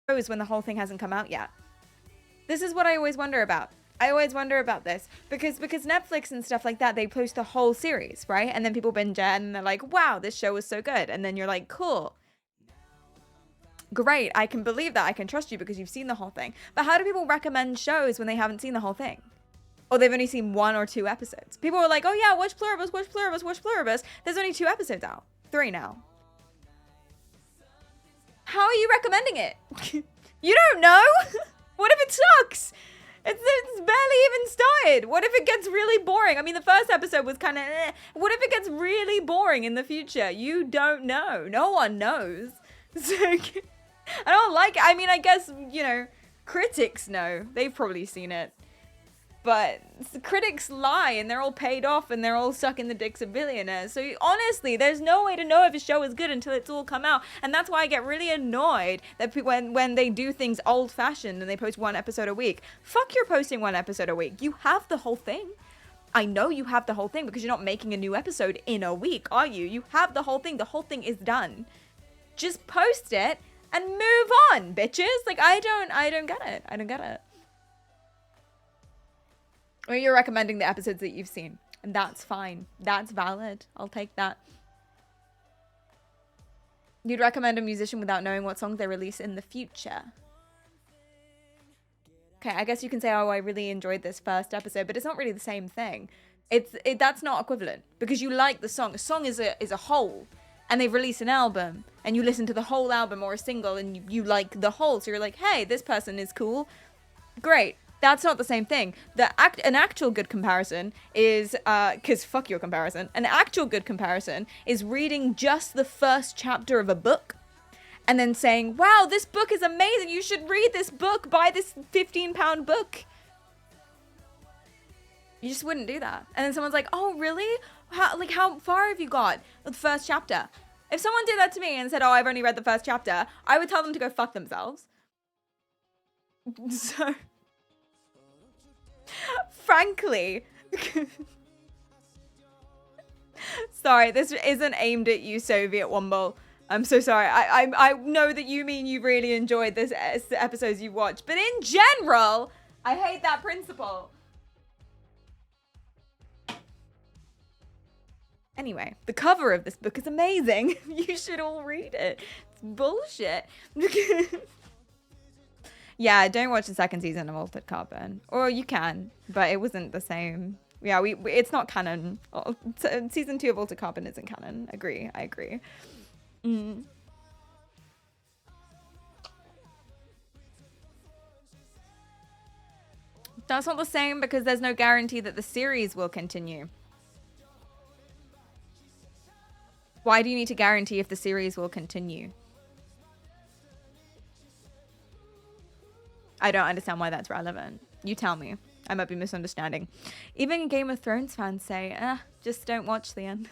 shows when the whole thing hasn't come out yet? This is what I always wonder about. I always wonder about this because Netflix and stuff like that, they post the whole series, right? And then people binge it and they're like, wow, this show was so good. And then you're like, cool. Great, I can believe that. I can trust you because you've seen the whole thing. But how do people recommend shows when they haven't seen the whole thing? Or they've only seen 1 or 2 episodes. People are like, oh yeah, watch Pluribus, watch Pluribus, watch Pluribus. There's only 2 episodes out. 3 now. How are you recommending it? You don't know? What if it sucks? It's barely even started. What if it gets really boring? I mean, the first episode was kind of What if it gets really boring in the future? You don't know. No one knows. So, I don't like it. I mean, I guess, you know, critics know. They've probably seen it. But critics lie and they're all paid off and they're all sucking the dicks of billionaires. So honestly, there's no way to know if a show is good until it's all come out. And that's why I get really annoyed that when they do things old fashioned and they post 1 episode a week. Fuck, you're posting 1 episode a week. You have the whole thing. I know you have the whole thing because you're not making a new episode in a week, are you? You have the whole thing. The whole thing is done. Just post it and move on, bitches. Like, I don't get it. I don't get it. Or you're recommending the episodes that you've seen. And that's fine. That's valid. I'll take that. You'd recommend a musician without knowing what songs they release in the future. Okay, I guess you can say, oh, I really enjoyed this first episode, but it's not really the same thing. That's not equivalent because you like the song. A song is a whole, and they release an album, and you listen to the whole album or a single, and you like the whole. So you're like, hey, this person is cool. Great. That's not the same thing. An actual good comparison is, because fuck your comparison. An actual good comparison is reading just the first chapter of a book and then saying, wow, this book is amazing. You should read this book. Buy this 15-pound book. You just wouldn't do that. And then someone's like, oh, really? How far have you got with the first chapter? If someone did that to me and said, oh, I've only read the first chapter, I would tell them to go fuck themselves. So... frankly, sorry, this isn't aimed at you, Soviet Womble. I'm so sorry. I know that you mean you really enjoyed this episodes you watched, but in general, I hate that principle. Anyway, the cover of this book is amazing. You should all read it. It's bullshit. Yeah, don't watch the 2nd season of Altered Carbon. Or you can, but it wasn't the same. Yeah, it's not canon. Season 2 of Altered Carbon isn't canon. I agree. That's not the same because there's no guarantee that the series will continue. Why do you need to guarantee if the series will continue? I don't understand why that's relevant. You tell me. I might be misunderstanding. Even Game of Thrones fans say, just don't watch the end.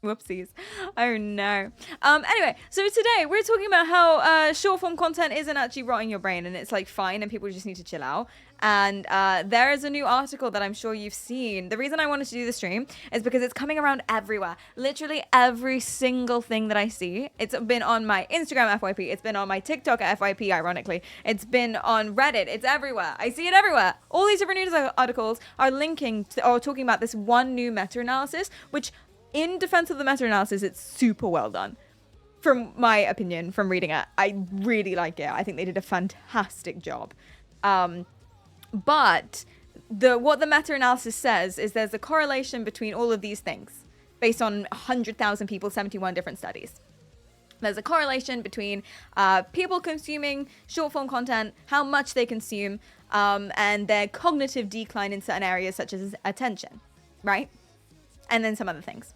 Whoopsies. Oh no. Anyway, so today we're talking about how short form content isn't actually rotting your brain and it's like fine and people just need to chill out. And there is a new article that I'm sure you've seen. The reason I wanted to do the stream is because it's coming around everywhere. Literally every single thing that I see. It's been on my Instagram FYP. It's been on my TikTok FYP, ironically. It's been on Reddit. It's everywhere. I see it everywhere. All these different news articles are linking to, or talking about this one new meta-analysis, which in defense of the meta-analysis, it's super well done. From my opinion, from reading it, I really like it. I think they did a fantastic job. But what the meta-analysis says is there's a correlation between all of these things based on 100,000 people, 71 different studies. There's a correlation between people consuming short-form content, how much they consume, and their cognitive decline in certain areas such as attention, right? And then some other things.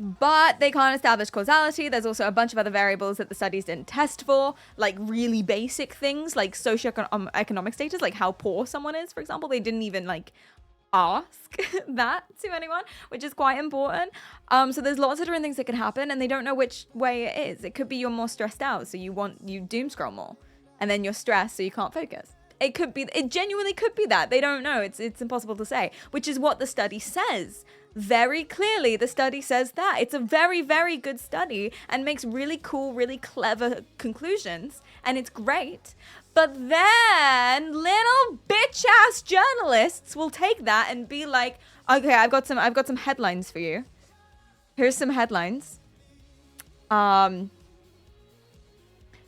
But they can't establish causality. There's also a bunch of other variables that the studies didn't test for, like really basic things like socioeconomic status, like how poor someone is, for example. They didn't even like ask that to anyone, which is quite important. So there's lots of different things that could happen and they don't know which way it is. It could be you're more stressed out, so you doom scroll more, and then you're stressed, so you can't focus. It genuinely could be that. They don't know. It's impossible to say, which is what the study says. Very clearly, the study says that. It's a very, very good study and makes really cool, really clever conclusions. And it's great. But then little bitch-ass journalists will take that and be like, okay, I've got some headlines for you. Here's some headlines.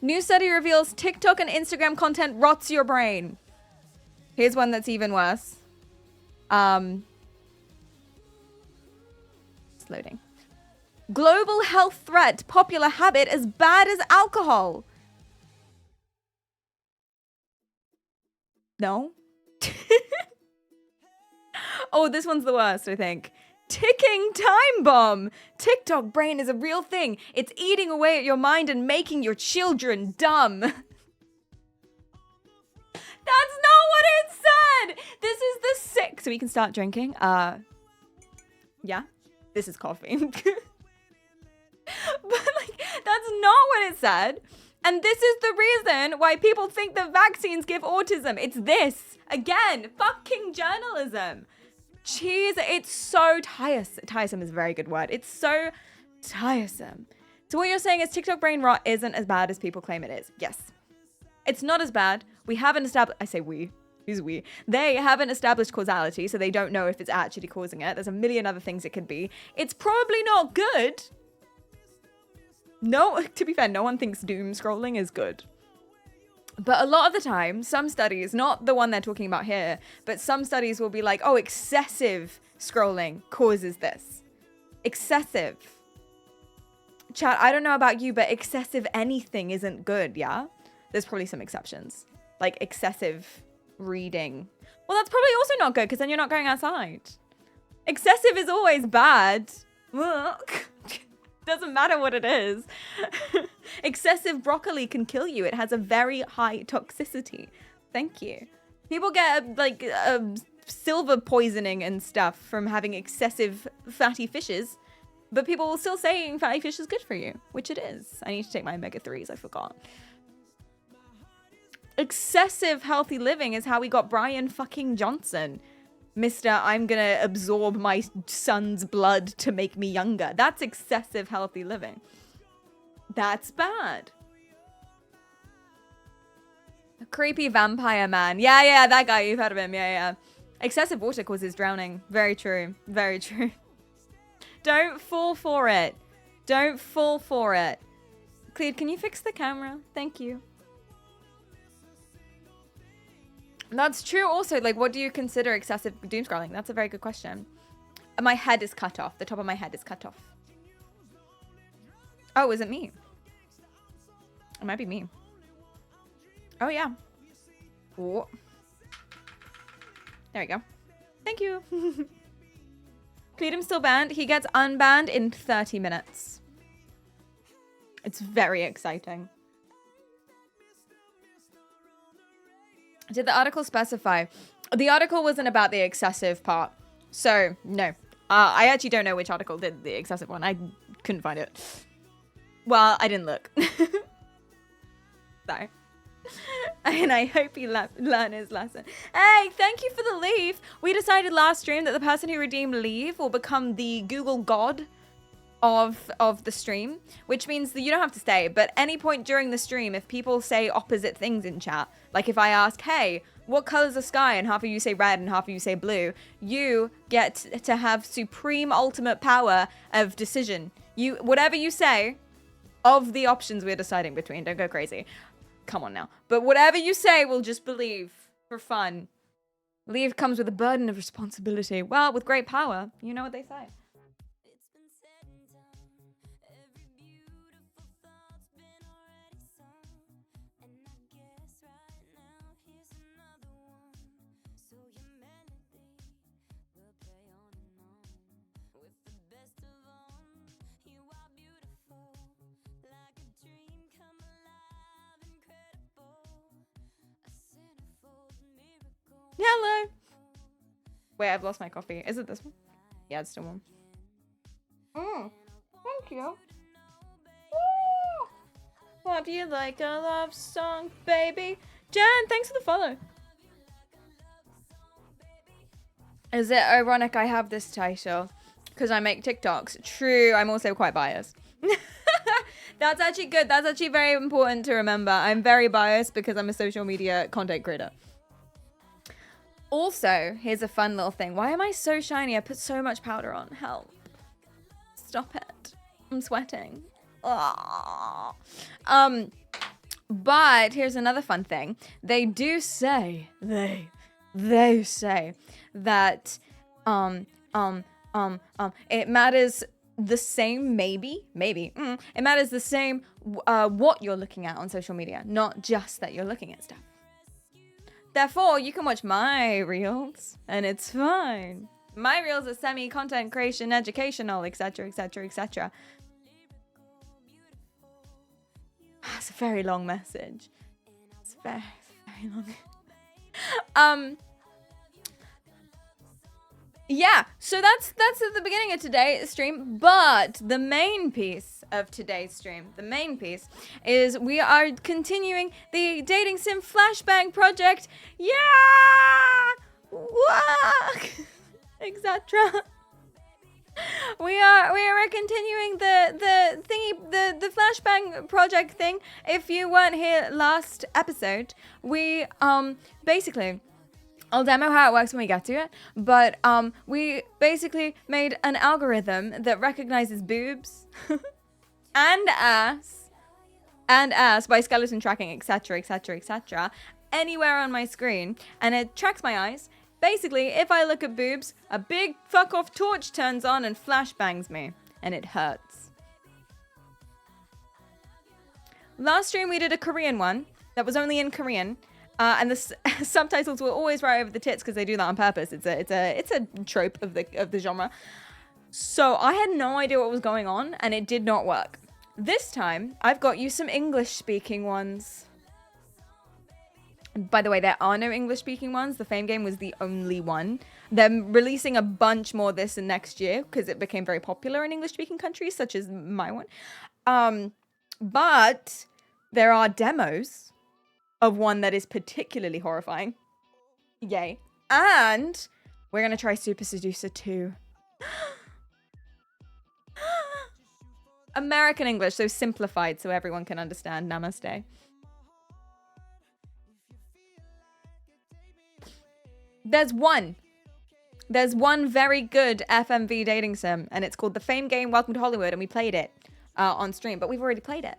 New study reveals TikTok and Instagram content rots your brain. Here's one that's even worse. It's loading. Global health threat, popular habit as bad as alcohol. No. Oh, this one's the worst, I think. Ticking time bomb. TikTok brain is a real thing. It's eating away at your mind and making your children dumb. That's not what it said. This is the sick. So we can start drinking. Yeah, this is coffee. But like, that's not what it said. And this is the reason why people think that vaccines give autism. It's this. Again, fucking journalism. Jeez, it's so tiresome. Tiresome is a very good word. It's so tiresome. So what you're saying is TikTok brain rot isn't as bad as people claim it is. Yes. It's not as bad. We haven't established... I say we. Who's we? They haven't established causality, so they don't know if it's actually causing it. There's a million other things it could be. It's probably not good. No, to be fair, no one thinks doom scrolling is good. But a lot of the time, some studies, not the one they're talking about here, but some studies will be like, oh, excessive scrolling causes this. Excessive. Chat, I don't know about you, but excessive anything isn't good, yeah? There's probably some exceptions. Like excessive reading. Well, that's probably also not good because then you're not going outside. Excessive is always bad. Doesn't matter what it is. Excessive broccoli can kill you. It has a very high toxicity. Thank you. People get like silver poisoning and stuff from having excessive fatty fishes, but people will still say fatty fish is good for you, which it is. I need to take my omega-3s, I forgot. Excessive healthy living is how we got Brian fucking Johnson. Mr. I'm gonna absorb my son's blood to make me younger. That's excessive healthy living. That's bad. A creepy vampire man. Yeah, that guy. You've heard of him. Yeah. Excessive water causes drowning. Very true. Very true. Don't fall for it. Don't fall for it. Cleve, can you fix the camera? Thank you. That's true also. Like, what do you consider excessive doom scrolling? That's a very good question. My head is cut off. The top of my head is cut off. Oh, is it me? It might be me. Oh, yeah. Oh. There we go. Thank you. Cleedum's still banned. He gets unbanned in 30 minutes. It's very exciting. Did the article specify? The article wasn't about the excessive part. So, no. I actually don't know which article did the excessive one. I couldn't find it. Well, I didn't look. Sorry. And I hope he learned his lesson. Hey, thank you for the leave. We decided last stream that the person who redeemed leave will become the Google God of the stream, which means that you don't have to stay, but any point during the stream, if people say opposite things in chat, like if I ask, hey, what color's the sky, and half of you say red and half of you say blue, you get to have supreme ultimate power of decision. Whatever you say of the options we're deciding between, don't go crazy. Come on now. But whatever you say, we'll just believe for fun. Leave comes with a burden of responsibility. Well, with great power, you know what they say. Hello. Wait, I've lost my coffee. Is it this one? Yeah, it's still one. Thank you. Love you like a love song, baby. Jen, thanks for the follow. Is it ironic I have this title? because I make TikToks. True, I'm also quite biased. That's actually good. That's actually very important to remember. I'm very biased because I'm a social media content creator. Also, here's a fun little thing. Why am I so shiny? I put so much powder on. Help. Stop it. I'm sweating. Aww. But here's another fun thing. They do say, they say that, it matters the same, maybe, it matters the same, what you're looking at on social media, not just that you're looking at stuff. Therefore, you can watch my reels, and it's fine. My reels are semi-content creation, educational, etc., etc., etc. It's a very long message. It's very, very long. Yeah, so that's at the beginning of today's stream, but the main piece of today's stream, is we are continuing the Dating Sim Flashbang project. Yeah! Etc. We are continuing the flashbang project thing. If you weren't here last episode, we basically, I'll demo how it works when we get to it, but we basically made an algorithm that recognizes boobs and ass by skeleton tracking, etc., etc., etc., anywhere on my screen, and it tracks my eyes. Basically, if I look at boobs, a big fuck off torch turns on and flashbangs me, and it hurts. Last stream we did a Korean one that was only in Korean, and the subtitles were always right over the tits because they do that on purpose. It's a trope of the genre. So I had no idea what was going on, and it did not work. This time, I've got you some English-speaking ones. By the way, there are no English-speaking ones. The Fame game was the only one. They're releasing a bunch more this and next year because it became very popular in English-speaking countries, such as my one. But there are demos of one that is particularly horrifying. Yay. And we're going to try Super Seducer 2. American English, so simplified so everyone can understand. Namaste. There's one very good FMV dating sim, and it's called The Fame Game Welcome to Hollywood, and we played it on stream, but we've already played it.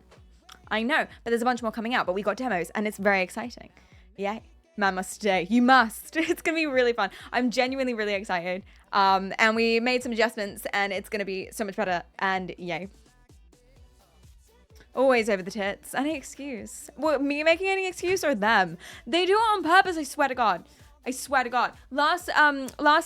I know, but there's a bunch more coming out, but we got demos, and it's very exciting. Yay. Man must stay. You must. It's going to be really fun. I'm genuinely really excited. And we made some adjustments, and it's going to be so much better, and yay. Always over the tits. Any excuse. What, me making any excuse or them? They do it on purpose, I swear to God. I swear to God. Last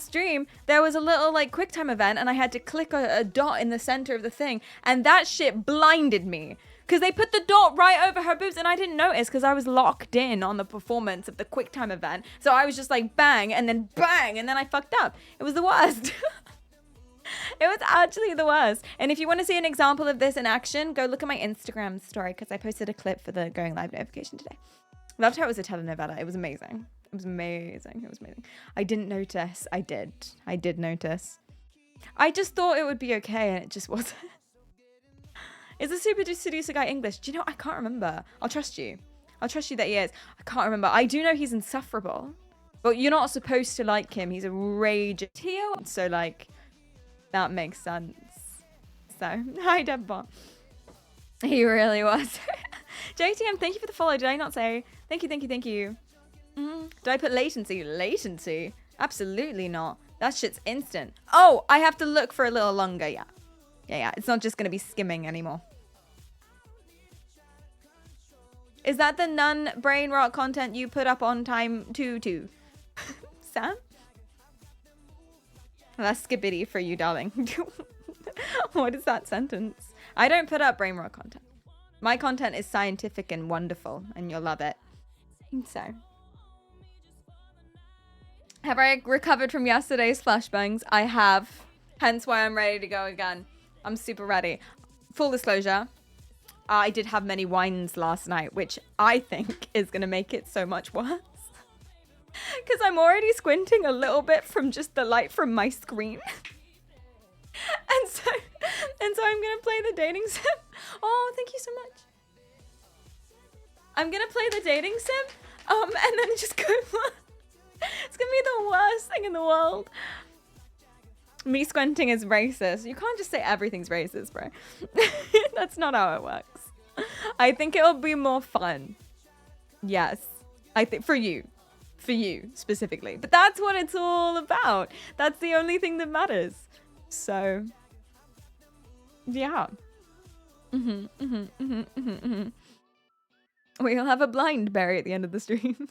stream, there was a little like QuickTime event and I had to click a dot in the center of the thing, and that shit blinded me. Because they put the dot right over her boobs and I didn't notice because I was locked in on the performance of the QuickTime event. So I was just like bang and then I fucked up. It was the worst. It was actually the worst. And if you want to see an example of this in action, go look at my Instagram story because I posted a clip for the going live notification today. Loved how it was a telenovela. It was amazing. It was amazing. It was amazing. I didn't notice. I did notice. I just thought it would be okay and it just wasn't. Is the Super Seducer guy English? Do you know? I can't remember. I'll trust you. I'll trust you that he is. I can't remember. I do know he's insufferable. But you're not supposed to like him. He's a rage. So like, that makes sense. So, hi Deborah. He really was. JTM, thank you for the follow. Did I not say? Thank you, thank you, thank you. Did I put latency? Latency? Absolutely not. That shit's instant. Oh, I have to look for a little longer. Yeah. Yeah. It's not just going to be skimming anymore. Is that the nun brain rot content you put up on time too? Sam? That's skibbity for you, darling. What is that sentence? I don't put up brain rot content. My content is scientific and wonderful, and you'll love it. So. Have I recovered from yesterday's flashbangs? I have. Hence why I'm ready to go again. I'm super ready. Full disclosure, I did have many wines last night, which I think is going to make it so much worse. Because I'm already squinting a little bit from just the light from my screen. And so I'm gonna play the dating sim. Oh, thank you so much. I'm gonna play the dating sim, and then just go. It's gonna be the worst thing in the world. Me squinting is racist. You can't just say everything's racist, bro. That's not how it works. I think it'll be more fun. Yes, I think for you specifically. But that's what it's all about. That's the only thing that matters. So, yeah. We'll have a blind berry at the end of the stream.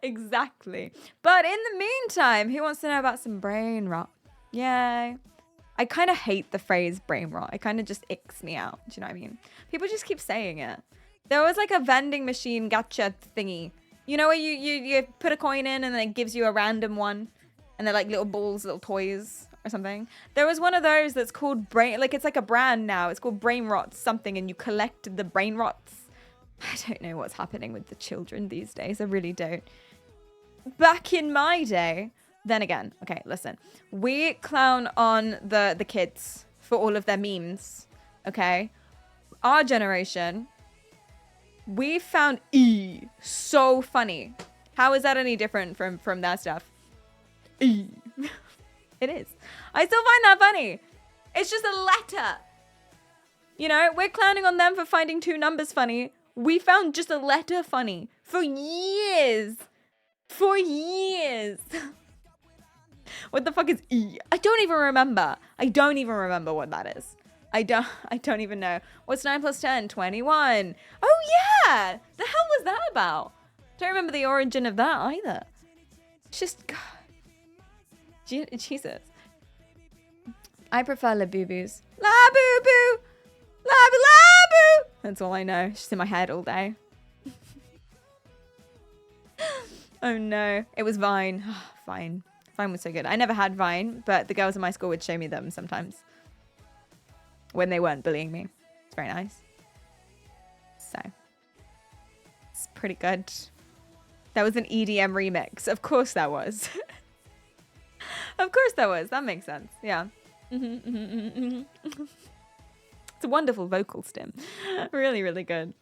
Exactly. But in the meantime, who wants to know about some brain rot? Yay. I kind of hate the phrase brain rot. It kind of just icks me out. Do you know what I mean? People just keep saying it. There was like a vending machine gacha thingy. You know where you put a coin in and then it gives you a random one? And they're like little balls, little toys or something. There was one of those that's called brain... Like it's like a brand now. It's called brain rot something and you collect the brain rots. I don't know what's happening with the children these days. I really don't. Back in my day... Then again, okay, listen. We clown on the kids for all of their memes, okay? Our generation, we found E so funny. How is that any different from that stuff? E. It is. I still find that funny. It's just a letter. You know, we're clowning on them for finding two numbers funny. We found just a letter funny for years. For years. What the fuck is E? I don't even remember. I don't even remember what that is. I don't even know. What's 9 plus 10? 21. Oh yeah! The hell was that about? Don't remember the origin of that either. It's just, God. Jesus. I prefer La Boo Boos. La Boo Boo! La Boo La Boo! That's all I know. It's just in my head all day. Oh no. It was Vine. Vine. Vine was so good. I never had Vine, but the girls in my school would show me them sometimes. When they weren't bullying me. It's very nice. So. It's pretty good. That was an EDM remix. Of course that was. Of course that was. That makes sense. Yeah. It's a wonderful vocal stem. Really, really good.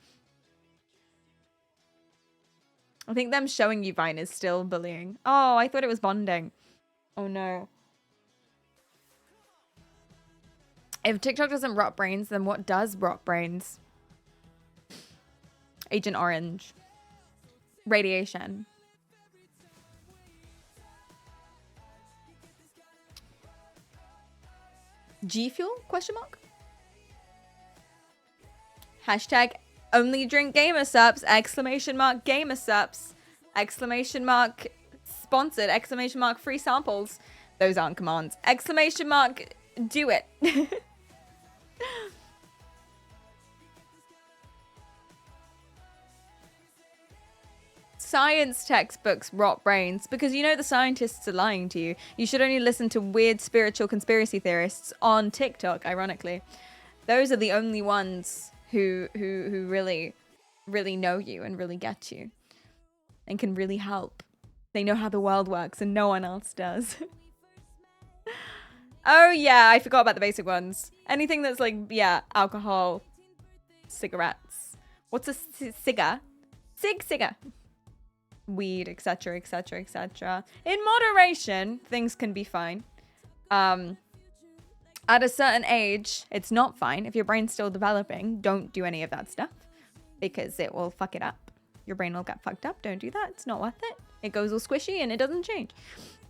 I think them showing you Vine is still bullying. Oh, I thought it was bonding. Oh no. If TikTok doesn't rot brains, then what does rot brains? Agent Orange. Radiation. G Fuel? Question mark? Hashtag only drink gamer subs. Exclamation mark gamer subs. Exclamation mark sponsored. Exclamation mark free samples. Those aren't commands. Exclamation mark do it. Science textbooks rot brains because you know the scientists are lying to you. You should only listen to weird spiritual conspiracy theorists on TikTok, ironically. Those are the only ones who really know you and really get you and can really help. They know how the world works and no one else does. Oh yeah, I forgot about the basic ones. Anything that's like, yeah, alcohol, cigarettes. What's a cigar? Cigar. Weed, etc, etc, etc. In moderation, things can be fine. At a certain age, it's not fine. If your brain's still developing, don't do any of that stuff because it will fuck it up. Your brain will get fucked up. Don't do that. It's not worth it. It goes all squishy and it doesn't change.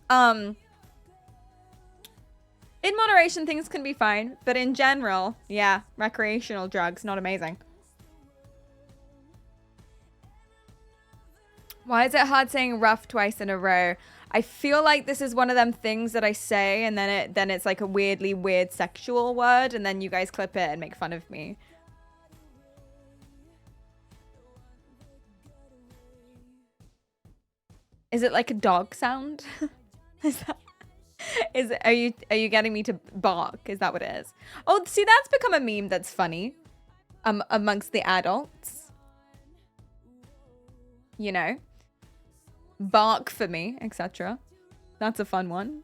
In moderation, things can be fine. But in general, yeah, recreational drugs, not amazing. Why is it hard saying rough twice in a row? I feel like this is one of them things that I say and then it's like a weirdly weird sexual word and then you guys clip it and make fun of me. Is it like a dog sound? Are you getting me to bark? Is that what it is? Oh, see, that's become a meme that's funny amongst the adults. You know? Bark for me, etc. That's a fun one.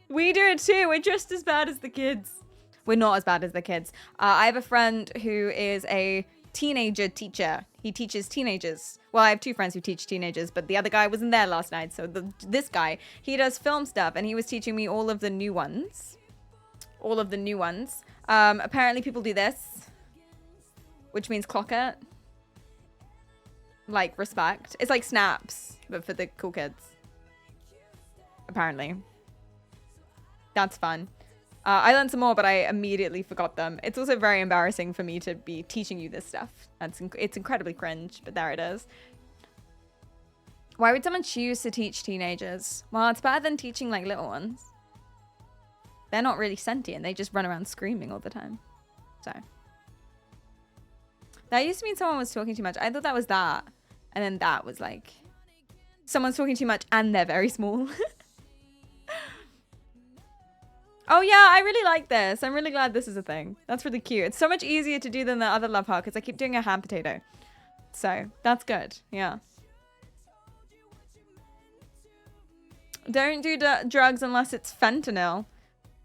We do it too. We're just as bad as the kids. We're not as bad as the kids. I have a friend who is a teenager teacher. He teaches teenagers. Well, I have 2 friends who teach teenagers, but the other guy wasn't there last night. So this guy, he does film stuff, and he was teaching me all of the new ones. All of the new ones. Apparently people do this, which means clock it. Like respect. It's like snaps, but for the cool kids. Apparently. That's fun. I learned some more, but I immediately forgot them. It's also very embarrassing for me to be teaching you this stuff. It's incredibly cringe, but there it is. Why would someone choose to teach teenagers? Well, it's better than teaching like little ones. They're not really sentient. They just run around screaming all the time. So. That used to mean someone was talking too much. I thought that was that. And then that was like, someone's talking too much and they're very small. Oh yeah, I really like this. I'm really glad this is a thing. That's really cute. It's so much easier to do than the other love heart because I keep doing a ham potato. So that's good. Yeah. Don't do drugs unless it's fentanyl.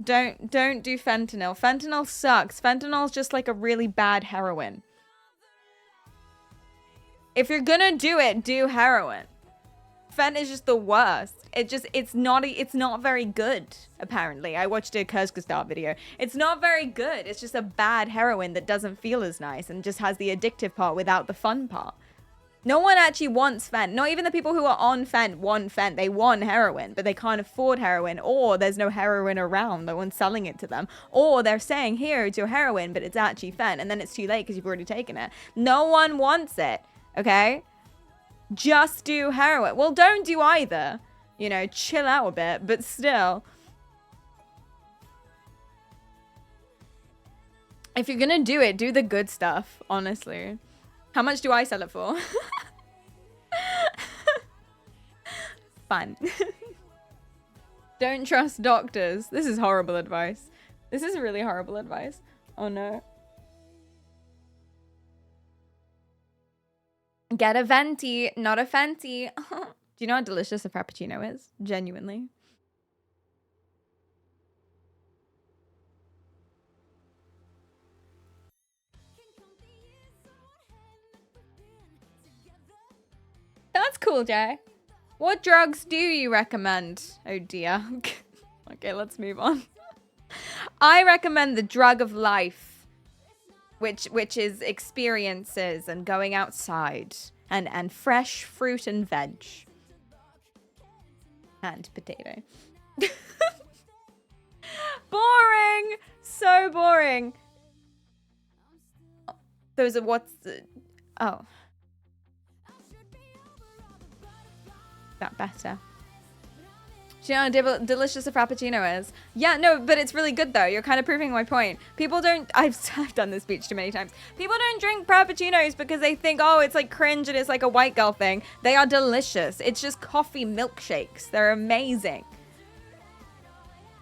Don't do fentanyl. Fentanyl sucks. Fentanyl's just like a really bad heroin. If you're gonna do it, do heroin. Fent is just the worst. It's not very good, apparently. I watched a Kurzgesagt video. It's not very good. It's just a bad heroin that doesn't feel as nice and just has the addictive part without the fun part. No one actually wants Fent. Not even the people who are on Fent want Fent. They want heroin, but they can't afford heroin, or there's no heroin around. No one's selling it to them. Or they're saying, here, it's your heroin, but it's actually Fent, and then it's too late because you've already taken it. No one wants it, okay? Just do heroin. Well, don't do either. You know, chill out a bit, but still. If you're gonna do it, do the good stuff, honestly. How much do I sell it for? Fun. Don't trust doctors. This is horrible advice. This is really horrible advice. Oh no. Get a venti, not a Fenty. Do you know how delicious a Frappuccino is? Genuinely. That's cool, Jay. What drugs do you recommend? Oh dear. Okay, let's move on. I recommend the drug of life, which is experiences and going outside and fresh fruit and veg. And potato. Boring! So boring. Those are what's the... Oh. That better. Do you know how delicious a Frappuccino is? Yeah, no, but it's really good though. You're kind of proving my point. People don't... I've done this speech too many times. People don't drink Frappuccinos because they think, oh, it's like cringe and it's like a white girl thing. They are delicious. It's just coffee milkshakes. They're amazing.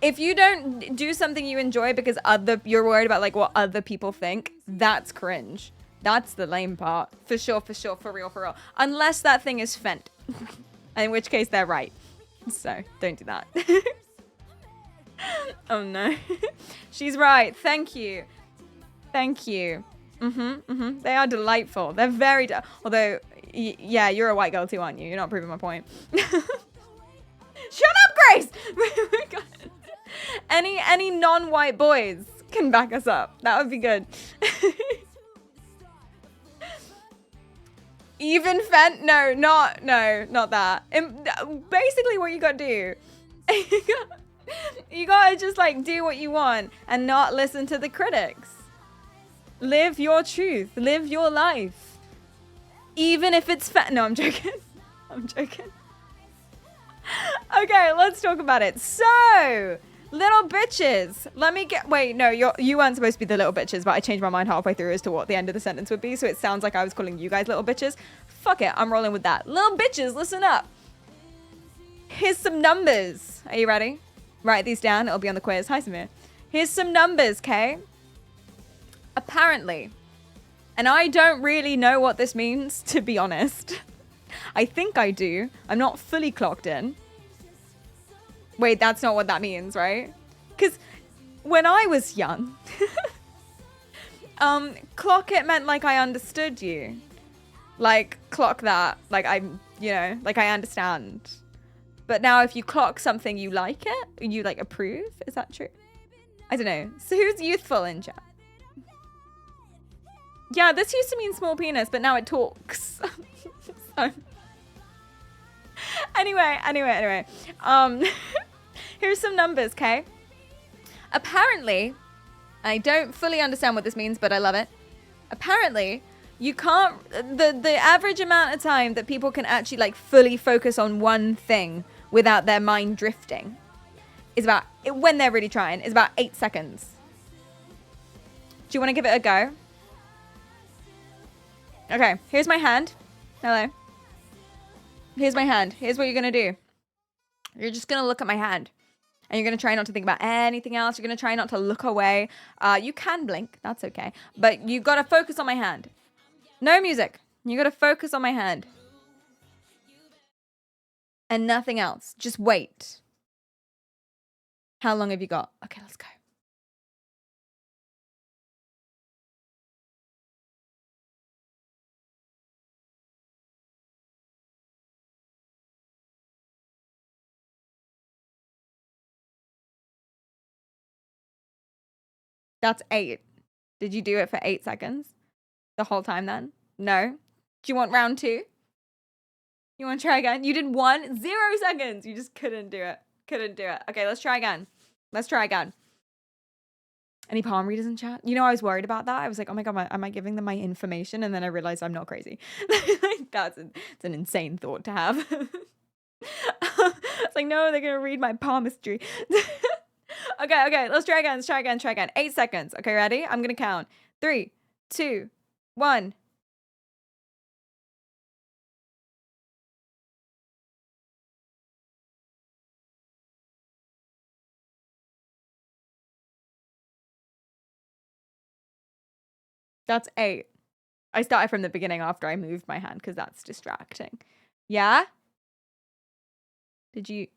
If you don't do something you enjoy because you're worried about like what other people think, that's cringe. That's the lame part. For sure, for real. Unless that thing is Fent. In which case they're right. So, don't do that. Oh no. She's right. Thank you. They are delightful. They're very... Although, yeah, you're a white girl too, aren't you? You're not proving my point. Shut up, Grace! Any non-white boys can back us up. That would be good. Even Fent? No, not that. Basically what you gotta do, you gotta just like do what you want and not listen to the critics. Live your truth. Live your life. Even if it's Fent. No, I'm joking. I'm joking. Okay, let's talk about it. So, little bitches. Let me get... Wait, no, you weren't supposed to be the little bitches, but I changed my mind halfway through as to what the end of the sentence would be, so it sounds like I was calling you guys little bitches. Fuck it, I'm rolling with that. Little bitches, listen up. Here's some numbers. Are you ready? Write these down. It'll be on the quiz. Hi, Samir. Here's some numbers, okay? Apparently. And I don't really know what this means, to be honest. I think I do. I'm not fully clocked in. Wait, that's not what that means, right? Because when I was young, clock it meant like I understood you. Like, clock that. Like, like I understand. But now if you clock something, you like it? You, like, approve? Is that true? I don't know. So who's youthful in chat? Yeah, this used to mean small penis, but now it talks. So. Anyway. Here's some numbers, okay? Apparently, I don't fully understand what this means, but I love it. Apparently, you can't, the average amount of time that people can actually like fully focus on one thing without their mind drifting is about, when they're really trying, is about 8 seconds. Do you want to give it a go? Okay, here's my hand. Hello. Here's my hand. Here's what you're going to do. You're just going to look at my hand. And you're going to try not to think about anything else. You're going to try not to look away. You can blink. That's okay. But you got to focus on my hand. No music. You got to focus on my hand. And nothing else. Just wait. How long have you got? Okay, let's go. That's 8. Did you do it for 8 seconds? The whole time then? No? Do you want round 2? You want to try again? You did 1, 0 seconds. You just couldn't do it. Couldn't do it. Okay, let's try again. Let's try again. Any palm readers in chat? You know, I was worried about that. I was like, oh my God, am I giving them my information? And then I realized I'm not crazy. It's an insane thought to have. It's like, no, they're going to read my palmistry. Okay, let's try again. 8 seconds. Okay, ready? I'm going to count. 3, 2, 1. That's 8. I started from the beginning after I moved my hand because that's distracting. Yeah? Did you...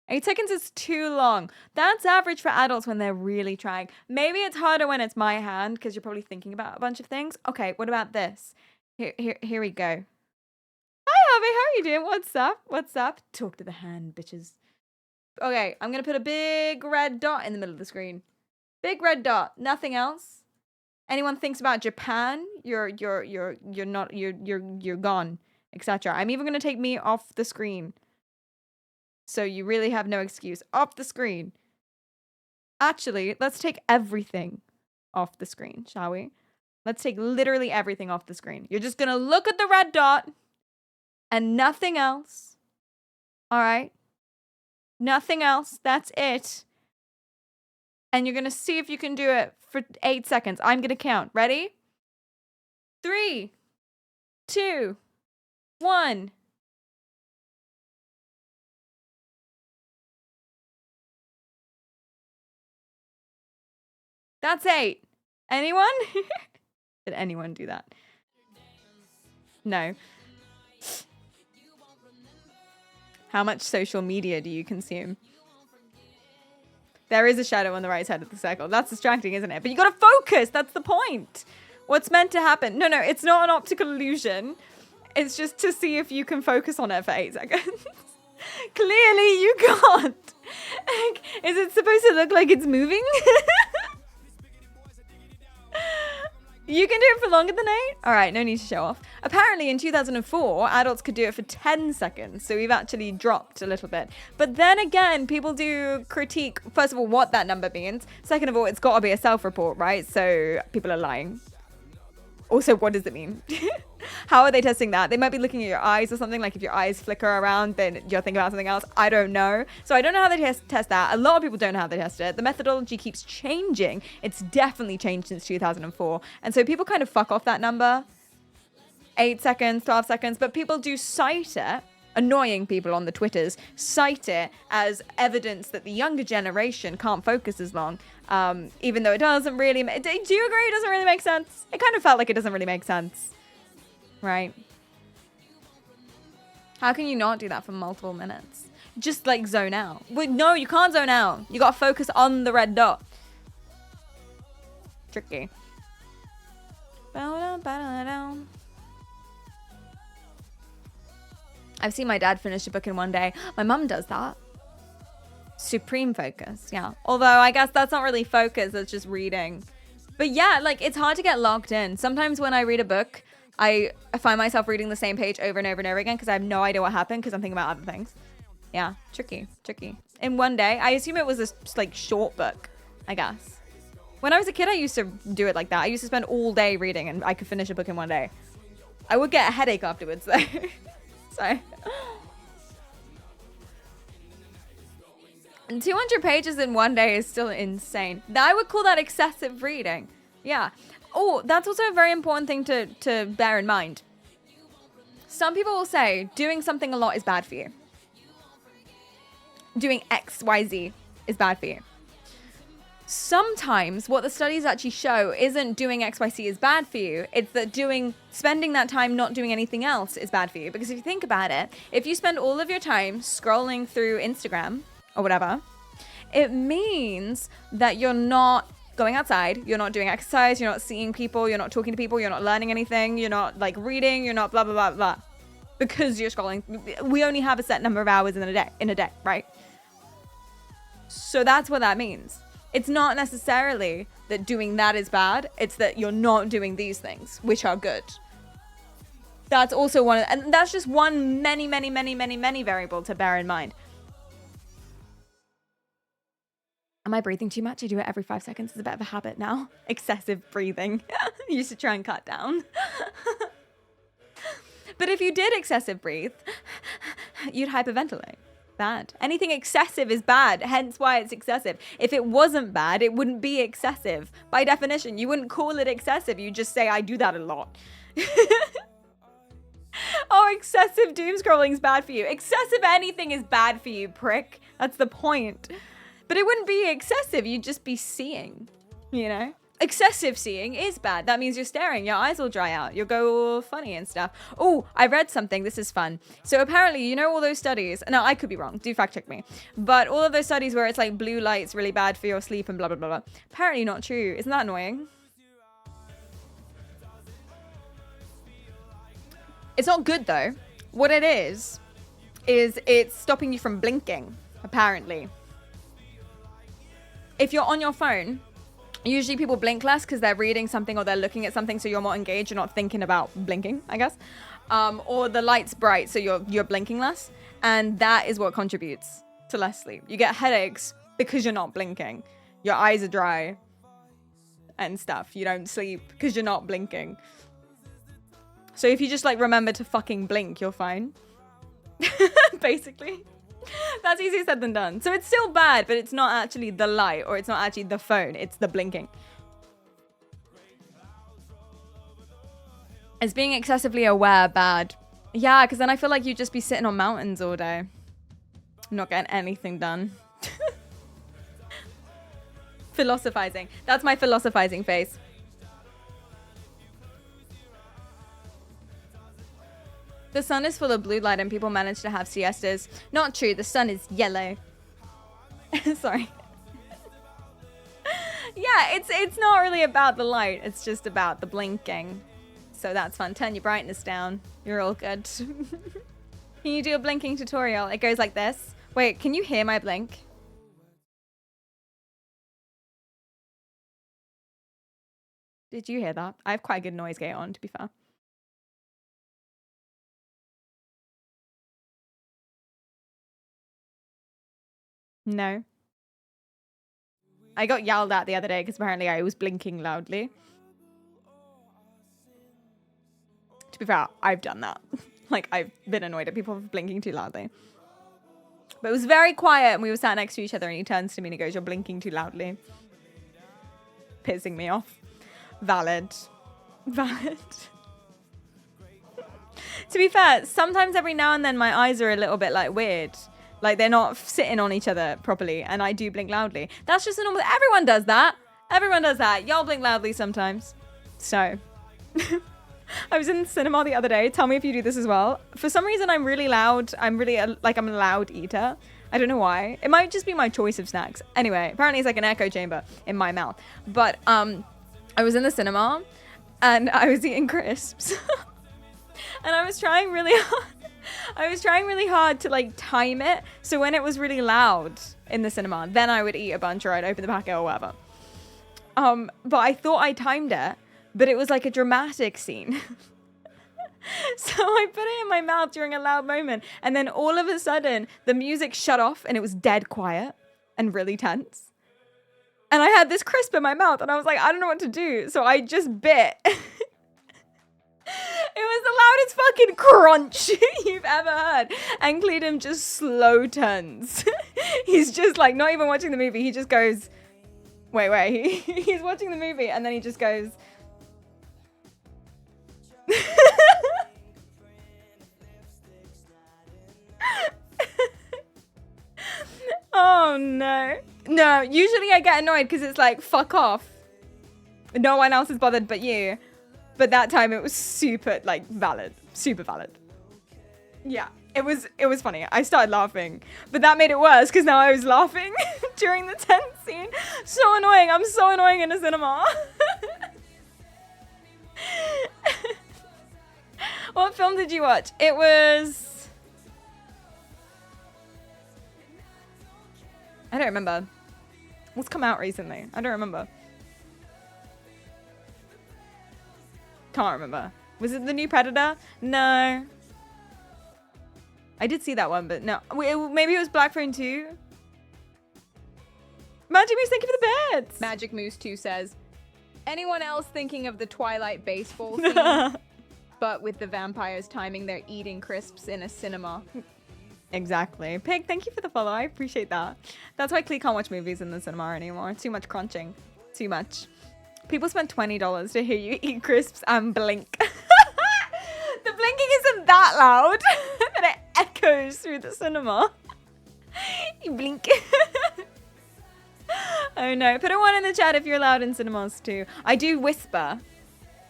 8 seconds is too long. That's average for adults when they're really trying. Maybe it's harder when it's my hand because you're probably thinking about a bunch of things. Okay, what about this? Here we go. Hi, Harvey. How are you doing? What's up? Talk to the hand, bitches. Okay, I'm going to put a big red dot in the middle of the screen. Big red dot. Nothing else. Anyone thinks about Japan, you're gone, etc. I'm even going to take me off the screen. So you really have no excuse. Off the screen. Actually, let's take everything off the screen, shall we? Let's take literally everything off the screen. You're just going to look at the red dot and nothing else. All right? Nothing else. That's it. And you're going to see if you can do it for 8 seconds. I'm going to count. Ready? 3, 2, 1. That's 8. Anyone? Did anyone do that? No. How much social media do you consume? There is a shadow on the right side of the circle. That's distracting, isn't it? But you gotta focus. That's the point. What's meant to happen? No, it's not an optical illusion. It's just to see if you can focus on it for 8 seconds. Clearly you can't. Is it supposed to look like it's moving? You can do it for longer than 8? All right, no need to show off. Apparently in 2004, adults could do it for 10 seconds. So we've actually dropped a little bit. But then again, people do critique, first of all, what that number means. Second of all, it's got to be a self-report, right? So people are lying. Also, what does it mean? How are they testing that? They might be looking at your eyes or something. Like if your eyes flicker around, then you're thinking about something else. I don't know. So I don't know how they test that. A lot of people don't know how they test it. The methodology keeps changing. It's definitely changed since 2004. And so people kind of fuck off that number. 8 seconds, 12 seconds. But people do cite it. Annoying people on the Twitters cite it as evidence that the younger generation can't focus as long. Even though it doesn't really... Do you agree it doesn't really make sense? It kind of felt like it doesn't really make sense. Right? How can you not do that for multiple minutes? just like zone out. But no, you can't zone out. You gotta focus on the red dot. Tricky. I've seen my dad finish a book in one day. My mum does that. Supreme focus, yeah. Although I guess that's not really focus, that's just reading. But yeah, like it's hard to get locked in. Sometimes when I read a book, I find myself reading the same page over and over and over again because I have no idea what happened because I'm thinking about other things. Yeah, tricky. In one day, I assume it was a like short book, I guess. When I was a kid, I used to do it like that. I used to spend all day reading and I could finish a book in one day. I would get a headache afterwards though. So. And 200 pages in one day is still insane. I would call that excessive reading. Yeah. Oh, that's also a very important thing to bear in mind. Some people will say doing something a lot is bad for you. Doing X, Y, Z is bad for you. Sometimes what the studies actually show isn't doing X, Y, Z is bad for you. It's that spending that time not doing anything else is bad for you. Because if you think about it, if you spend all of your time scrolling through Instagram or whatever, it means that you're not going outside, you're not doing exercise, you're not seeing people, you're not talking to people, you're not learning anything, you're not like reading, you're not blah, blah, blah, blah. Because you're scrolling. We only have a set number of hours in a day, right? So that's what that means. It's not necessarily that doing that is bad. It's that you're not doing these things, which are good. That's also and that's just one many variable to bear in mind. Am I breathing too much? I do it every 5 seconds. It's a bit of a habit now. Excessive breathing. You should try and cut down. But if you did excessive breathe, you'd hyperventilate. Bad. Anything excessive is bad, hence why it's excessive. If it wasn't bad, it wouldn't be excessive. By definition, you wouldn't call it excessive. You just say, I do that a lot. Oh, excessive doom scrolling is bad for you. Excessive anything is bad for you, prick. That's the point. But it wouldn't be excessive. You'd just be seeing, you know? Excessive seeing is bad. That means you're staring. Your eyes will dry out. You'll go funny and stuff. Oh, I read something. This is fun. So apparently, you know all those studies. No, I could be wrong. Do fact check me. But all of those studies where it's like blue light's really bad for your sleep and blah, blah, blah, blah. Apparently not true. Isn't that annoying? It's not good though. What it is it's stopping you from blinking, apparently. If you're on your phone, usually people blink less because they're reading something or they're looking at something, so you're more engaged. You're not thinking about blinking, I guess. Or the light's bright, so you're blinking less. And that is what contributes to less sleep. You get headaches because you're not blinking. Your eyes are dry and stuff. You don't sleep because you're not blinking. So if you just like remember to fucking blink, you're fine. Basically. That's easier said than done. So it's still bad, but it's not actually the light or it's not actually the phone. It's the blinking. Is being excessively aware bad? Yeah, because then I feel like you'd just be sitting on mountains all day. Not getting anything done. Philosophizing. That's my philosophizing face. The sun is full of blue light and people manage to have siestas. Not true. The sun is yellow. Sorry. Yeah, it's not really about the light. It's just about the blinking. So that's fun. Turn your brightness down. You're all good. Can you do a blinking tutorial? It goes like this. Wait, can you hear my blink? Did you hear that? I have quite a good noise gate on, to be fair. No. I got yelled at the other day because apparently I was blinking loudly. To be fair, I've done that. Like, I've been annoyed at people for blinking too loudly. But it was very quiet and we were sat next to each other and he turns to me and he goes, "You're blinking too loudly." Pissing me off. Valid. Valid. To be fair, sometimes every now and then my eyes are a little bit like weird. Like they're not sitting on each other properly and I do blink loudly. That's just a normal, everyone does that. Everyone does that. Y'all blink loudly sometimes. So, I was in the cinema the other day. Tell me if you do this as well. For some reason, I'm really loud. I'm really like I'm a loud eater. I don't know why. It might just be my choice of snacks. Anyway, apparently it's like an echo chamber in my mouth. But I was in the cinema and I was eating crisps. And I was trying really hard. I was trying really hard to like time it. So when it was really loud in the cinema, then I would eat a bunch or I'd open the packet or whatever. But I thought I timed it, but it was like a dramatic scene. So I put it in my mouth during a loud moment, and then all of a sudden the music shut off and it was dead quiet and really tense. And I had this crisp in my mouth and I was like, I don't know what to do. So I just bit. It was the loudest fucking crunch you've ever heard. And Cleedum just slow turns. He's just like not even watching the movie. He just goes, wait. He's watching the movie and then he just goes, oh no. No, usually I get annoyed because it's like, fuck off. No one else is bothered but you. But that time it was super like valid. Super valid. Yeah, it was funny. I started laughing. But that made it worse because now I was laughing during the tense scene. So annoying. I'm so annoying in a cinema. What film did you watch? It was... I don't remember. What's come out recently? I don't remember. Can't remember. Was it the new Predator? No. I did see that one, but no. Maybe it was Black Phone 2? Magic Moose, thank you for the bits! Magic Moose 2 says, anyone else thinking of the Twilight baseball scene? But with the vampires timing their eating crisps in a cinema. Exactly. Pig, thank you for the follow. I appreciate that. That's why Clee can't watch movies in the cinema anymore. Too much crunching. Too much. People spend $20 to hear you eat crisps and blink. The blinking isn't that loud. And it echoes through the cinema. You blink. Oh no. Put a 1 in the chat if you're loud in cinemas too. I do whisper.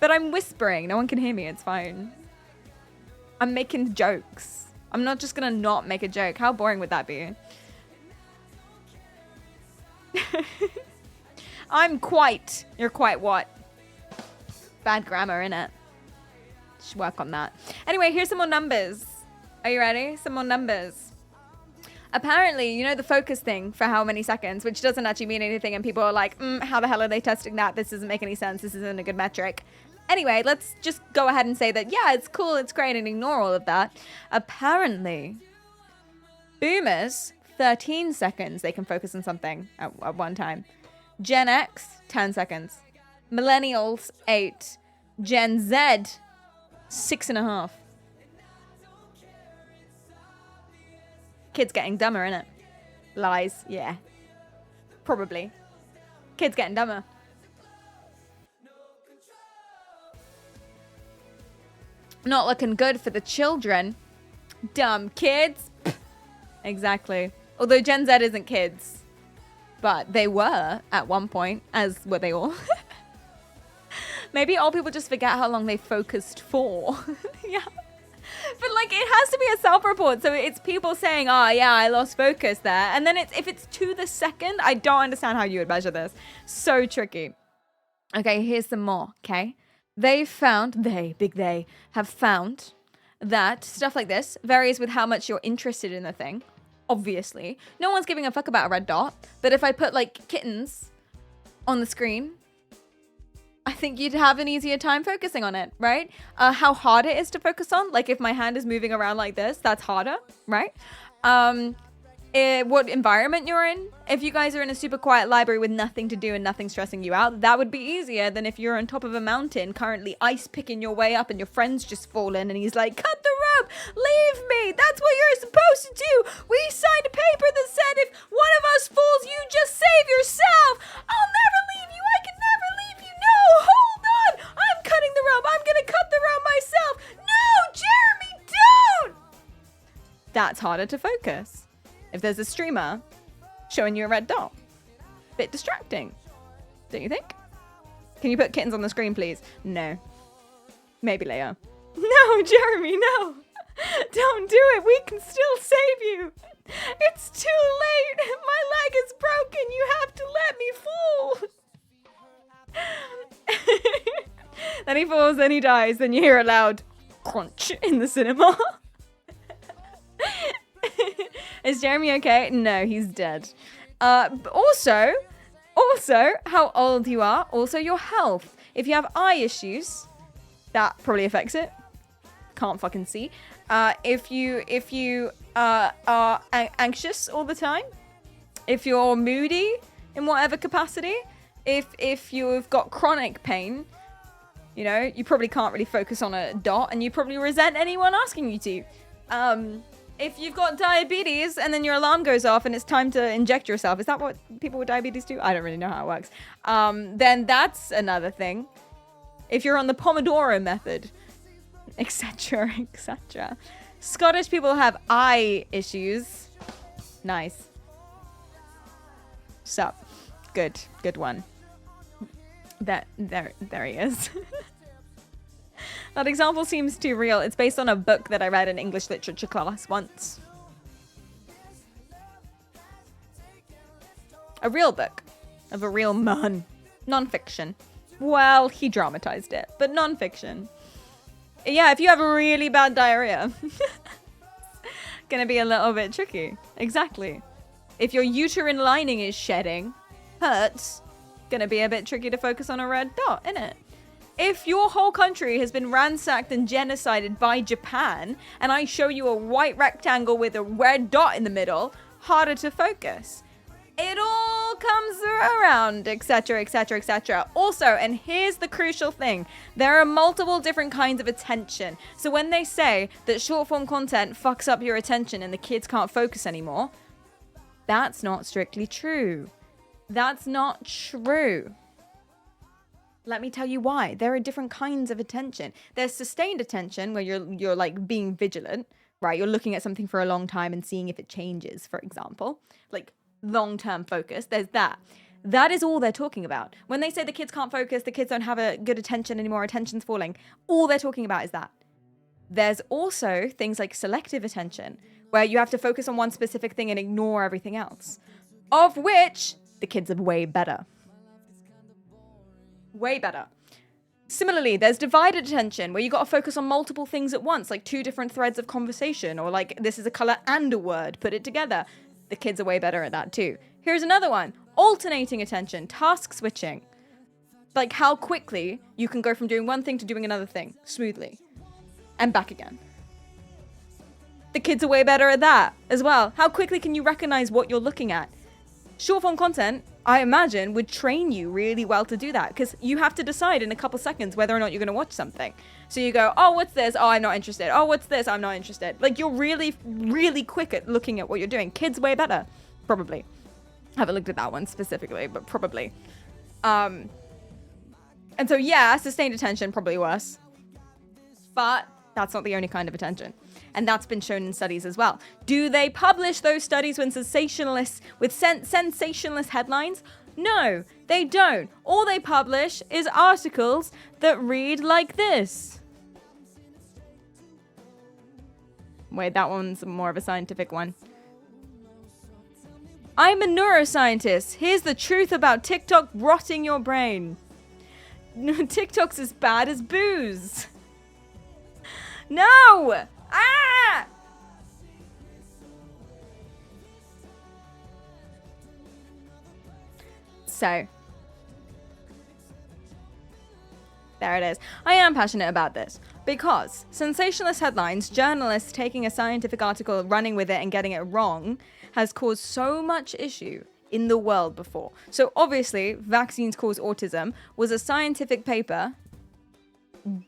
But I'm whispering. No one can hear me. It's fine. I'm making jokes. I'm not just gonna not make a joke. How boring would that be? You're quite what? Bad grammar, innit? Should work on that. Anyway, here's some more numbers. Are you ready? Some more numbers. Apparently, you know the focus thing for how many seconds, which doesn't actually mean anything, and people are like, how the hell are they testing that? This doesn't make any sense. This isn't a good metric. Anyway, let's just go ahead and say that, yeah, it's cool, it's great, and ignore all of that. Apparently, boomers, 13 seconds they can focus on something at one time. Gen X, 10 seconds. Millennials, 8. Gen Z, 6.5. Kids getting dumber, innit? Lies, yeah. Probably. Kids getting dumber. Not looking good for the children. Dumb kids. Exactly. Although Gen Z isn't kids. But they were at one point, as were they all. Maybe all people just forget how long they focused for. Yeah. But like, it has to be a self-report. So it's people saying, oh yeah, I lost focus there. And then if it's to the second, I don't understand how you would measure this. So tricky. Okay, here's some more, okay? They have found that stuff like this varies with how much you're interested in the thing. Obviously. No one's giving a fuck about a red dot. But if I put like kittens on the screen, I think you'd have an easier time focusing on it, right? How hard it is to focus on. Like if my hand is moving around like this, that's harder, right? What environment you're in. If you guys are in a super quiet library with nothing to do and nothing stressing you out, that would be easier than if you're on top of a mountain currently ice picking your way up and your friend's just fallen and he's like, cut the rope, leave me, that's what you're supposed to do. We signed a paper that said if one of us falls, you just save yourself. I'll never leave you, I can never leave you. No, hold on, I'm cutting the rope, I'm gonna cut the rope myself. No, Jeremy, don't. That's harder to focus. If there's a streamer showing you a red dot. Bit distracting, don't you think? Can you put kittens on the screen, please? No. Maybe later. No, Jeremy, no. Don't do it. We can still save you. It's too late. My leg is broken. You have to let me fall. Then he falls, then he dies, then you hear a loud crunch in the cinema. Is Jeremy okay? No, he's dead. Also, how old you are, also your health. If you have eye issues, that probably affects it. Can't fucking see. If you are anxious all the time, if you're moody in whatever capacity, if you've got chronic pain, you know, you probably can't really focus on a dot, and you probably resent anyone asking you to. If you've got diabetes and then your alarm goes off and it's time to inject yourself, is that what people with diabetes do? I don't really know how it works. Then that's another thing. If you're on the Pomodoro method, etc., etc. Scottish people have eye issues. Nice. Sup. Good one. There he is. That example seems too real. It's based on a book that I read in English literature class once. A real book of a real man. Non-fiction. Well, he dramatized it, but non-fiction. Yeah, if you have a really bad diarrhea, gonna be a little bit tricky. Exactly. If your uterine lining is shedding, hurts, gonna be a bit tricky to focus on a red dot, innit? If your whole country has been ransacked and genocided by Japan, and I show you a white rectangle with a red dot in the middle, harder to focus. It all comes around, etc., etc., etc. Also, and here's the crucial thing, there are multiple different kinds of attention. So when they say that short form content fucks up your attention and the kids can't focus anymore, that's not strictly true. That's not true. Let me tell you why. There are different kinds of attention. There's sustained attention where you're like being vigilant, right? You're looking at something for a long time and seeing if it changes, for example. Like long-term focus. There's that. That is all they're talking about. When they say the kids can't focus, the kids don't have a good attention anymore, attention's falling, all they're talking about is that. There's also things like selective attention, where you have to focus on one specific thing and ignore everything else, of which the kids are way better. Way better. Similarly, there's divided attention, where you got to focus on multiple things at once, like two different threads of conversation, or like this is a color and a word, put it together. The kids are way better at that too. Here's another one. Alternating attention, task switching. Like how quickly you can go from doing one thing to doing another thing smoothly and back again. The kids are way better at that as well. How quickly can you recognize what you're looking at? Short form content, I imagine, would train you really well to do that, because you have to decide in a couple seconds whether or not you're going to watch something. So you go, oh, what's this? Oh, I'm not interested. Oh, what's this? I'm not interested. Like, you're really, really quick at looking at what you're doing. Kids way better, probably. I haven't looked at that one specifically, but probably. And so, yeah, sustained attention, probably worse. But that's not the only kind of attention. And that's been shown in studies as well. Do they publish those studies with sensationalist headlines? No, they don't. All they publish is articles that read like this. Wait, that one's more of a scientific one. I'm a neuroscientist. Here's the truth about TikTok rotting your brain. TikTok's as bad as booze. No! Ah! So, there it is. I am passionate about this because sensationalist headlines, journalists taking a scientific article, running with it and getting it wrong, has caused so much issue in the world before. So obviously, vaccines cause autism was a scientific paper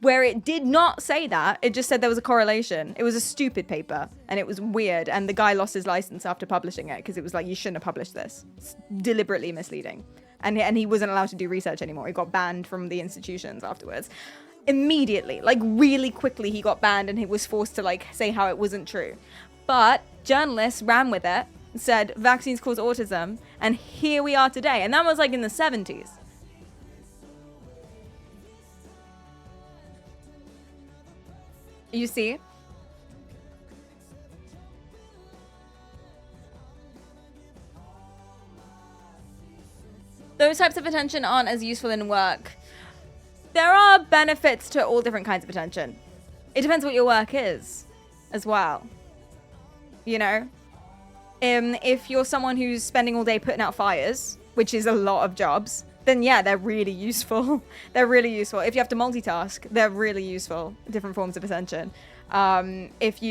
where it did not say that. It just said there was a correlation. It was a stupid paper and it was weird, and the guy lost his license after publishing it because it was like, you shouldn't have published this. It's deliberately misleading. And he wasn't allowed to do research anymore. He got banned from the institutions afterwards. Immediately, like really quickly, he got banned and he was forced to like say how it wasn't true. But journalists ran with it, said vaccines cause autism, and here we are today. And that was like in the 70s. You see? Those types of attention aren't as useful in work. There are benefits to all different kinds of attention. It depends what your work is as well. You know? If you're someone who's spending all day putting out fires, which is a lot of jobs, then yeah, they're really useful. They're really useful. If you have to multitask, they're really useful. Different forms of attention. If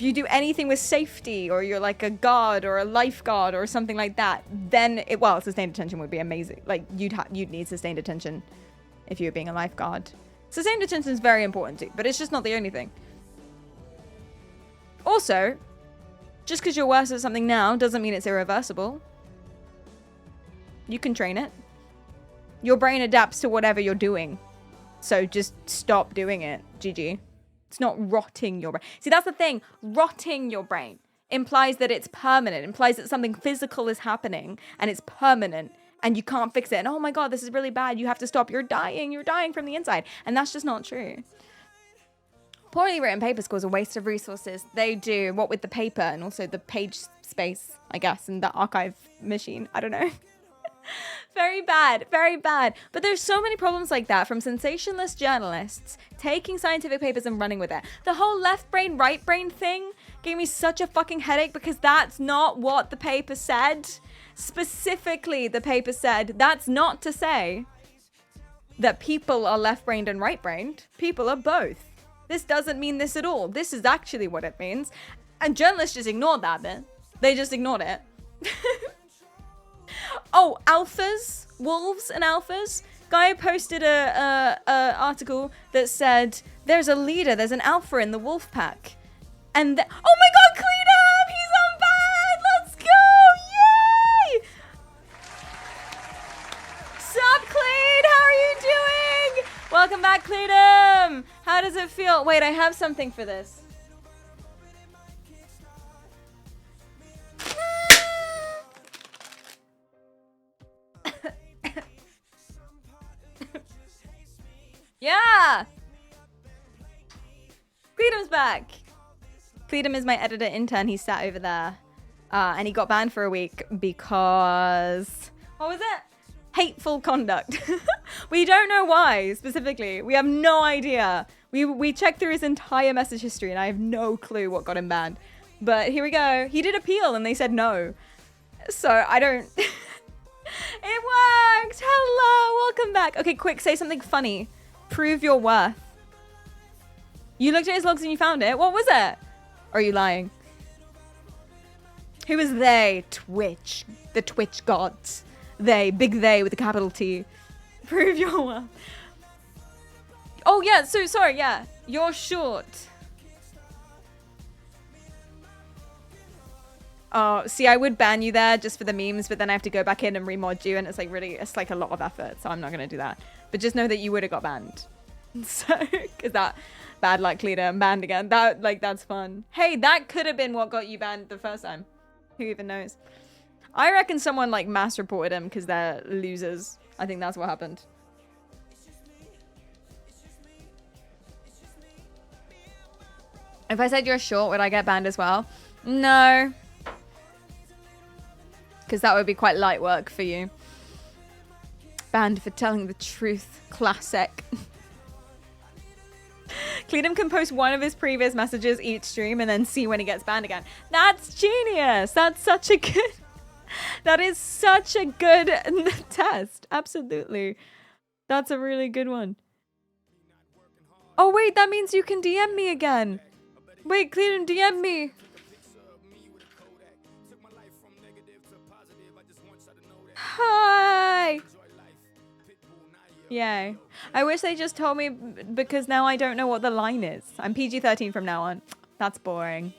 you do anything with safety, or you're like a guard or a lifeguard or something like that, then sustained attention would be amazing. Like you'd need sustained attention if you were being a lifeguard. Sustained attention is very important too, but it's just not the only thing. Also, just because you're worse at something now doesn't mean it's irreversible. You can train it. Your brain adapts to whatever you're doing. So just stop doing it. GG. It's not rotting your brain. See, that's the thing. Rotting your brain implies that it's permanent. It implies that something physical is happening and it's permanent and you can't fix it. And oh my God, this is really bad. You have to stop. You're dying. You're dying from the inside. And that's just not true. Poorly written papers cause a waste of resources. They do. What with the paper and also the page space, I guess, and the archive machine. I don't know. Very bad, very bad. But there's so many problems like that from sensationalist journalists taking scientific papers and running with it. The whole left brain, right brain thing gave me such a fucking headache because that's not what the paper said. Specifically, the paper said that's not to say that people are left-brained and right-brained. People are both. This doesn't mean this at all. This is actually what it means. And journalists just ignored that bit. They just ignored it. Oh, alphas, wolves and alphas. Guy posted a article that said there's a leader, there's an alpha in the wolf pack, and oh my God, Cleedum, he's on band. Let's go! Yay! Sup, Cleed? How are you doing? Welcome back, Cleedum. How does it feel? Wait, I have something for this. Yeah! Cleedum's back. Cleedum is my editor intern. He sat over there. And he got banned for a week because... what was it? Hateful conduct. We don't know why, specifically. We have no idea. We checked through his entire message history and I have no clue what got him banned. But here we go. He did appeal and they said no. So I don't... It worked! Hello! Welcome back. Okay, quick, say something funny. Prove your worth. You looked at his logs and you found it. What was it? Or are you lying? Who is they? Twitch. The Twitch gods. They. Big they with a capital T. Prove your worth. Oh, yeah. So, sorry. Yeah. You're short. Oh, see, I would ban you there just for the memes, but then I have to go back in and remod you, and it's like really, it's like a lot of effort, so I'm not going to do that. But just know that you would have got banned. So, because that, bad luck, leader, I'm banned again. That, like, that's fun. Hey, that could have been what got you banned the first time. Who even knows? I reckon someone, like, mass reported him because they're losers. I think that's what happened. If I said you're short, would I get banned as well? No. Because that would be quite light work for you. Banned for telling the truth. Classic. Cleedum can post one of his previous messages each stream and then see when he gets banned again. That's genius. That's such a good... That is such a good test. Absolutely. That's a really good one. Oh, wait. That means you can DM me again. Wait, Cleedum, DM me. Hi. Yay. I wish they just told me because now I don't know what the line is. I'm PG-13 from now on. That's boring.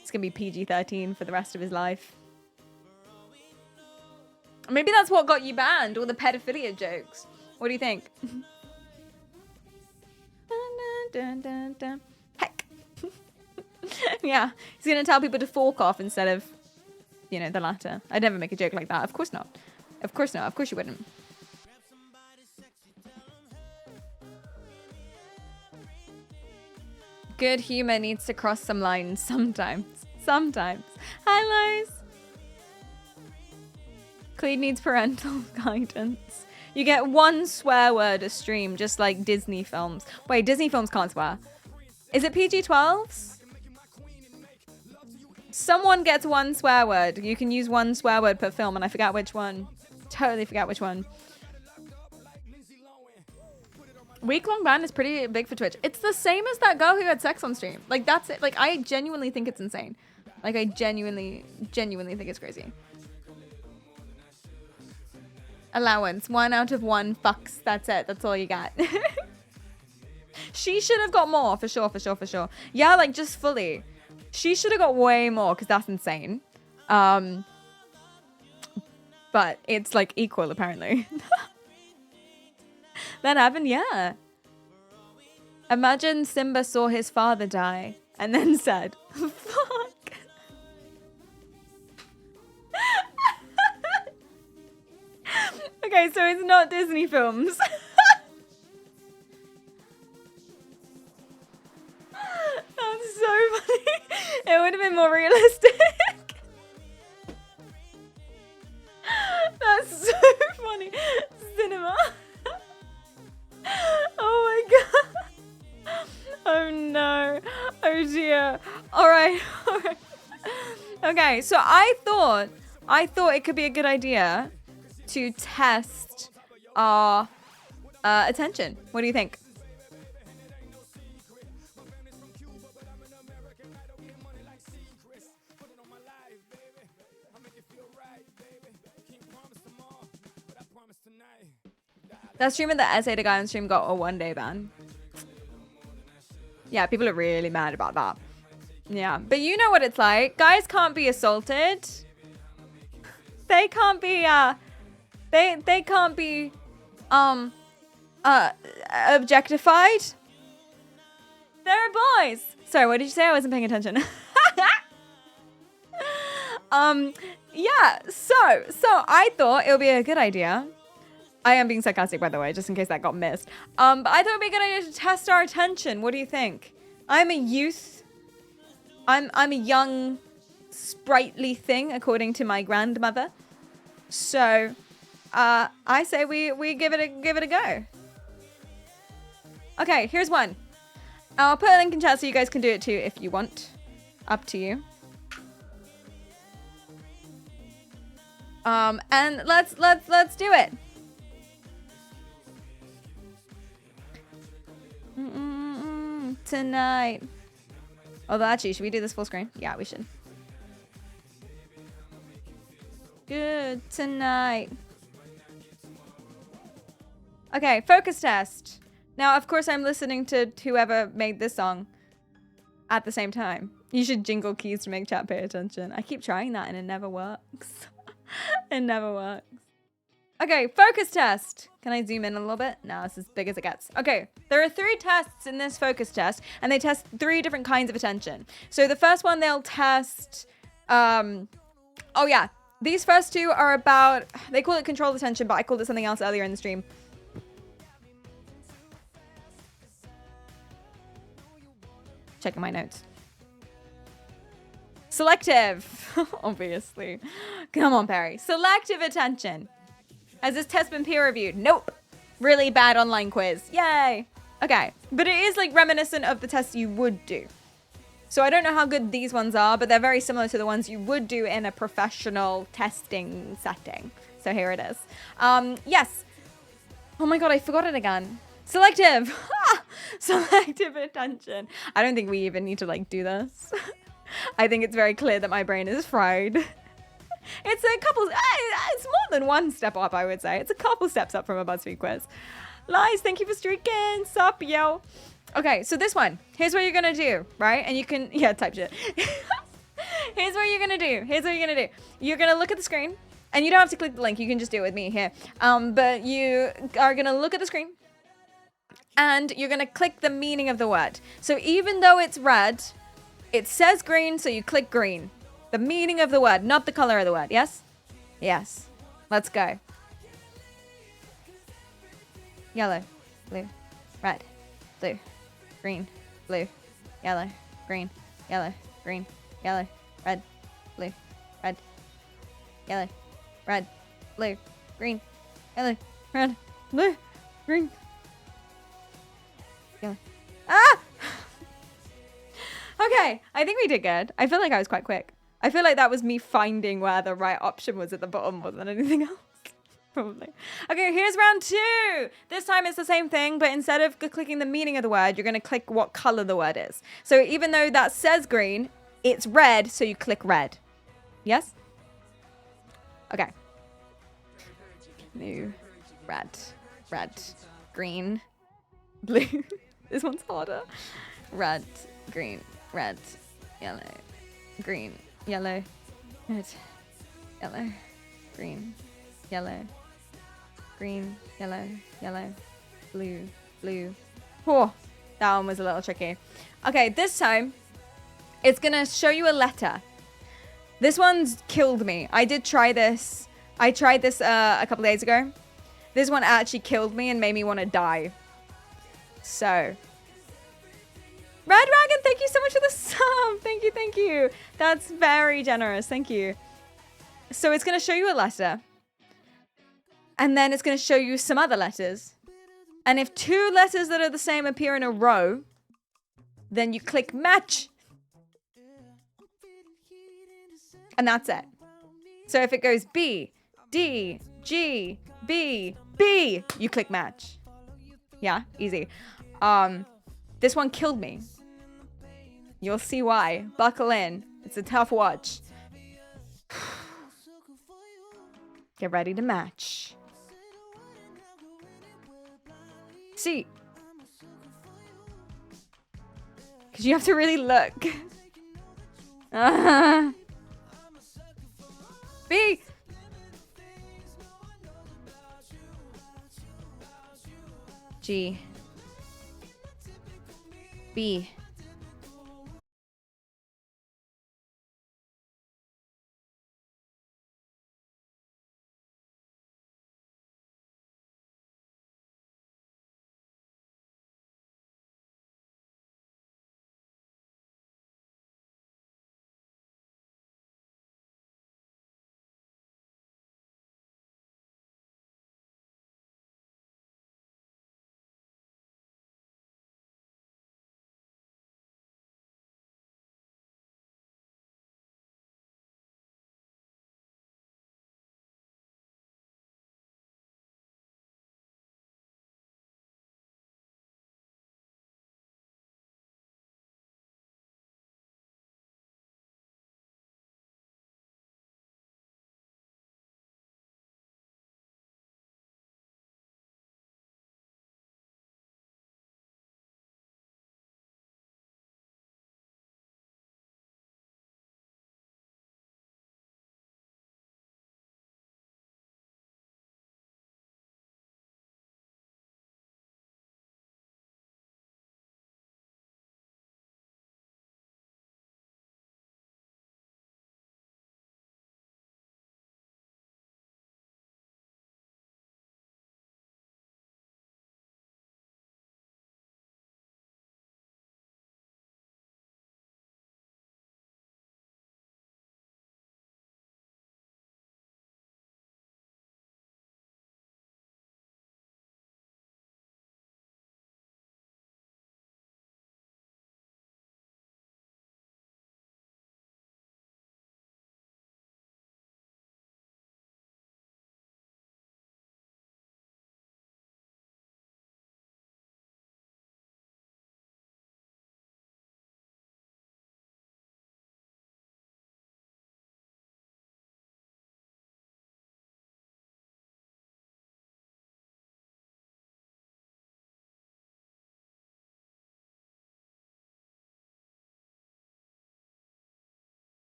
It's going to be PG-13 for the rest of his life. Maybe that's what got you banned, all the pedophilia jokes. What do you think? Heck. Yeah. He's going to tell people to fork off instead of, you know, the latter. I'd never make a joke like that. Of course not. Of course not. Of course you wouldn't. Good humor needs to cross some lines sometimes. Sometimes. Hi, Lois. Cleve needs parental guidance. You get one swear word a stream, just like Disney films. Wait, Disney films can't swear. Is it PG-12s? Someone gets one swear word. You can use one swear word per film, and I forgot which one. Totally forgot which one. Week-long ban is pretty big for Twitch. It's the same as that girl who had sex on stream. Like, that's it. Like, I genuinely think it's insane. Like, I genuinely think it's crazy. Allowance. 1 out of 1 fucks. That's it. That's all you got. She should have got more, for sure. Yeah, like, just fully. She should have got way more, because that's insane. But it's, like, equal, apparently. That happened, yeah. Imagine Simba saw his father die, and then said, fuck. Okay, so it's not Disney films. That's so funny. It would have been more realistic. That's so funny. Cinema. Oh my god. Oh no. Oh dear. All right. Okay, so I thought it could be a good idea to test our attention. What do you think? That streamer that essayed a guy on stream got a 1-day ban. Yeah, people are really mad about that. Yeah, but you know what it's like. Guys can't be assaulted. They can't be they can't be objectified. They're boys. Sorry, what did you say? I wasn't paying attention. Yeah, so I thought it would be a good idea. I am being sarcastic, by the way, just in case that got missed. But I thought it would be a good idea to test our attention. What do you think? I'm a youth. I'm a young, sprightly thing, according to my grandmother. So, I say we give it a go. Okay, here's one. I'll put a link in chat so you guys can do it too if you want. Up to you. And let's do it. Tonight. Although actually, should we do this full screen? Yeah, we should. Good tonight. Okay, focus test. Now, of course, I'm listening to whoever made this song at the same time. You should jingle keys to make chat pay attention. I keep trying that and it never works. It never works. Okay, focus test. Can I zoom in a little bit? No, it's as big as it gets. Okay, there are 3 tests in this focus test, and they test 3 different kinds of attention. So the first one, they'll test, oh yeah, these first 2 are about, they call it controlled attention, but I called it something else earlier in the stream. Checking my notes. Selective, obviously. Come on, Perry. Selective attention. Has this test been peer reviewed? Nope. Really bad online quiz. Yay. Okay. But it is like reminiscent of the tests you would do. So I don't know how good these ones are, but they're very similar to the ones you would do in a professional testing setting. So here it is. Yes. Oh my God, I forgot it again. Selective. Selective attention. I don't think we even need to like do this. I think it's very clear that my brain is fried. It's a couple, it's more than one step up, I would say. It's a couple steps up from a BuzzFeed quiz. Lies, thank you for streaking. Sup, yo. Okay, so this one. Here's what you're going to do, right? And you can, yeah, type shit. Here's what you're going to do. Here's what you're going to do. You're going to look at the screen. And you don't have to click the link. You can just do it with me here. But you are going to look at the screen. And you're going to click the meaning of the word. So even though it's red, it says green, so you click green. The meaning of the word, not the color of the word. Yes? Yes. Let's go. Yellow, blue, red, blue, green, blue, yellow, green, yellow, green, yellow, red, blue, red, yellow, red, blue, green, yellow, red, blue, green, yellow. Ah! Okay, I think we did good. I feel like I was quite quick. I feel like that was me finding where the right option was at the bottom more than anything else. Probably. Okay, here's round 2. This time it's the same thing, but instead of clicking the meaning of the word, you're going to click what color the word is. So even though that says green, it's red, so you click red. Yes? Okay. Blue, red, green, blue. This one's harder. Red, green, red, yellow, green, yellow, red, yellow, green, yellow, green, yellow, yellow, blue, blue. Oh, that one was a little tricky. Okay, this time it's gonna show you a letter. This one's killed me. I did try this. I tried this a couple days ago. This one actually killed me and made me want to die. So, Red Dragon, thank you so much for the sub. Thank you. That's very generous. Thank you. So it's going to show you a letter. And then it's going to show you some other letters. And if 2 letters that are the same appear in a row, then you click match. And that's it. So if it goes B, D, G, B, B, you click match. Yeah, easy. This one killed me. You'll see why. Buckle in. It's a tough watch. Get ready to match. See. Because you have to really look. B. G. B.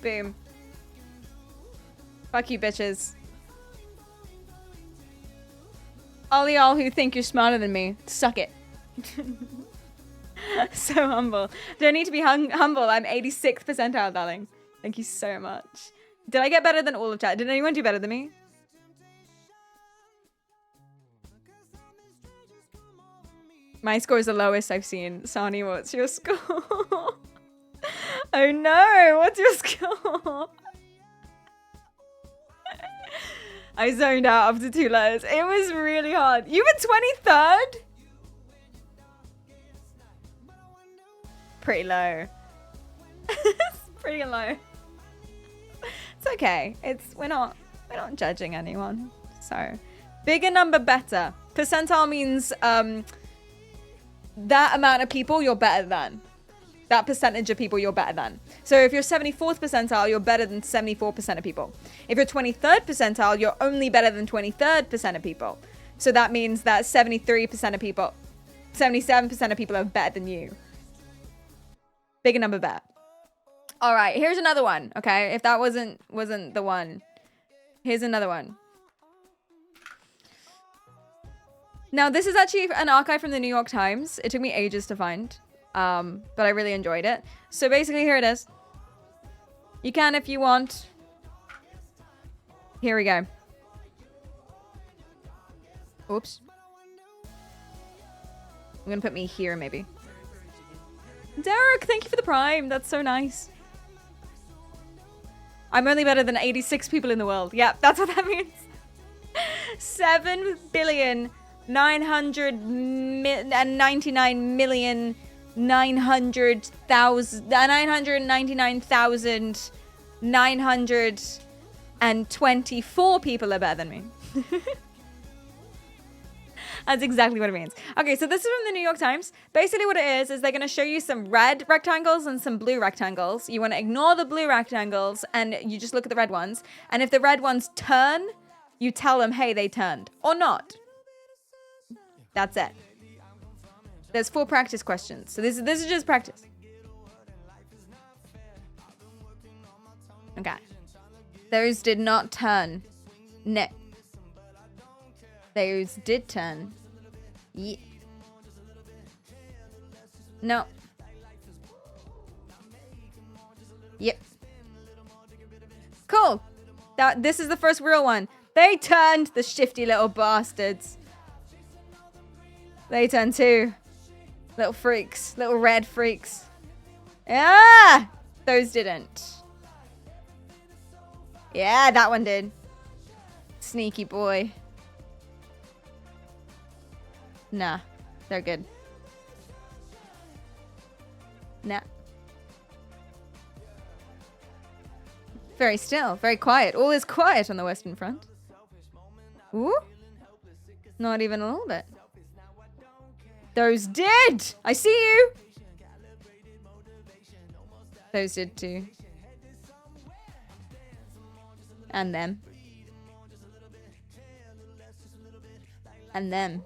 Boom. Fuck you, bitches. All y'all who think you're smarter than me, suck it. So humble. Don't need to be humble. I'm 86th percentile, darling. Thank you so much. Did I get better than all of chat? Did anyone do better than me? My score is the lowest I've seen. Sani, what's your score? Oh no, what's your score? I zoned out after 2 letters. It was really hard. You were 23rd? Pretty low. It's pretty low. It's okay. We're not judging anyone. So, bigger number better. Percentile means that amount of people you're better than. That percentage of people you're better than. So if you're 74th percentile, you're better than 74% of people. If you're 23rd percentile, you're only better than 23rd% of people. So that means that 73% of people, 77% of people are better than you. Bigger number better. All right, here's another one. Okay, if that wasn't the one, here's another one. Now, this is actually an archive from the New York Times. It took me ages to find, but I really enjoyed it. So basically, here it is. You can if you want. Here we go. Oops. I'm gonna put me here, maybe. Derek, thank you for the prime. That's so nice. I'm only better than 86 people in the world. Yeah, that's what that means. 7,999,924 people are better than me. That's exactly what it means. Okay, so this is from the New York Times. Basically what it is they're going to show you some red rectangles and some blue rectangles. You want to ignore the blue rectangles and you just look at the red ones. And if the red ones turn, you tell them, hey, they turned. Or not. That's it. There's 4 practice questions. So this is just practice. Okay. Those did not turn. No. Those did turn. Yeah. No. Yep. Cool. This is the first real one. They turned, the shifty little bastards. They turned too. Little freaks. Little red freaks. Ah! Those didn't. Yeah, that one did. Sneaky boy. Nah, they're good. Nah. Very still, very quiet. All is quiet on the Western Front. Ooh. Not even a little bit. Those did! I see you! Those did too. And them. And them.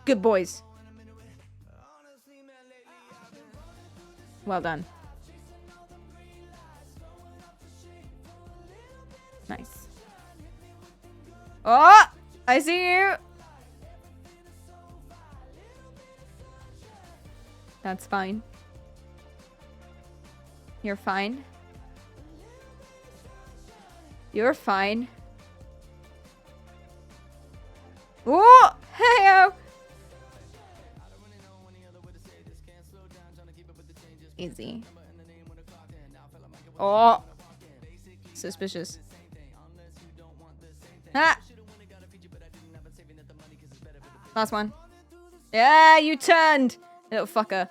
Good boys. Well done. Nice. Oh! I see you! That's fine. You're fine. You're fine. Oh! Hey-o! Easy. Oh! Suspicious. Ah! Last one. Yeah, you turned! Little fucker.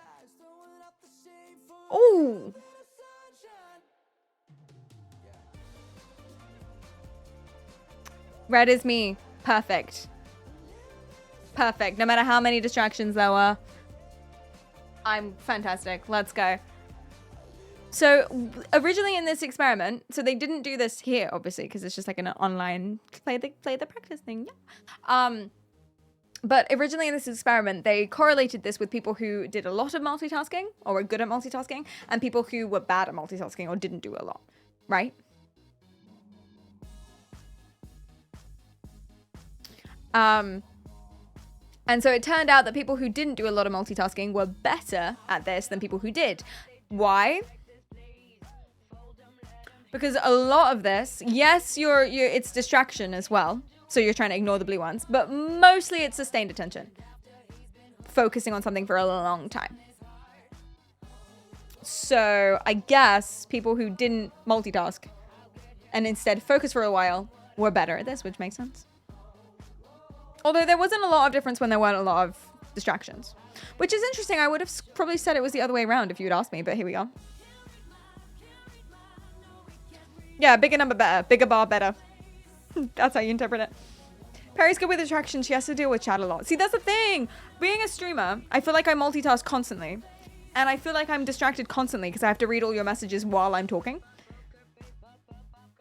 Ooh! Red is me. Perfect. Perfect. No matter how many distractions there were. I'm fantastic. Let's go. So originally in this experiment, so they didn't do this here, obviously, because it's just like an online play the practice thing. Yeah. But originally in this experiment, they correlated this with people who did a lot of multitasking or were good at multitasking and people who were bad at multitasking or didn't do a lot, right? And so it turned out that people who didn't do a lot of multitasking were better at this than people who did. Why? Because a lot of this, yes, it's distraction as well. So you're trying to ignore the blue ones, but mostly it's sustained attention. Focusing on something for a long time. So I guess people who didn't multitask and instead focus for a while were better at this, which makes sense. Although there wasn't a lot of difference when there weren't a lot of distractions. Which is interesting. I would have probably said it was the other way around if you had asked me, but here we are. Yeah, bigger number better. Bigger bar better. That's how you interpret it. Perry's good with distractions. She has to deal with chat a lot. See, that's the thing. Being a streamer, I feel like I multitask constantly. And I feel like I'm distracted constantly because I have to read all your messages while I'm talking.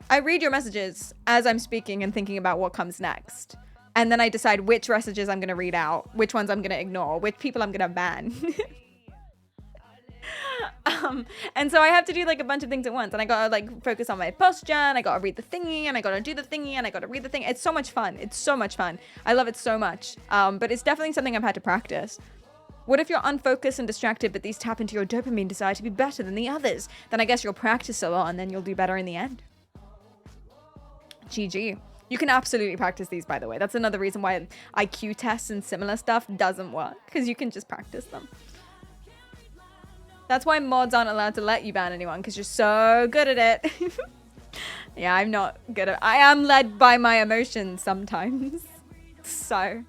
I read your messages as I'm speaking and thinking about what comes next. And then I decide which messages I'm going to read out, which ones I'm going to ignore, which people I'm going to ban. And so I have to do like a bunch of things at once. And I got to like focus on my posture and I got to read the thingy and I got to do the thingy and I got to read the thing. It's so much fun. It's so much fun. I love it so much. But it's definitely something I've had to practice. What if you're unfocused and distracted, but these tap into your dopamine desire to be better than the others? Then I guess you'll practice a lot and then you'll do better in the end. GG. You can absolutely practice these, by the way. That's another reason why IQ tests and similar stuff doesn't work, because you can just practice them. That's why mods aren't allowed to let you ban anyone, because you're so good at it. Yeah, I'm not good at... I am led by my emotions sometimes. So,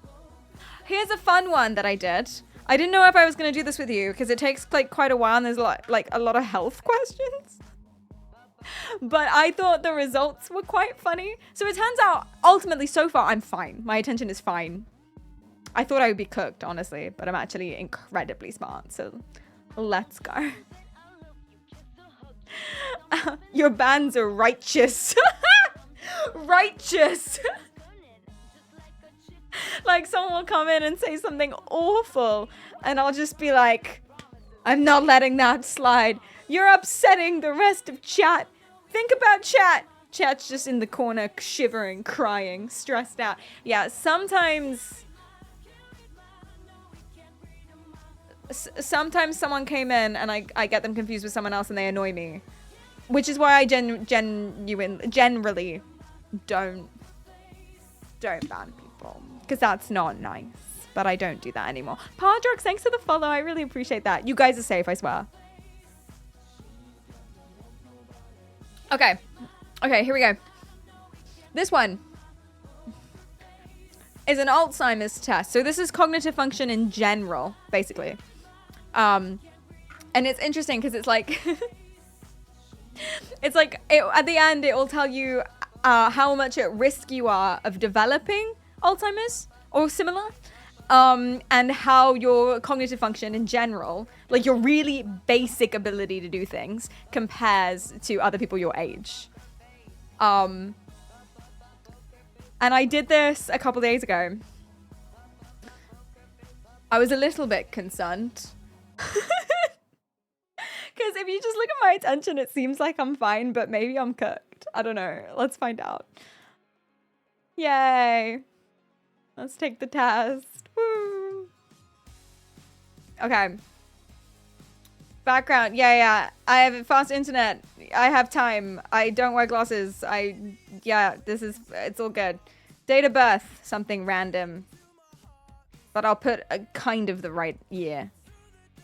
here's a fun one that I did. I didn't know if I was going to do this with you, because it takes like quite a while and there's a lot of health questions. But I thought the results were quite funny. So it turns out, ultimately, so far, I'm fine. My attention is fine. I thought I would be cooked, honestly, but I'm actually incredibly smart. So let's go. Your bans are righteous. Righteous. Like someone will come in and say something awful and I'll just be like, I'm not letting that slide. You're upsetting the rest of chat. Think about chat. Chat's just in the corner, shivering, crying, stressed out. Yeah, sometimes someone came in and I get them confused with someone else and they annoy me. Which is why I generally don't ban people. Because that's not nice. But I don't do that anymore. Pardrox, thanks for the follow. I really appreciate that. You guys are safe, I swear. Okay, here we go. This one is an Alzheimer's test. So this is cognitive function in general, basically. And it's interesting because it's like, at the end, it will tell you how much at risk you are of developing Alzheimer's or similar. And how your cognitive function in general, like your really basic ability to do things, compares to other people your age. And I did this a couple days ago. I was a little bit concerned. Because if you just look at my attention, it seems like I'm fine, but maybe I'm cooked. I don't know. Let's find out. Yay. Let's take the test. Woo. Okay. Background. Yeah. I have fast internet. I have time. I don't wear glasses. It's all good. Date of birth. Something random. But I'll put a kind of the right year.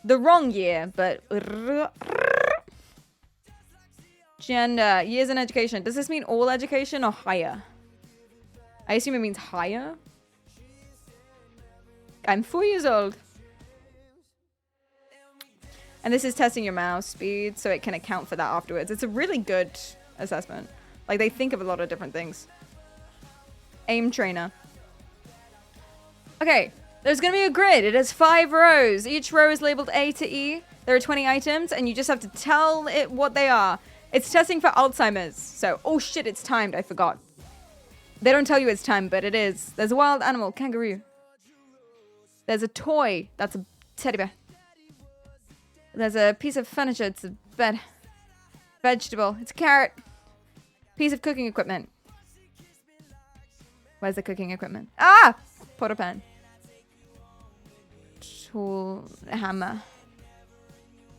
The wrong year, but... Gender. Years in education. Does this mean all education or higher? I assume it means higher. I'm 4 years old. And this is testing your mouse speed, so it can account for that afterwards. It's a really good assessment. Like, they think of a lot of different things. Aim trainer. Okay, there's going to be a grid. It has 5 rows. Each row is labeled A to E. There are 20 items, and you just have to tell it what they are. It's testing for Alzheimer's. So, oh shit, it's timed. I forgot. They don't tell you it's timed, but it is. There's a wild animal, kangaroo. There's a toy. That's a teddy bear. There's a piece of furniture. It's a bed. Vegetable. It's a carrot. Piece of cooking equipment. Where's the cooking equipment? Ah! Pot or pan. Tool. Hammer.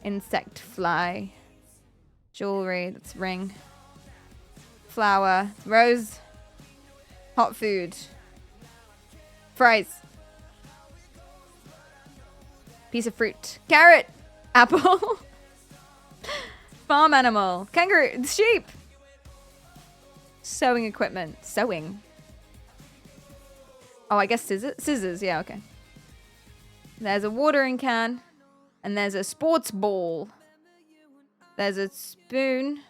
Insect. Fly. Jewelry. That's ring. Flower. Rose. Hot food. Fries. Piece of fruit. Carrot. Apple. Farm animal. Kangaroo. Sheep. Sewing equipment. Sewing. Oh, I guess scissors. Scissors. Yeah, okay. There's a watering can. And there's a sports ball. There's a spoon.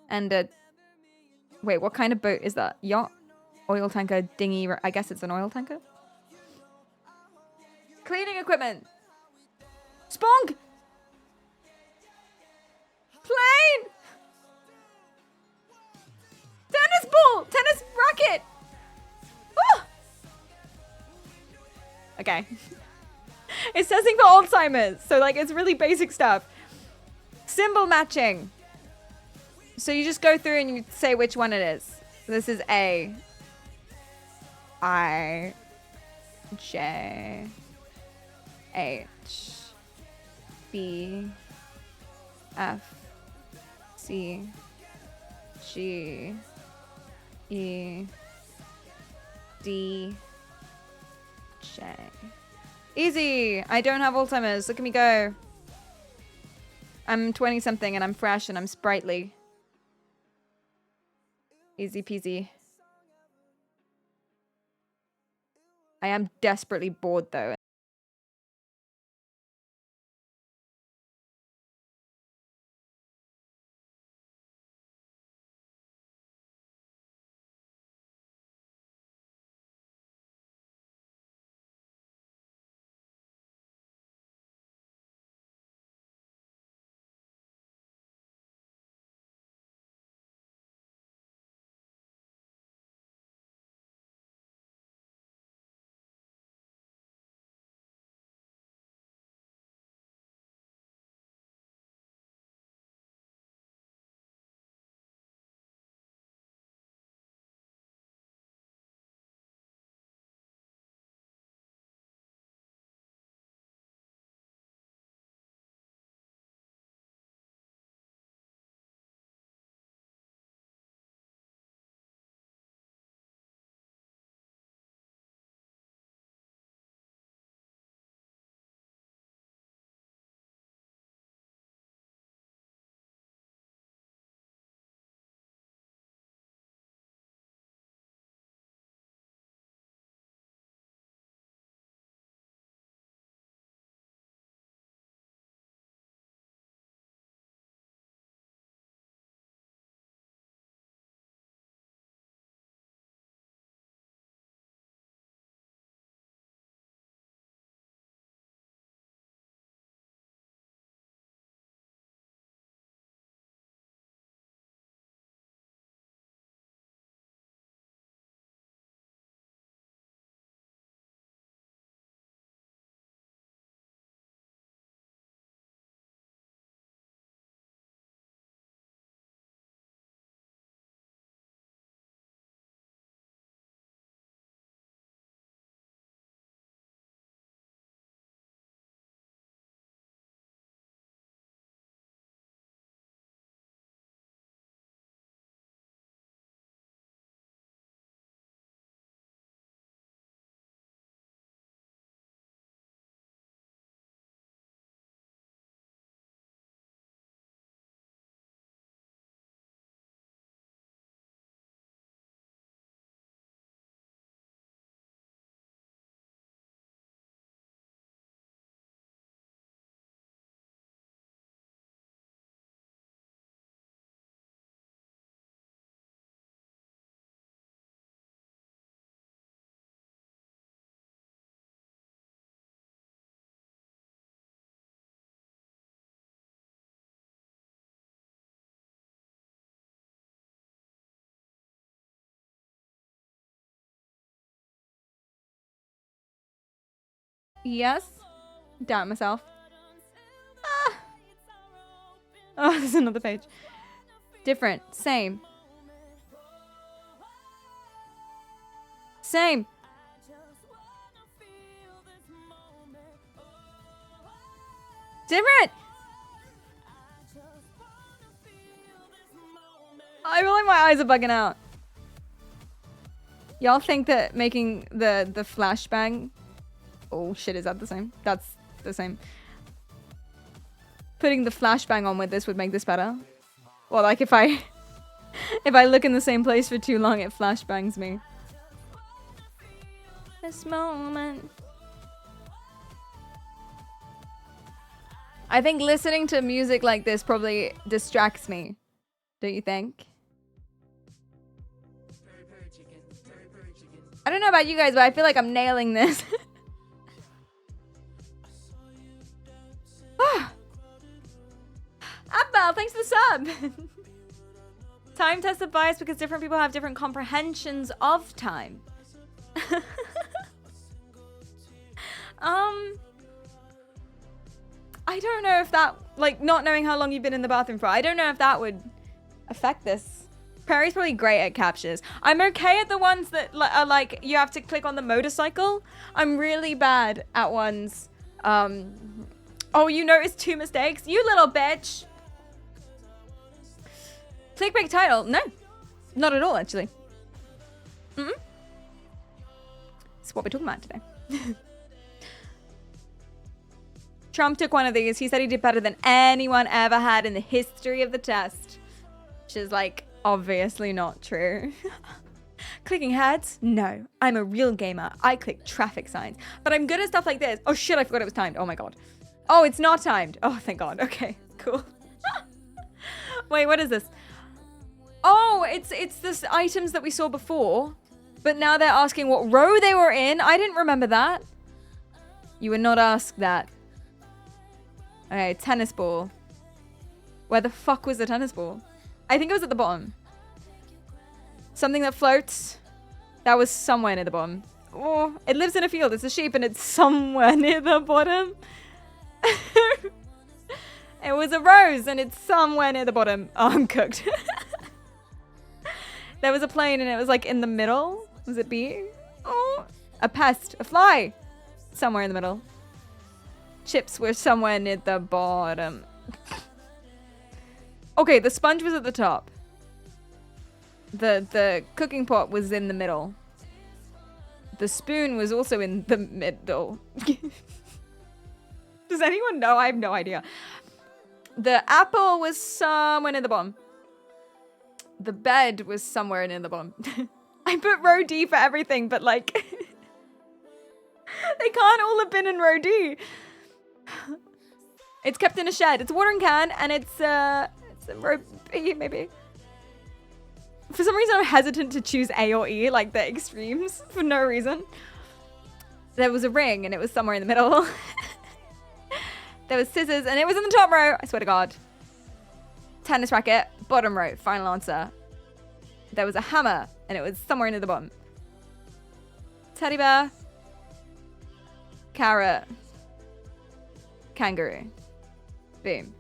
And a... Wait, what kind of boat is that? Yacht? Oil tanker? Dinghy? I guess it's an oil tanker. Cleaning equipment. Spunk. Plane. Tennis ball. Tennis racket. Oh. Okay. It's testing for Alzheimer's. So like it's really basic stuff. Symbol matching. So you just go through and you say which one it is. This is A. I. J. H. B. F. C. G. E. D. J. Easy! I don't have Alzheimer's. Look at me go. I'm 20 something and I'm fresh and I'm sprightly. Easy peasy. I am desperately bored though. Yes. Doubt myself. Ah. Oh, there's another page. Different. Same. Same. Different. I feel like my eyes are bugging out. Y'all think that making the flashbang... Oh shit, is that the same? That's the same. Putting the flashbang on with this would make this better. Or like if I... if I look in the same place for too long, it flashbangs me. This moment. I think listening to music like this probably distracts me. Don't you think? I don't know about you guys, but I feel like I'm nailing this. Abbel, thanks for the sub. Time tested bias because different people have different comprehensions of time. I don't know if that, like, not knowing how long you've been in the bathroom for, I don't know if that would affect this. Perry's probably great at captures. I'm okay at the ones that are like, you have to click on the motorcycle. I'm really bad at ones. Oh, you noticed 2 mistakes? You little bitch. Clickbait title? No. Not at all, actually. It's what we're talking about today. Trump took one of these. He said he did better than anyone ever had in the history of the test. Which is, like, obviously not true. Clicking heads? No. I'm a real gamer. I click traffic signs. But I'm good at stuff like this. Oh, shit, I forgot it was timed. Oh, my God. Oh, it's not timed. Oh, thank God. Okay, cool. Wait, what is this? Oh, it's this items that we saw before. But now they're asking what row they were in. I didn't remember that. You were not asked that. Okay, tennis ball. Where the fuck was the tennis ball? I think it was at the bottom. Something that floats. That was somewhere near the bottom. Oh, it lives in a field. It's a sheep and it's somewhere near the bottom. It was a rose and it's somewhere near the bottom. Oh, I'm cooked. There was a plane and it was like in the middle. Was it B? Oh, a pest. A fly. Somewhere in the middle. Chips were somewhere near the bottom. Okay, the sponge was at the top. The cooking pot was in the middle. The spoon was also in the middle. Does anyone know? I have no idea. The apple was somewhere near the bottom. The bed was somewhere near the bottom. I put row D for everything, but like... they can't all have been in row D. It's kept in a shed. It's a watering can, and it's in row B, maybe. For some reason, I'm hesitant to choose A or E, like the extremes, for no reason. There was a ring, and it was somewhere in the middle. There was scissors, and it was in the top row. I swear to God. Tennis racket, bottom row. Final answer. There was a hammer, and it was somewhere near the bottom. Teddy bear. Carrot. Kangaroo. Boom.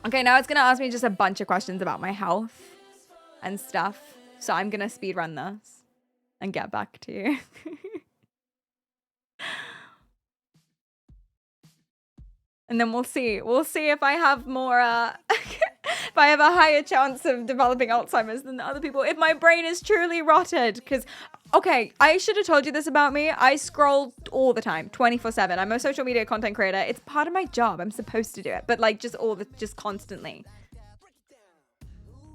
Okay, now it's going to ask me just a bunch of questions about my health and stuff. So I'm going to speed run this and get back to you. And then we'll see. We'll see if I have more, if I have a higher chance of developing Alzheimer's than the other people. If my brain is truly rotted. Because, okay, I should have told you this about me. I scroll all the time, 24/7. I'm a social media content creator. It's part of my job. I'm supposed to do it. But like just constantly.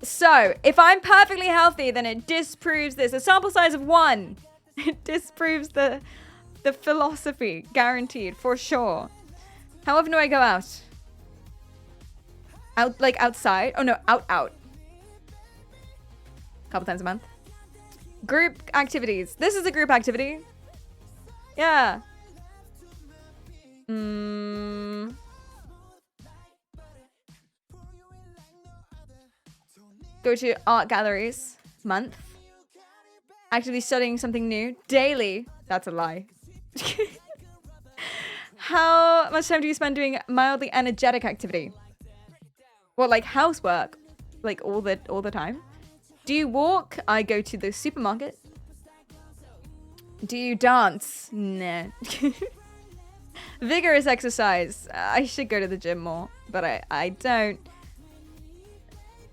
So, if I'm perfectly healthy, then it disproves this. A sample size of 1. It disproves the philosophy. Guaranteed, for sure. How often do I go out? Out, like outside? Oh no, out. Couple times a month. Group activities. This is a group activity. Yeah. Go to art galleries. Month. Actively studying something new. Daily. That's a lie. How much time do you spend doing mildly energetic activity? What, like housework? Like all the time? Do you walk? I go to the supermarket. Do you dance? Nah. Vigorous exercise. I should go to the gym more, but I don't.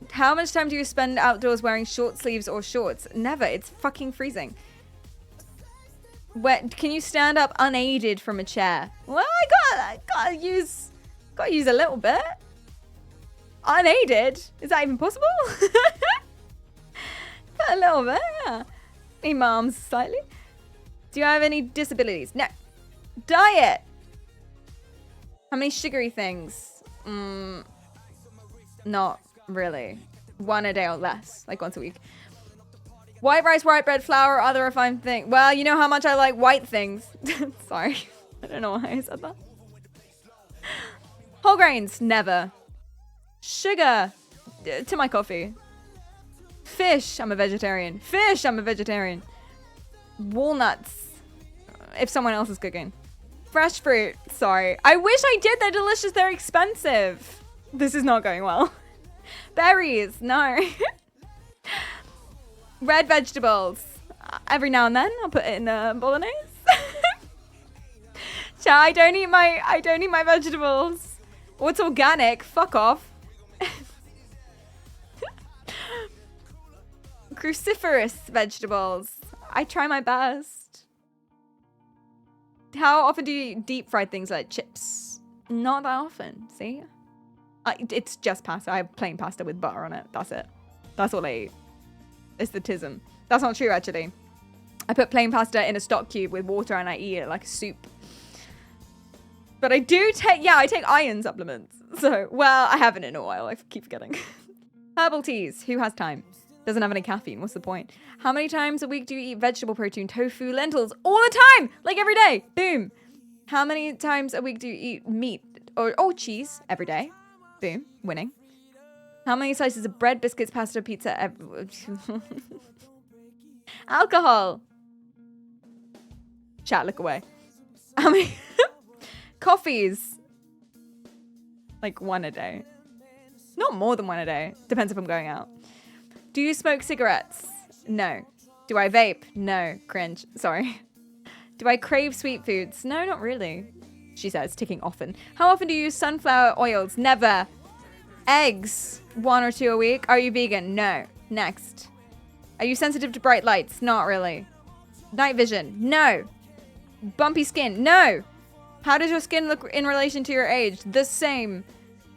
How much time do you spend outdoors wearing short sleeves or shorts? Never. It's fucking freezing. Can you stand up unaided from a chair? Well, I gotta use a little bit. Unaided? Is that even possible? A little bit, yeah. Need my arms slightly. Do you have any disabilities? No. Diet. How many sugary things? Not really. One a day or less, like once a week. White rice, white bread, flour, or other refined thing. Well, you know how much I like white things. Sorry. I don't know why I said that. Whole grains, never. Sugar, to my coffee. Fish, I'm a vegetarian. Fish, I'm a vegetarian. Walnuts, if someone else is cooking. Fresh fruit, sorry. I wish I did, they're delicious, they're expensive. This is not going well. Berries, no. Red vegetables. Every now and then, I'll put it in the bolognese. I don't eat my vegetables. What's organic? Fuck off. Cruciferous vegetables. I try my best. How often do you deep fry things like chips? Not that often, see? It's just pasta. I have plain pasta with butter on it. That's it. That's all I eat. It's the tism. That's not true, actually. I put plain pasta in a stock cube with water and I eat it like a soup. But I do take, I take iron supplements. So, well, I haven't in a while. I keep forgetting. Herbal teas. Who has time? Doesn't have any caffeine. What's the point? How many times a week do you eat vegetable protein, tofu, lentils? All the time! Like every day. Boom. How many times a week do you eat meat or cheese? Every day. Boom. Winning. How many slices of bread, biscuits, pasta, pizza? Alcohol. Chat, look away. How many coffees? Like one a day. Not more than one a day. Depends if I'm going out. Do you smoke cigarettes? No. Do I vape? No. Cringe. Sorry. Do I crave sweet foods? No, not really. She says, ticking often. How often do you use sunflower oils? Never. Eggs? 1 or 2 a week. Are you vegan? No. Next. Are you sensitive to bright lights? Not really. Night vision? No. Bumpy skin? No. How does your skin look in relation to your age? The same.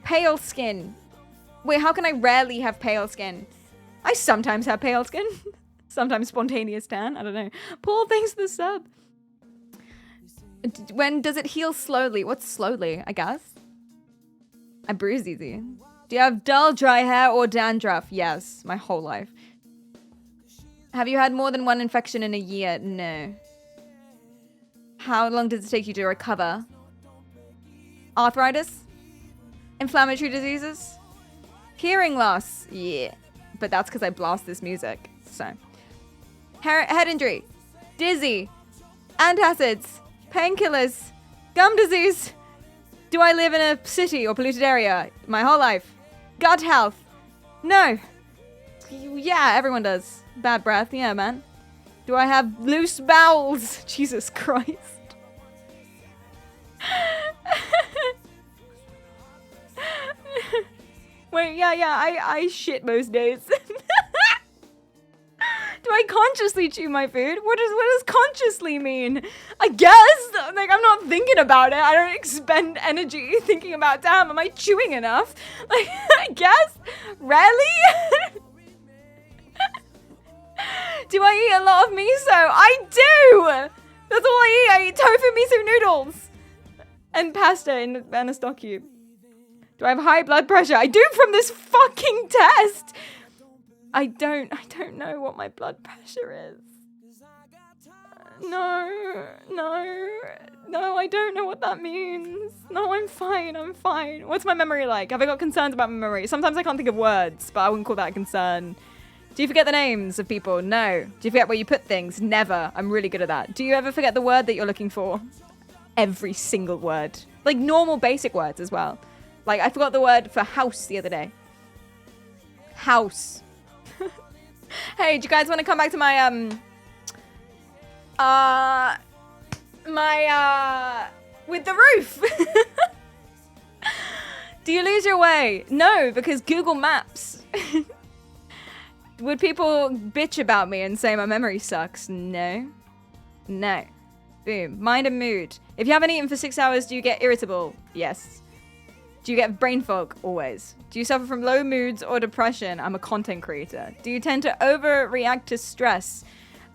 Pale skin? Wait, how can I rarely have pale skin? I sometimes have pale skin. Sometimes spontaneous tan. I don't know. Paul, thanks for the sub. When does it heal slowly? What's slowly, I guess? I bruise easy. Do you have dull, dry hair or dandruff? Yes, my whole life. Have you had more than one infection in a year? No. How long does it take you to recover? Arthritis? Inflammatory diseases? Hearing loss? Yeah. But that's because I blast this music. So. Head injury. Dizzy. Antacids. Painkillers. Gum disease. Do I live in a city or polluted area my whole life? Gut health. No. Yeah, everyone does. Bad breath. Yeah, man. Do I have loose bowels? Jesus Christ. Wait, yeah, I shit most days. Do I consciously chew my food? What does consciously mean? I guess, like, I'm not thinking about it. I don't expend energy thinking about, damn, am I chewing enough? Like, I guess, rarely? Do I eat a lot of miso? I do! That's all I eat. I eat tofu miso noodles. And pasta and a stock cube. Do I have high blood pressure? I do from this fucking test. I don't know what my blood pressure is. No, I don't know what that means. No, I'm fine. What's my memory like? Have I got concerns about my memory? Sometimes I can't think of words, but I wouldn't call that a concern. Do you forget the names of people? No. Do you forget where you put things? Never. I'm really good at that. Do you ever forget the word that you're looking for? every single word. Like normal basic words as well. Like I forgot the word for house the other day. House. Hey, do you guys want to come back to my with the roof? Do you lose your way? No, because Google Maps. Would people bitch about me and say my memory sucks? No. No. Boom. Mind and mood. If you haven't eaten for 6 hours, do you get irritable? Yes. Do you get brain fog? Always. Do you suffer from low moods or depression? I'm a content creator. Do you tend to overreact to stress?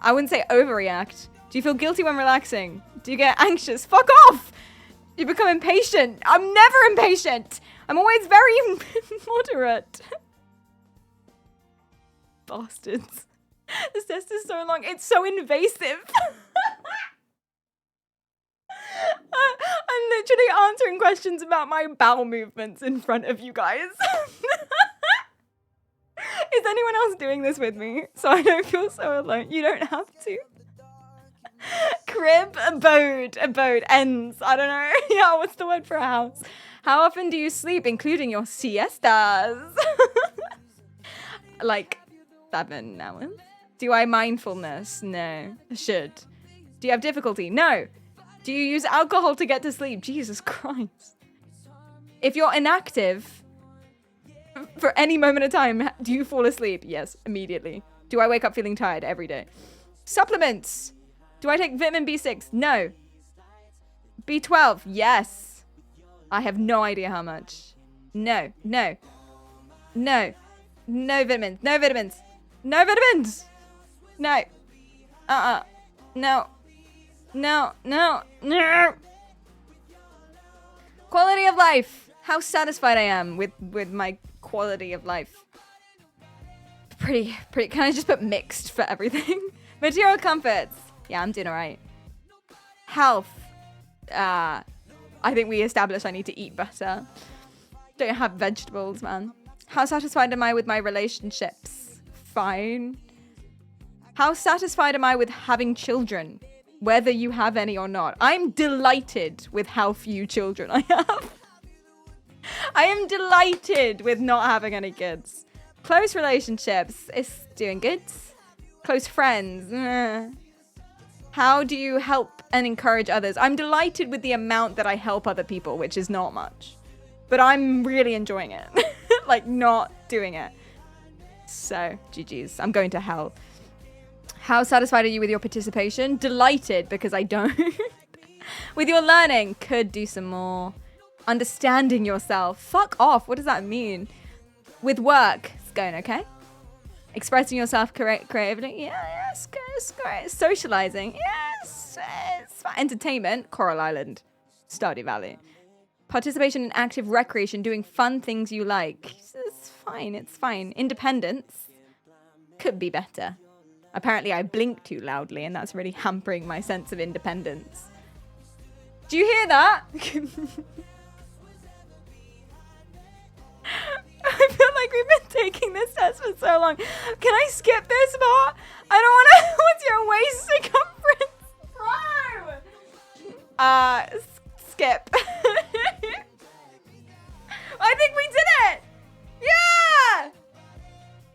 I wouldn't say overreact. Do you feel guilty when relaxing? Do you get anxious? Fuck off! You become impatient. I'm never impatient. I'm always very moderate. Bastards. This test is so long. It's so invasive. I'm literally answering questions about my bowel movements in front of you guys. Is anyone else doing this with me? So I don't feel so alone. You don't have to. Crib, abode, ends. I don't know. Yeah, what's the word for a house? How often do you sleep, including your siestas? Like 7 hours. Do I mindfulness? No. I should. Do you have difficulty? No. Do you use alcohol to get to sleep? Jesus Christ. If you're inactive for any moment of time, do you fall asleep? Yes, immediately. Do I wake up feeling tired every day? Supplements. Do I take vitamin B6? No. B12? Yes. I have no idea how much. No. No. No. No vitamins. No vitamins. No vitamins. No. No. No. No. No. Quality of life. How satisfied I am with my quality of life. Pretty. Can I just put mixed for everything? Material comforts. Yeah, I'm doing all right. Health. I think we established I need to eat better. Don't have vegetables, man. How satisfied am I with my relationships? Fine. How satisfied am I with having children? Whether you have any or not. I'm delighted with how few children I have. I am delighted with not having any kids. Close relationships. It's doing good. Close friends. How do you help and encourage others? I'm delighted with the amount that I help other people, which is not much. But I'm really enjoying it. Like, not doing it. So, GG's. I'm going to hell. How satisfied are you with your participation? Delighted, because I don't. With your learning, could do some more. Understanding yourself. Fuck off. What does that mean? With work, it's going okay. Expressing yourself creatively. Yeah, yes, great. Socializing. Yes, it's fine. Entertainment. Coral Island. Stardew Valley. Participation in active recreation. Doing fun things you like. It's fine. Independence. Could be better. Apparently I blink too loudly and that's really hampering my sense of independence. Do you hear that? I feel like we've been taking this test for so long. Can I skip this part? I don't want to. What's your waist circumference? Skip. I think we did it. Yeah.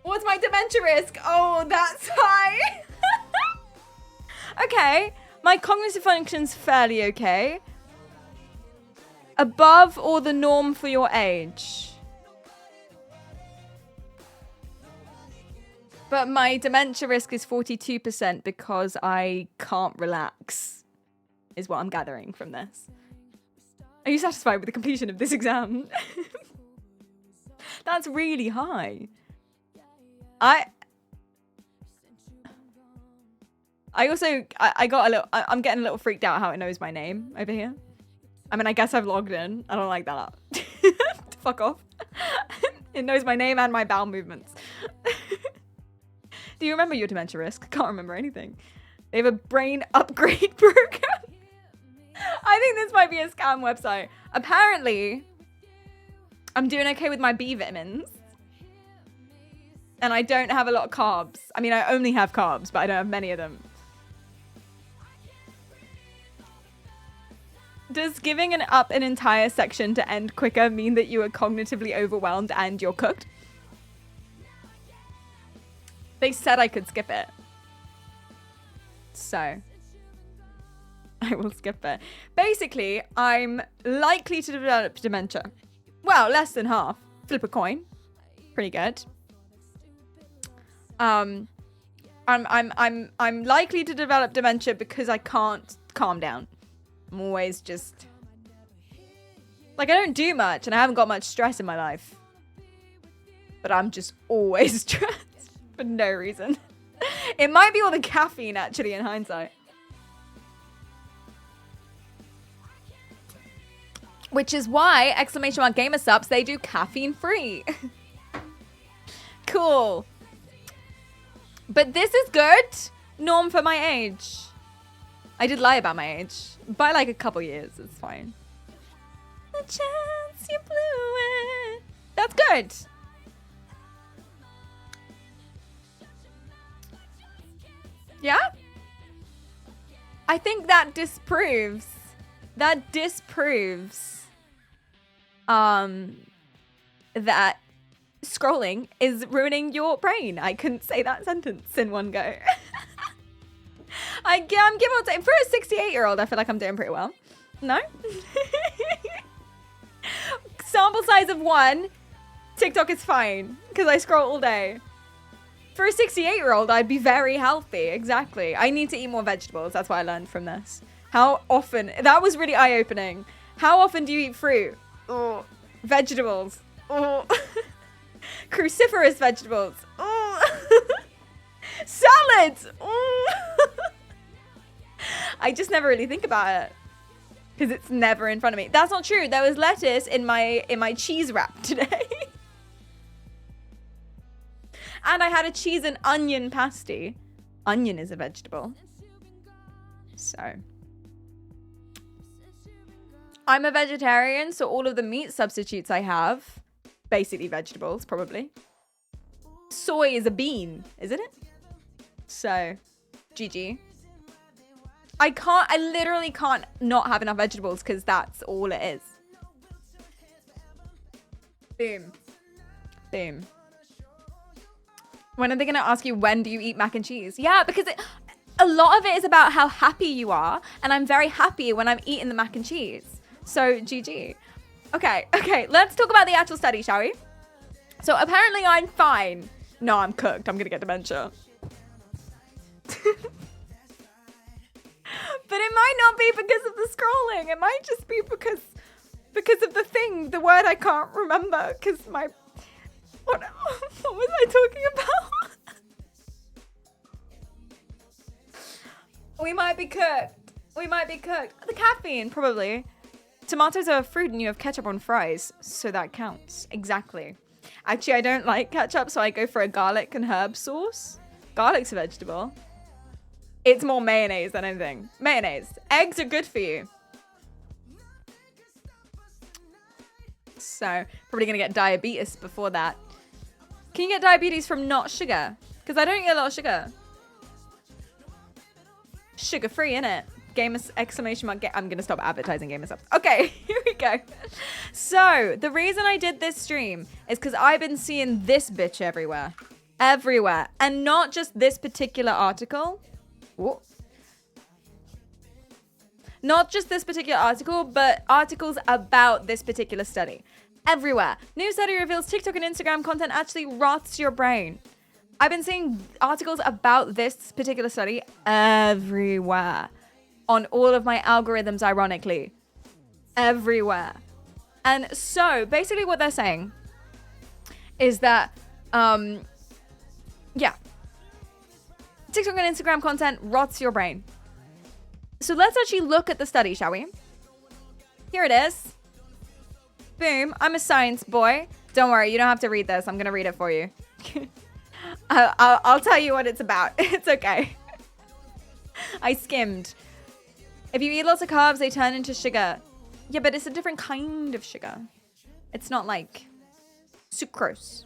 What's my dementia risk? Oh, that's high. Okay. My cognitive function's fairly okay. Above or the norm for your age. But my dementia risk is 42% because I can't relax, is what I'm gathering from this. Are you satisfied with the completion of this exam? That's really high. I'm getting a little freaked out how it knows my name over here. I mean, I guess I've logged in. I don't like that. Fuck off. It knows my name and my bowel movements. Do you remember your dementia risk? Can't remember anything. They have a brain upgrade program. I think this might be a scam website. Apparently, I'm doing okay with my B vitamins. And I don't have a lot of carbs. I mean, I only have carbs, but I don't have many of them. Does giving up an entire section to end quicker mean that you are cognitively overwhelmed and you're cooked? They said I could skip it. So I will skip it. Basically, I'm likely to develop dementia. Well, less than half. Flip a coin. Pretty good. I'm likely to develop dementia because I can't calm down. I'm always just like, I don't do much and I haven't got much stress in my life. But I'm just always stressed for no reason. It might be all the caffeine actually in hindsight. Which is why !gamer subs, they do caffeine free. Cool. But this is good. Norm for my age. I did lie about my age. By like a couple years, it's fine. The chance you blew it. That's good. Yeah? I think that disproves that scrolling is ruining your brain. I couldn't say that sentence in one go. I'm giving or take. For a 68-year-old, I feel like I'm doing pretty well. No? Sample size of 1. TikTok is fine because I scroll all day. For a 68-year-old, I'd be very healthy. Exactly. I need to eat more vegetables. That's what I learned from this. How often? That was really eye-opening. How often do you eat fruit? Oh, vegetables. Oh. Cruciferous vegetables. Oh. Salads. Oh. I just never really think about it because it's never in front of me. That's not true. There was lettuce in my cheese wrap today. And I had a cheese and onion pasty. Onion is a vegetable. So I'm a vegetarian, so all of the meat substitutes I have, basically vegetables, probably. Soy is a bean, isn't it? So, GG. I literally can't not have enough vegetables because that's all it is. Boom. Boom. When are they going to ask you, when do you eat mac and cheese? Yeah, because a lot of it is about how happy you are. And I'm very happy when I'm eating the mac and cheese. So, GG. Okay, let's talk about the actual study, shall we? So, apparently I'm fine. No, I'm cooked. I'm going to get dementia. But it might not be because of the scrolling. It might just be because of the word I can't remember. Because what was I talking about? We might be cooked. The caffeine, probably. Tomatoes are a fruit and you have ketchup on fries. So that counts. Exactly. Actually, I don't like ketchup, so I go for a garlic and herb sauce. Garlic's a vegetable. It's more mayonnaise than anything. Mayonnaise. Eggs are good for you. So, probably going to get diabetes before that. Can you get diabetes from not sugar? Because I don't eat a lot of sugar. Sugar-free, innit? Gamers, ! I'm going to stop advertising Gamers Up. Okay, here we go. So, the reason I did this stream is because I've been seeing this bitch everywhere. Everywhere. And not just this particular article. Ooh. Not just this particular article, but articles about this particular study. Everywhere. New study reveals TikTok and Instagram content actually rots your brain. I've been seeing articles about this particular study everywhere. On all of my algorithms, ironically. Everywhere. And so, basically what they're saying is that, yeah. TikTok and Instagram content rots your brain. So let's actually look at the study, shall we? Here it is. Boom. I'm a science boy. Don't worry, you don't have to read this. I'm going to read it for you. I'll tell you what it's about. It's okay. I skimmed. If you eat lots of carbs, they turn into sugar. Yeah, but it's a different kind of sugar. It's not like sucrose.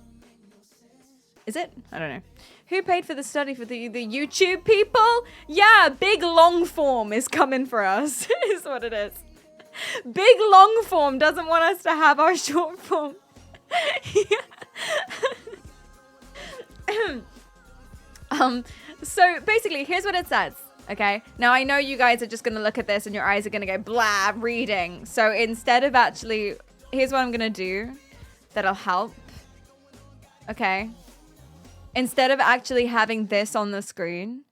Is it? I don't know. Who paid for the study? For the YouTube people? Yeah, big long form is coming for us, is what it is. Big long form doesn't want us to have our short form. So basically, here's what it says. Okay, now I know you guys are just gonna look at this and your eyes are gonna go blah reading. So instead of actually, here's what I'm gonna do that'll help. Okay, instead of actually having this on the screen,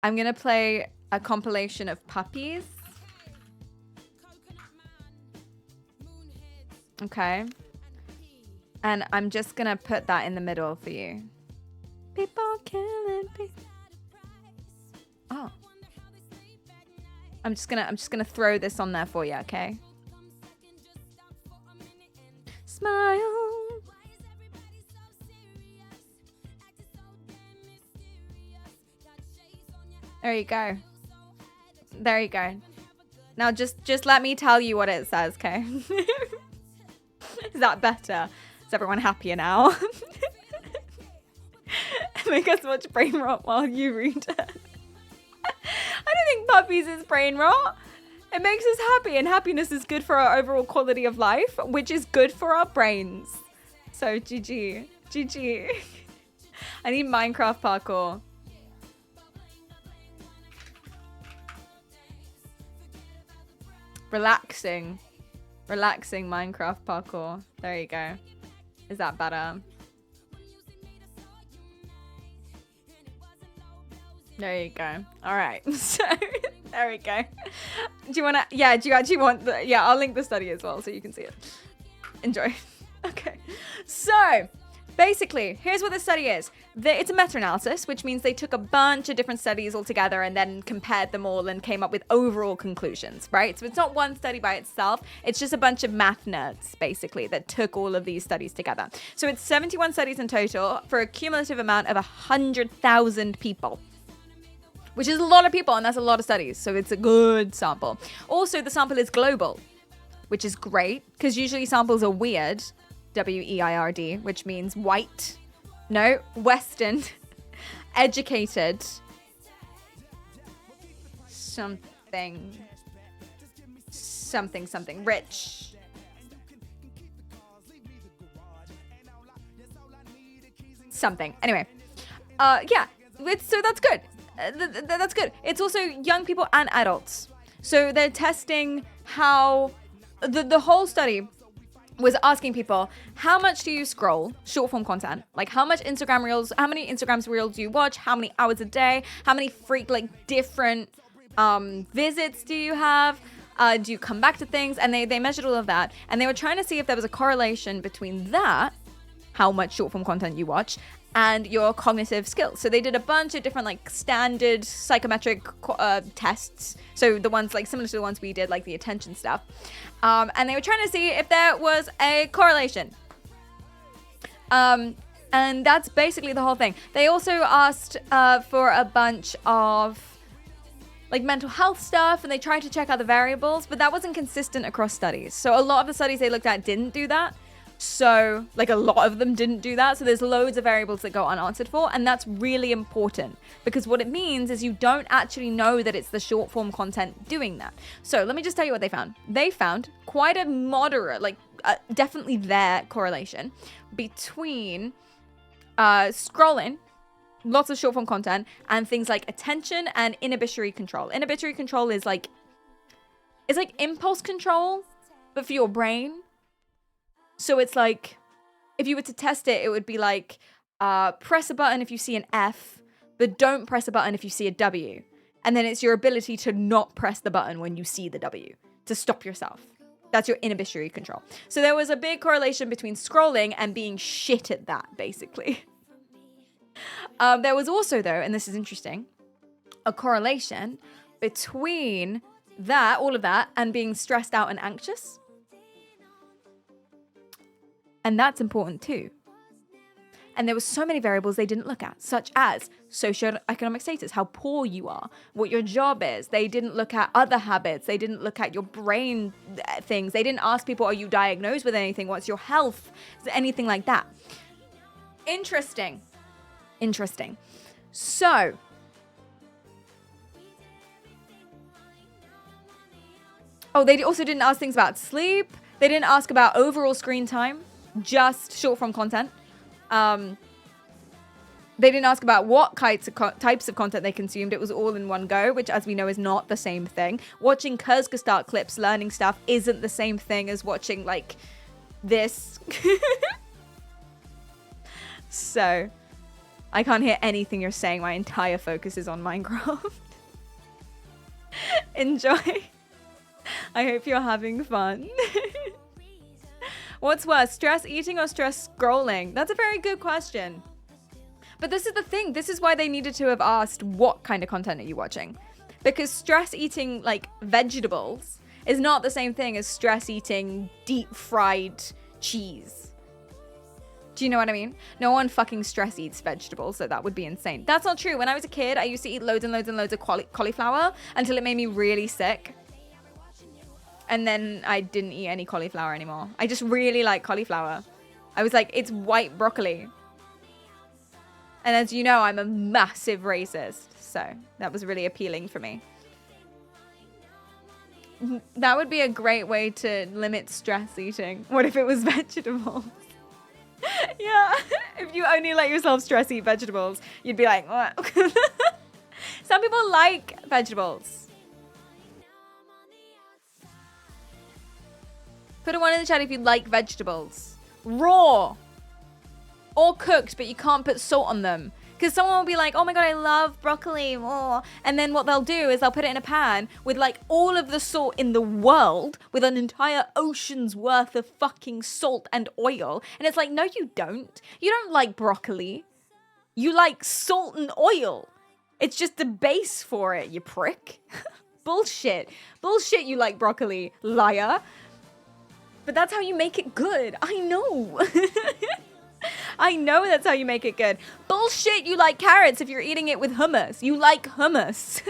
I'm gonna play a compilation of puppies. Okay, and I'm just gonna put that in the middle for you. People killing people. Oh. I'm just gonna throw this on there for you, okay? Smile. There you go. There you go. Now just let me tell you what it says, okay? Is that better? Is everyone happier now? Make us watch brain rot while you read it. I don't think puppies is brain rot. It makes us happy, and happiness is good for our overall quality of life, which is good for our brains. So GG. GG. I need Minecraft parkour. Relaxing Minecraft parkour. There you go. Is that better? There you go. All right. So there we go. Do you want to? Yeah. Do you actually want the? Yeah. I'll link the study as well so you can see it. Enjoy. Okay. So basically, here's what the study is. It's a meta-analysis, which means they took a bunch of different studies all together and then compared them all and came up with overall conclusions, right? So it's not one study by itself. It's just a bunch of math nerds, basically, that took all of these studies together. So it's 71 studies in total for a cumulative amount of 100,000 people, which is a lot of people, and that's a lot of studies. So it's a good sample. Also, the sample is global, which is great, because usually samples are weird. W-E-I-R-D, which means white. No, Western, educated, something, rich. Something. Anyway, yeah, so that's good. That's good. It's also young people and adults. So they're testing how the whole study was asking people, how much do you scroll short form content? Like how many Instagram reels do you watch? How many hours a day? How many different visits do you have? Do you come back to things? And they measured all of that. And they were trying to see if there was a correlation between that, how much short form content you watch, and your cognitive skills. So they did a bunch of different standard psychometric tests. So the ones similar to the ones we did, like the attention stuff. And they were trying to see if there was a correlation. And that's basically the whole thing. They also asked for a bunch of mental health stuff, and they tried to check out the variables, but that wasn't consistent across studies. So a lot of the studies they looked at didn't do that. So a lot of them didn't do that. So there's loads of variables that go unanswered for. And that's really important, because what it means is you don't actually know that it's the short form content doing that. So let me just tell you what they found. They found quite a moderate, definitely there correlation between scrolling, lots of short form content, and things like attention and inhibitory control. Inhibitory control is it's like impulse control, but for your brain. So it's if you were to test it, it would be press a button if you see an F, but don't press a button if you see a W. And then it's your ability to not press the button when you see the W, to stop yourself. That's your inhibitory control. So there was a big correlation between scrolling and being shit at that, basically. There was also, though, and this is interesting, a correlation between all of that, and being stressed out and anxious. And that's important too. And there were so many variables they didn't look at, such as socioeconomic status, how poor you are, what your job is. They didn't look at other habits. They didn't look at your brain things. They didn't ask people, are you diagnosed with anything? What's your health? Anything like that. Interesting. So, Oh, they also didn't ask things about sleep. They didn't ask about overall screen time, just short form content. They didn't ask about what types of content they consumed. It was all in one go, which, as we know, is not the same thing. Watching Kurzgesagt clips, learning stuff, isn't the same thing as watching, like, this. So, I can't hear anything you're saying. My entire focus is on Minecraft. Enjoy. I hope you're having fun. What's worse, stress eating or stress scrolling? That's a very good question. But this is the thing. This is why they needed to have asked, what kind of content are you watching? Because stress eating, like, vegetables is not the same thing as stress eating deep fried cheese. Do you know what I mean? No one fucking stress eats vegetables, so that would be insane. That's not true. When I was a kid, I used to eat loads and loads and loads of cauliflower until it made me really sick. And then I didn't eat any cauliflower anymore. I just really like cauliflower. I was like, it's white broccoli. And as you know, I'm a massive racist. So that was really appealing for me. That would be a great way to limit stress eating. What if it was vegetables? Yeah. If you only let yourself stress eat vegetables, you'd be like, what? Some people like vegetables. Put a 1 in the chat if you like vegetables. Raw. Or cooked, but you can't put salt on them. Because someone will be like, oh my god, I love broccoli. Oh. And then what they'll do is they'll put it in a pan with like all of the salt in the world, with an entire ocean's worth of fucking salt and oil. And it's like, no, you don't. You don't like broccoli. You like salt and oil. It's just the base for it, you prick. Bullshit. Bullshit, you like broccoli, liar. But that's how you make it good. I know. I know that's how you make it good. Bullshit, you like carrots if you're eating it with hummus. You like hummus.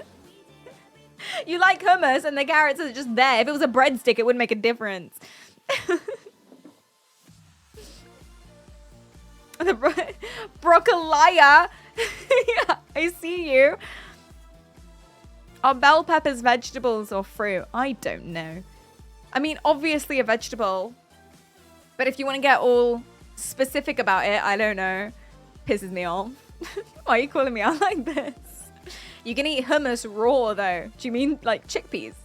You like hummus and the carrots are just there. If it was a breadstick, it wouldn't make a difference. The broccoli. Yeah, I see you. Are bell peppers vegetables or fruit? I don't know. I mean, obviously a vegetable. But if you want to get all specific about it, I don't know. Pisses me off. Why are you calling me out like this? You can eat hummus raw though. Do you mean like chickpeas?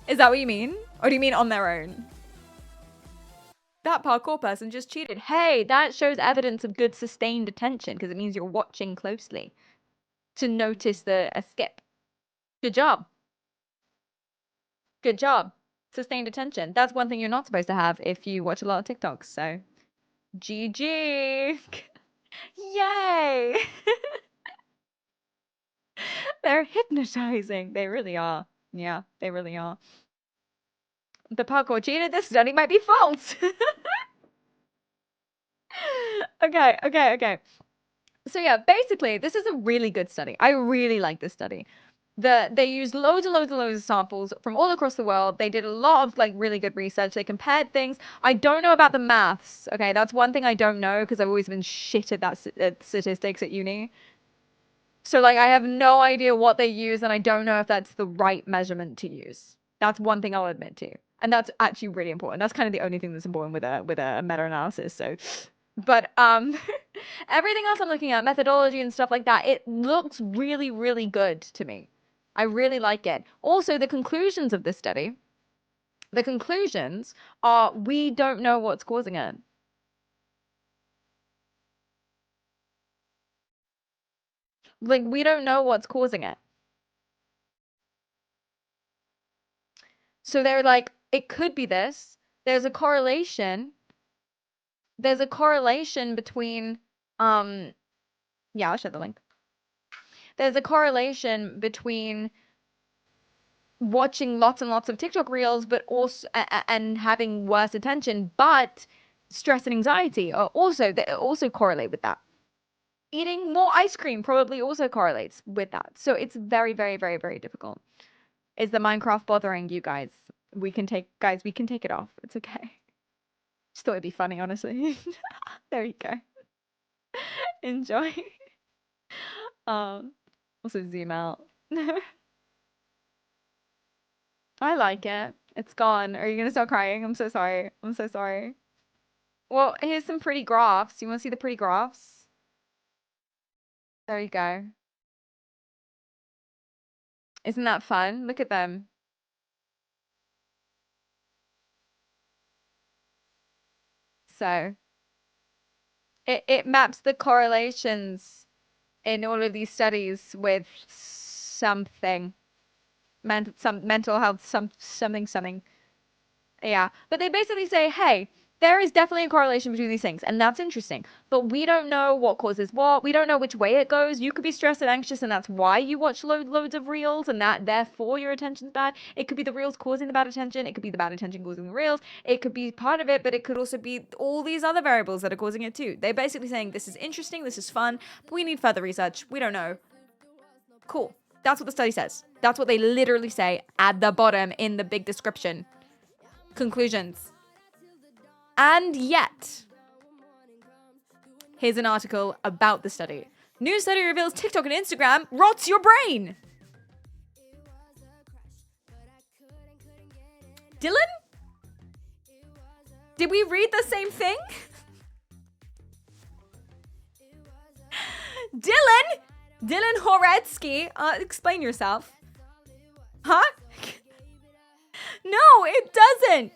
Is that what you mean? Or do you mean on their own? That parkour person just cheated. Hey, that shows evidence of good sustained attention because it means you're watching closely to notice a skip. Good job. Good job. Sustained attention. That's one thing you're not supposed to have if you watch a lot of TikToks. So, GG. Yay. They're hypnotizing. They really are. Yeah, they really are. The parkour cheated. This study might be false. Okay. So yeah, basically, this is a really good study. I really like this study. They used loads and loads and loads of samples from all across the world. They did a lot of like really good research. They compared things. I don't know about the maths. Okay, that's one thing I don't know because I've always been shit at that at statistics at uni. So like I have no idea what they use, and I don't know if that's the right measurement to use. That's one thing I'll admit to, and that's actually really important. That's kind of the only thing that's important with a meta-analysis. So, but everything else I'm looking at, methodology and stuff like that, it looks really, really good to me. I really like it. Also, the conclusions of this study, the conclusions are we don't know what's causing it. Like, we don't know what's causing it. So they're like, it could be this. There's a correlation. There's a correlation between, yeah, I'll show the link. There's a correlation between watching lots and lots of TikTok reels, but also and having worse attention, but stress and anxiety are also they also correlate with that. Eating more ice cream probably also correlates with that. So it's very, very, very, very difficult. Is the Minecraft bothering you guys? We can take it off. It's okay. Just thought it'd be funny, honestly. There you go. Enjoy. Also zoom out. I like it. It's gone. Are you gonna start crying? I'm so sorry. I'm so sorry. Well, here's some pretty graphs. You want to see the pretty graphs? There you go. Isn't that fun? Look at them. So it maps the correlations in all of these studies with something. Some mental health, something. Yeah, but they basically say, hey, there is definitely a correlation between these things, and that's interesting. But we don't know what causes what. We don't know which way it goes. You could be stressed and anxious, and that's why you watch loads of reels, and that therefore your attention's bad. It could be the reels causing the bad attention. It could be the bad attention causing the reels. It could be part of it, but it could also be all these other variables that are causing it too. They're basically saying this is interesting, this is fun, but we need further research. We don't know. Cool. That's what the study says. That's what they literally say at the bottom in the big description. Conclusions. And yet, here's an article about the study. New study reveals TikTok and Instagram rots your brain. Dylan? Did we read the same thing? Dylan Horetsky, explain yourself. Huh? No, it doesn't.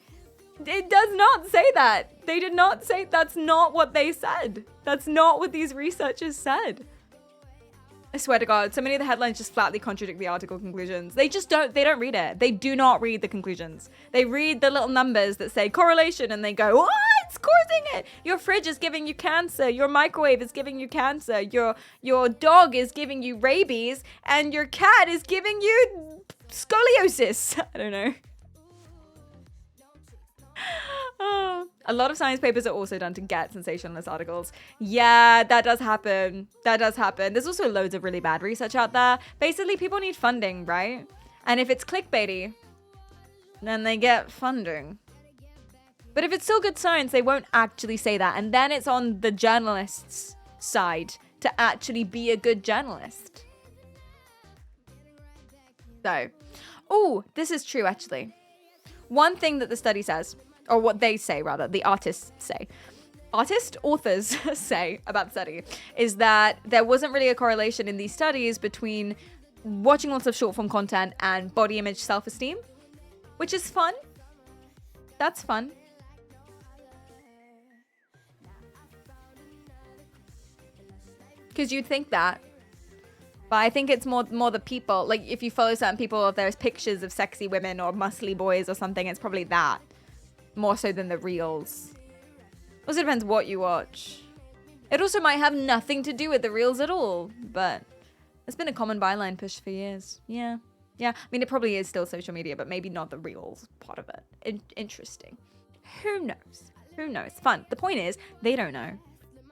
It does not say that. They did not say, that's not what they said. That's not what these researchers said. I swear to God, so many of the headlines just flatly contradict the article conclusions. They don't read it. They do not read the conclusions. They read the little numbers that say correlation and they go, oh, it's causing it. Your fridge is giving you cancer. Your microwave is giving you cancer. Your dog is giving you rabies and your cat is giving you scoliosis. I don't know. Oh. A lot of science papers are also done to get sensationalist articles. Yeah, that does happen. That does happen. There's also loads of really bad research out there. Basically, people need funding, right? And if it's clickbaity, then they get funding. But if it's still good science, they won't actually say that. And then it's on the journalist's side to actually be a good journalist. So, oh, this is true, actually. One thing that the study says, or what they say rather, the authors say about the study, is that there wasn't really a correlation in these studies between watching lots of short form content and body image self-esteem, which is fun. That's fun. Because you'd think that. But I think it's more the people. Like, if you follow certain people, if there's pictures of sexy women or muscly boys or something, it's probably that. More so than the reels. Also depends what you watch. It also might have nothing to do with the reels at all. But it's been a common byline push for years. Yeah. Yeah. I mean, it probably is still social media, but maybe not the reels part of it. Interesting. Who knows? Who knows? Fun. The point is, they don't know.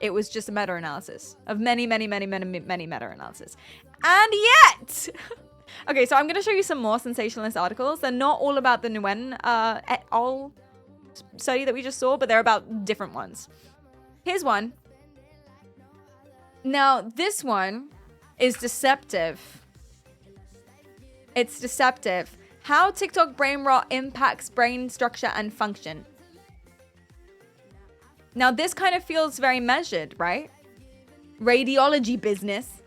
It was just a meta-analysis of many meta-analysis. And yet... Okay, so I'm going to show you some more sensationalist articles. They're not all about the Nguyen et al. Study that we just saw, but they're about different ones. Here's one. Now, this one is deceptive. It's deceptive. How TikTok brain rot impacts brain structure and function. Now, this kind of feels very measured, right? Radiology business.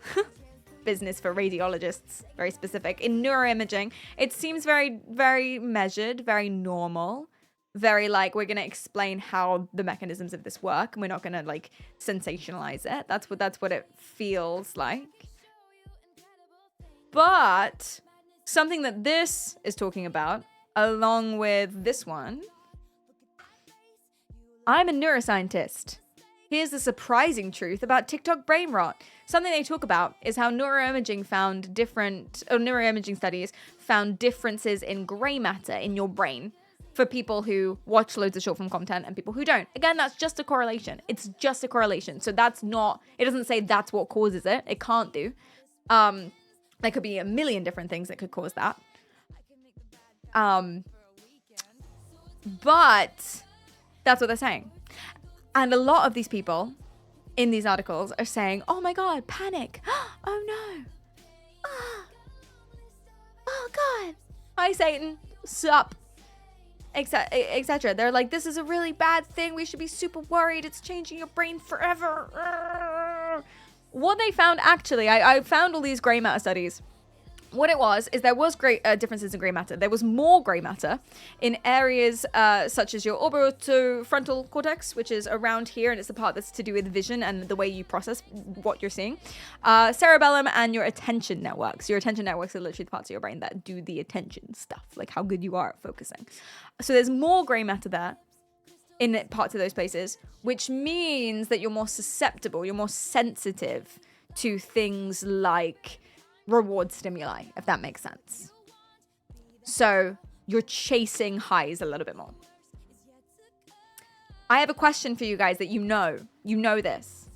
Business for radiologists. Very specific. In neuroimaging, it seems very, very measured, very normal. Very like, we're going to explain how the mechanisms of this work. And we're not going to like sensationalize it. That's what it feels like. But something that this is talking about, along with this one, I'm a neuroscientist. Here's the surprising truth about TikTok brain rot. Something they talk about is how neuroimaging studies found differences in gray matter in your brain for people who watch loads of short form content and people who don't. Again, that's just a correlation. It's just a correlation. So that's not, it doesn't say that's what causes it. It can't do. There could be a million different things that could cause that. But that's what they're saying. And a lot of these people in these articles are saying, oh my God, panic. Oh no. Oh God. Hi, Satan. sup, etc. They're like, this is a really bad thing. We should be super worried. It's changing your brain forever. What they found, actually, I found all these gray matter studies. What it was is there was great differences in gray matter. There was more gray matter in areas such as your orbitofrontal cortex, which is around here, and it's the part that's to do with vision and the way you process what you're seeing. Cerebellum and your attention networks. Your attention networks are literally the parts of your brain that do the attention stuff, like how good you are at focusing. So there's more gray matter there in parts of those places, which means that you're more susceptible, you're more sensitive to things like reward stimuli, if that makes sense. So you're chasing highs a little bit more. I have a question for you guys that you know this.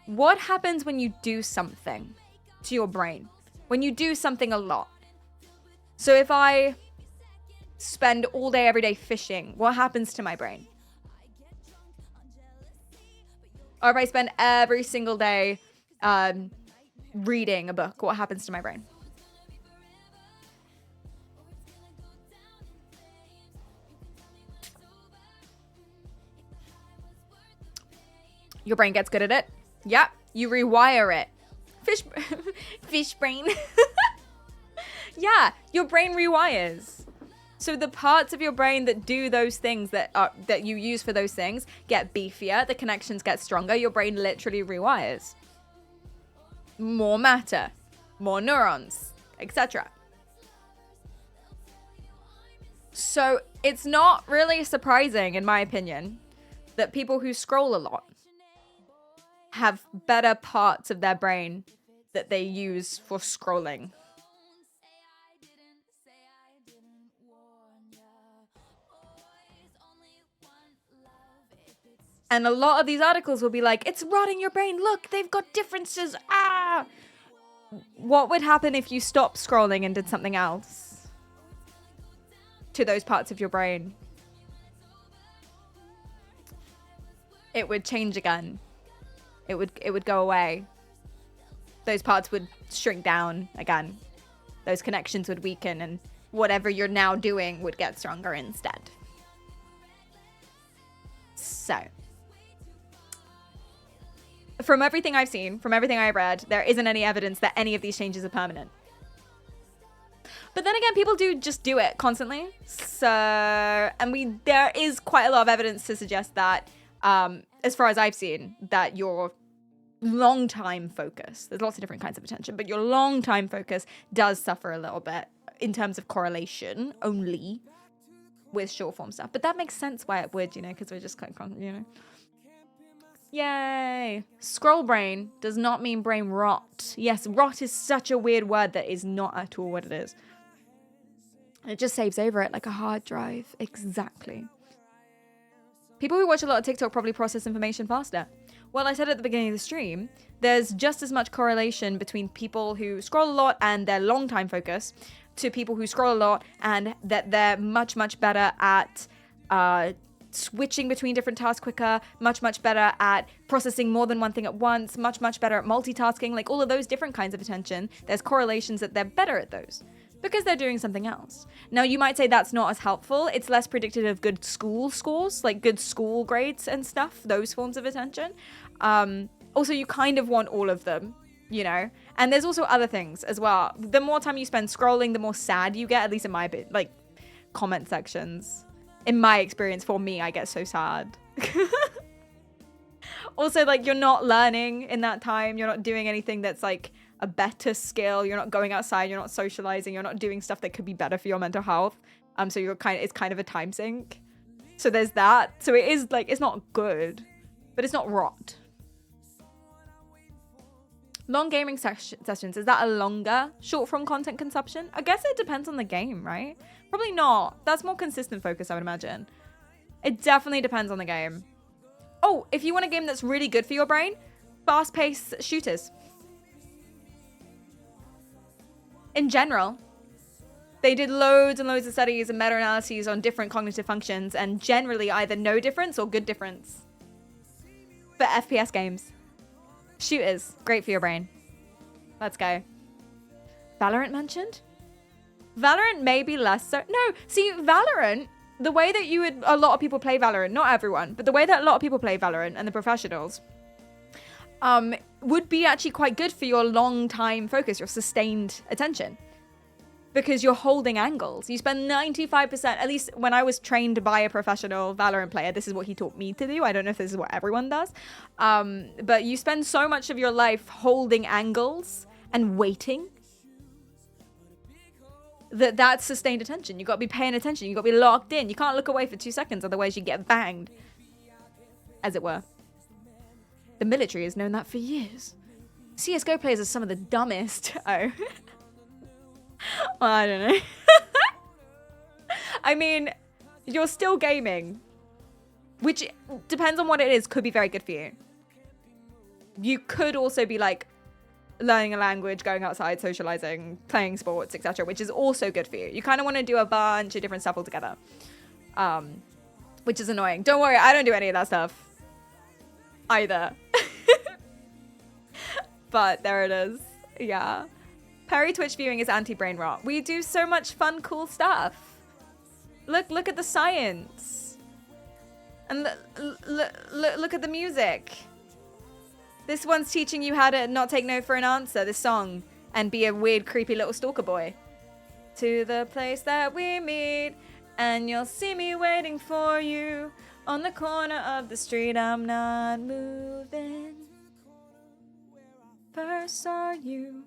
What happens when you do something to your brain? When you do something a lot? So if I spend all day, every day fishing, what happens to my brain? Or if I spend every single day reading a book, what happens to my brain? Your brain gets good at it. Yep, you rewire it. Fish brain. Yeah, your brain rewires. So the parts of your brain that do those things that you use for those things get beefier, the connections get stronger, your brain literally rewires. More matter, more neurons, etc. So it's not really surprising, in my opinion, that people who scroll a lot have better parts of their brain that they use for scrolling. And a lot of these articles will be like, it's rotting your brain. Look, they've got differences. Ah! What would happen if you stopped scrolling and did something else to those parts of your brain? It would change again. It would go away. Those parts would shrink down again. Those connections would weaken, and whatever you're now doing would get stronger instead. So, from everything I've seen, from everything I've read, there isn't any evidence that any of these changes are permanent. But then again, people do just do it constantly. So, and there is quite a lot of evidence to suggest that, as far as I've seen, that your long time focus, there's lots of different kinds of attention, but your long time focus does suffer a little bit in terms of correlation only with short form stuff. But that makes sense why it would, because we're just kind of, Yay! Scroll brain does not mean brain rot. Yes, rot is such a weird word that is not at all what it is. It just saves over it like a hard drive. Exactly. People who watch a lot of TikTok probably process information faster. Well, I said at the beginning of the stream, there's just as much correlation between people who scroll a lot and their long time focus to people who scroll a lot and that they're much, much better at switching between different tasks quicker, much better at processing more than one thing at once, much better at multitasking, like all of those different kinds of attention. There's correlations that they're better at those because they're doing something else. Now, you might say that's not as helpful. It's less predictive of good school scores, like good school grades and stuff, those forms of attention. Also, you kind of want all of them, and there's also other things as well. The more time you spend scrolling, the more sad you get, at least in my comment sections. In my experience, for me, I get so sad. Also, you're not learning in that time. You're not doing anything that's a better skill. You're not going outside. You're not socializing. You're not doing stuff that could be better for your mental health. So it's kind of a time sink. So there's that. So it is it's not good, but it's not rot. Long gaming sessions, is that a longer short form content consumption? I guess it depends on the game, right? Probably not. That's more consistent focus, I would imagine. It definitely depends on the game. Oh, if you want a game that's really good for your brain, fast-paced shooters. In general, they did loads and loads of studies and meta-analyses on different cognitive functions, and generally either no difference or good difference for FPS games. Shooters, great for your brain. Let's go. Valorant mentioned? Valorant maybe less so. No, see, Valorant, the way that a lot of people play Valorant, not everyone, but the way that a lot of people play Valorant and the professionals, would be actually quite good for your long time focus, your sustained attention. Because you're holding angles. You spend 95%, at least when I was trained by a professional Valorant player, this is what he taught me to do. I don't know if this is what everyone does. But you spend so much of your life holding angles and waiting. That's sustained attention. You got to be paying attention. You got to be locked in. You can't look away for 2 seconds, otherwise you get banged, as it were. The military has known that for years. CS:GO players are some of the dumbest. Oh. Well, I don't know. I mean, you're still gaming, which depends on what it is, could be very good for you. You could also be like learning a language, going outside, socializing, playing sports, etc., which is also good for you. You kind of want to do a bunch of different stuff altogether, which is annoying. Don't worry, I don't do any of that stuff either. But there it is. Yeah. Perry Twitch viewing is anti-brain rot. We do so much fun, cool stuff. Look at the science. And look at the music. This one's teaching you how to not take no for an answer, this song, and be a weird, creepy little stalker boy. To the place that we meet, and you'll see me waiting for you. On the corner of the street, I'm not moving. First saw you.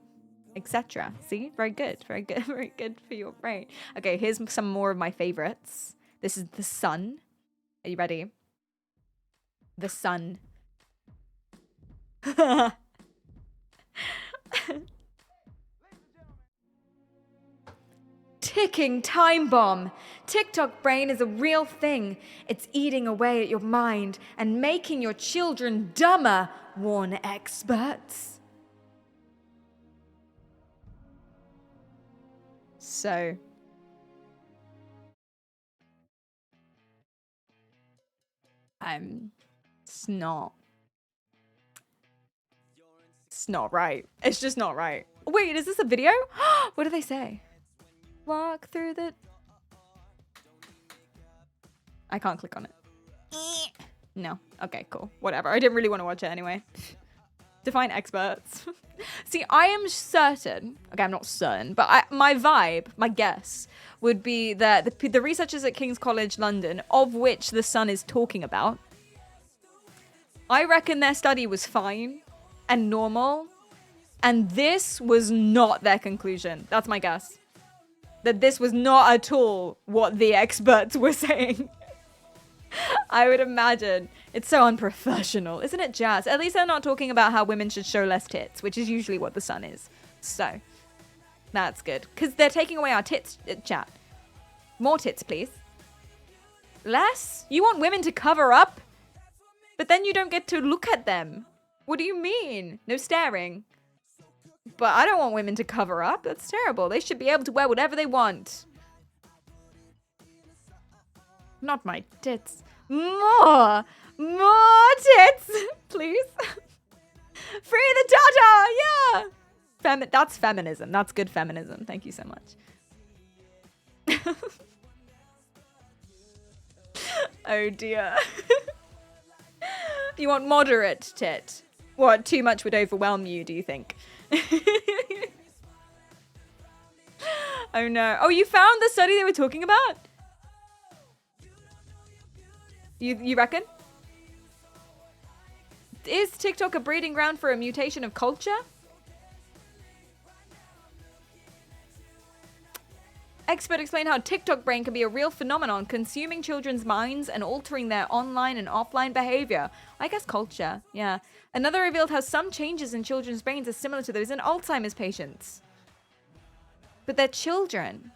Etc. See? Very good. Very good. Very good for your brain. Okay, here's some more of my favorites. This is The Sun. Are you ready? The Sun. Ticking time bomb. TikTok brain is a real thing. It's eating away at your mind and making your children dumber, warn experts. So, it's not right. It's just not right. Wait, is this a video? What do they say? Walk through the... I can't click on it. No. Okay, cool. Whatever. I didn't really want to watch it anyway. Define experts. See, I am certain, okay, I'm not certain, but my vibe, my guess, would be that the researchers at King's College London, of which The Sun is talking about, I reckon their study was fine and normal, and this was not their conclusion. That's my guess. That this was not at all what the experts were saying. I would imagine. It's so unprofessional. Isn't it jazz? At least they're not talking about how women should show less tits, which is usually what The Sun is. So, that's good. Because they're taking away our tits, chat. More tits, please. Less? You want women to cover up? But then you don't get to look at them. What do you mean? No staring. But I don't want women to cover up. That's terrible. They should be able to wear whatever they want. Not my tits. More tits, please. Free the Tata, yeah. That's feminism. That's good feminism. Thank you so much. Oh dear. You want moderate tit? What, too much would overwhelm you, do you think? Oh no. Oh, you found the study they were talking about? You reckon? Is TikTok a breeding ground for a mutation of culture? Expert explain how TikTok brain can be a real phenomenon, consuming children's minds and altering their online and offline behavior. I guess culture, yeah. Another revealed how some changes in children's brains are similar to those in Alzheimer's patients. But they're children.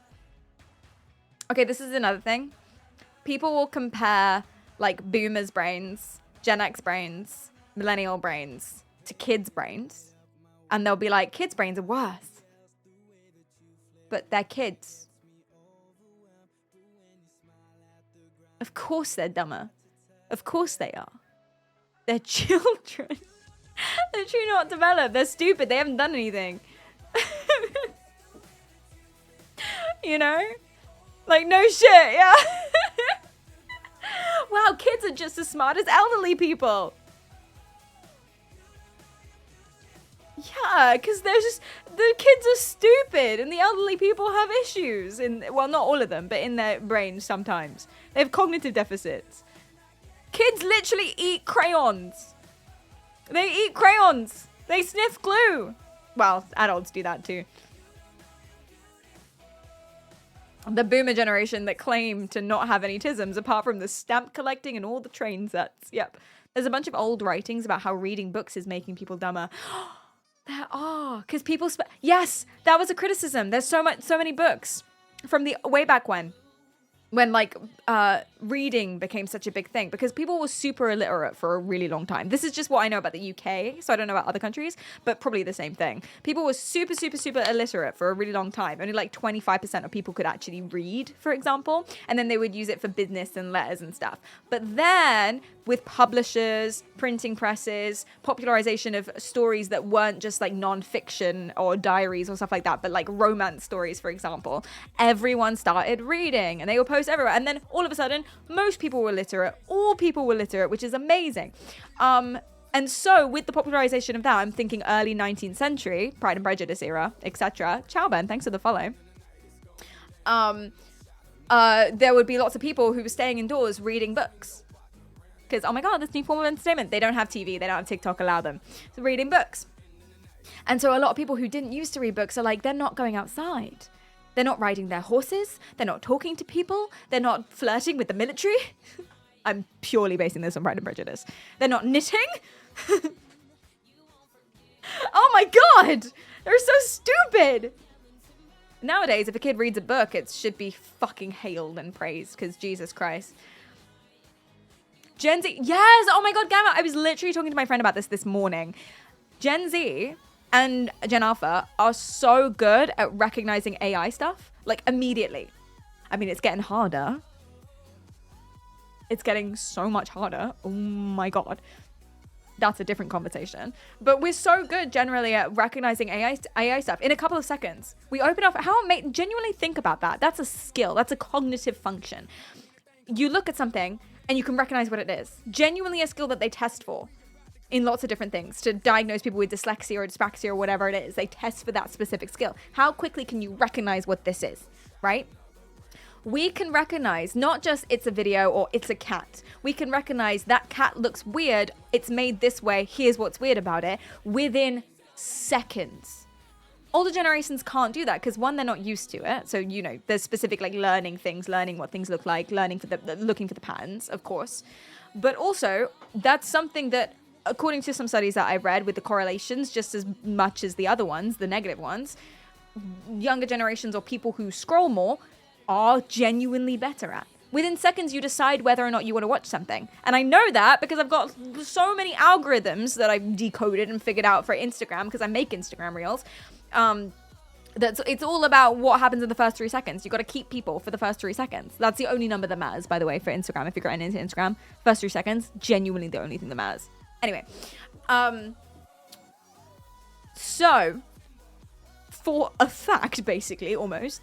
Okay, this is another thing. People will compare like boomers' brains, Gen X brains, millennial brains to kids' brains. And they'll be like, kids' brains are worse. But they're kids. Of course they're dumber. Of course they are. They're children. They're truly not developed. They're stupid. They haven't done anything. You know? Like, no shit, yeah. Wow, kids are just as smart as elderly people. Yeah, because the kids are stupid and the elderly people have issues. Well, not all of them, but in their brains sometimes. They have cognitive deficits. Kids literally eat crayons. They eat crayons. They sniff glue. Well, adults do that too. The boomer generation that claim to not have any tisms apart from the stamp collecting and all the train sets. Yep. There's a bunch of old writings about how reading books is making people dumber. There are. Because people... Yes, that was a criticism. There's so many books from the way back when like reading became such a big thing because people were super illiterate for a really long time. This is just what I know about the UK, so I don't know about other countries, but probably the same thing. People were super illiterate for a really long time. Only like 25% of people could actually read, for example, and then they would use it for business and letters and stuff. But then with publishers, printing presses, popularization of stories that weren't just like non-fiction or diaries or stuff like that, but like romance stories, for example, everyone started reading and they would post everywhere. And then all of a sudden, most people were literate. All people were literate, which is amazing. And so with the popularization of that, I'm thinking early 19th century, Pride and Prejudice era, etc. Ciao, Ben. Thanks for the follow. There would be lots of people who were staying indoors reading books. Because, oh my God, this new form of entertainment. They don't have TV. They don't have TikTok allow them. So reading books. And so a lot of people who didn't used to read books are like, they're not going outside. They're not riding their horses. They're not talking to people. They're not flirting with the military. I'm purely basing this on Pride and Prejudice. They're not knitting. Oh my God. They're so stupid. Nowadays, if a kid reads a book, it should be fucking hailed and praised because Jesus Christ. Gen Z, yes, oh my God, Gamma. I was literally talking to my friend about this morning. Gen Z and Gen Alpha are so good at recognizing AI stuff, like immediately. I mean, it's getting harder. It's getting so much harder. Oh my God. That's a different conversation. But we're so good generally at recognizing AI stuff in a couple of seconds. We open up, genuinely think about that. That's a skill. That's a cognitive function. You look at something and you can recognize what it is. Genuinely a skill that they test for in lots of different things to diagnose people with dyslexia or dyspraxia or whatever it is. They test for that specific skill. How quickly can you recognize what this is, right? We can recognize not just it's a video or it's a cat. We can recognize that cat looks weird. It's made this way. Here's what's weird about it within seconds. Older generations can't do that because one, they're not used to it. So, you know, there's specific like learning things, learning what things look like, looking for the patterns, of course. But also that's something that, according to some studies that I read with the correlations, just as much as the other ones, the negative ones, younger generations or people who scroll more are genuinely better at. Within seconds, you decide whether or not you want to watch something. And I know that because I've got so many algorithms that I've decoded and figured out for Instagram because I make Instagram reels. It's all about what happens in the first 3 seconds. You got to keep people for the first 3 seconds. That's the only number that matters, by the way, for Instagram. If you're getting into Instagram, first 3 seconds, genuinely the only thing that matters. Anyway, so for a fact, basically, almost,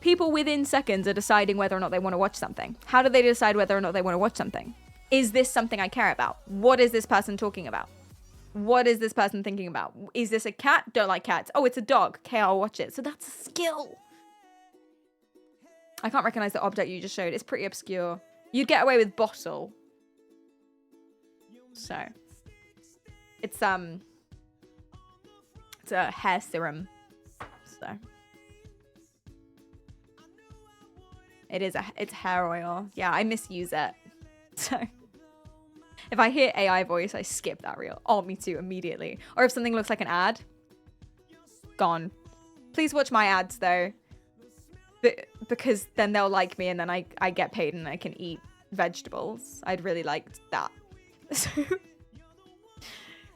people within seconds are deciding whether or not they want to watch something. How do they decide whether or not they want to watch something? Is this something I care about? What is this person talking about? What is this person thinking about? Is this a cat? Don't like cats. Oh, it's a dog. Okay, I'll watch it. So that's a skill. I can't recognize the object you just showed. It's pretty obscure. You'd get away with bottle. So it's a hair serum. So it's hair oil. Yeah, I misuse it. So if I hear AI voice, I skip that reel. Oh, me too, immediately. Or if something looks like an ad, gone. Please watch my ads though, because then they'll like me and then I get paid and I can eat vegetables. I'd really like that. So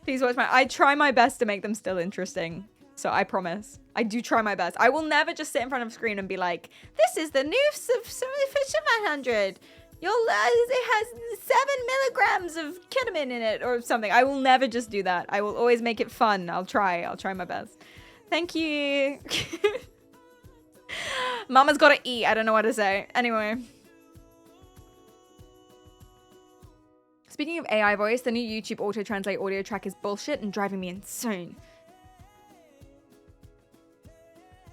please watch I try my best to make them still interesting. So I promise. I do try my best. I will never just sit in front of a screen and be like, this is the new Fisher 100. It has 7 milligrams of ketamine in it or something. I will never just do that. I will always make it fun. I'll try my best. Thank you. Mama's gotta eat. I don't know what to say. Anyway. Speaking of AI voice, the new YouTube auto-translate audio track is bullshit and driving me insane.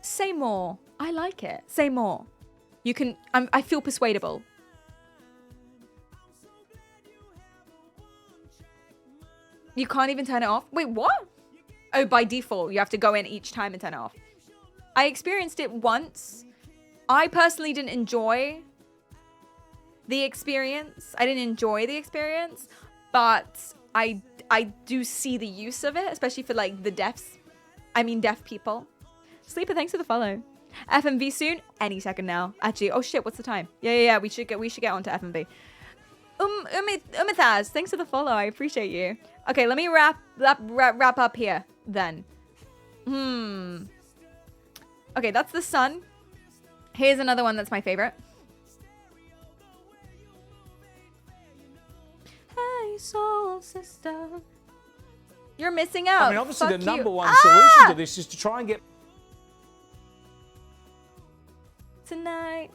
Say more. I like it. Say more. You can... I feel persuadable. You can't even turn it off? Wait, what? Oh, by default, you have to go in each time and turn it off. I experienced it once. I personally didn't enjoy the experience. I didn't enjoy the experience, but I do see the use of it, especially for like the deaf people. Sleeper, thanks for the follow. FMV soon? Any second now. Actually, oh shit, what's the time? Yeah. We should get onto FMV. Umithaz, thanks for the follow. I appreciate you. Okay, let me wrap up here then. Okay, that's the sun. Here's another one that's my favorite. Hey, soul sister. You're missing out. I mean, obviously Fuck the you. number one solution to this is to try and get... Tonight.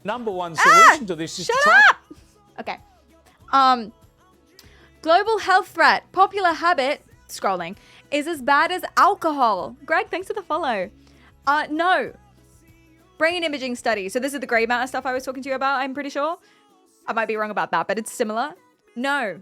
Number one solution to this is to try... Okay. Global health threat. Popular habit, scrolling, is as bad as alcohol. Greg, thanks for the follow. No. Brain imaging study. So this is the grey matter stuff I was talking to you about, I'm pretty sure. I might be wrong about that, but it's similar. No.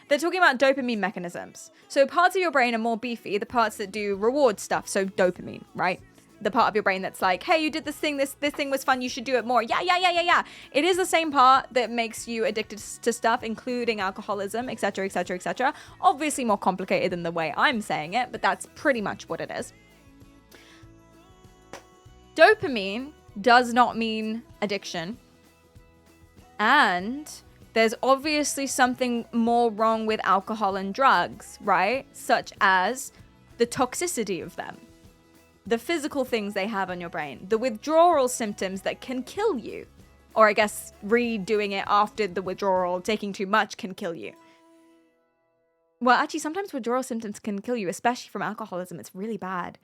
They're talking about dopamine mechanisms. So parts of your brain are more beefy, the parts that do reward stuff. So dopamine, right? The part of your brain that's like, hey, you did this thing, this thing was fun, you should do it more. Yeah. It is the same part that makes you addicted to stuff, including alcoholism, etc., etc., etc. Obviously more complicated than the way I'm saying it, but that's pretty much what it is. Dopamine does not mean addiction. And there's obviously something more wrong with alcohol and drugs, right? Such as the toxicity of them. The physical things they have on your brain, the withdrawal symptoms that can kill you. Or I guess redoing it after the withdrawal, taking too much can kill you. Well, actually, sometimes withdrawal symptoms can kill you, especially from alcoholism. It's really bad.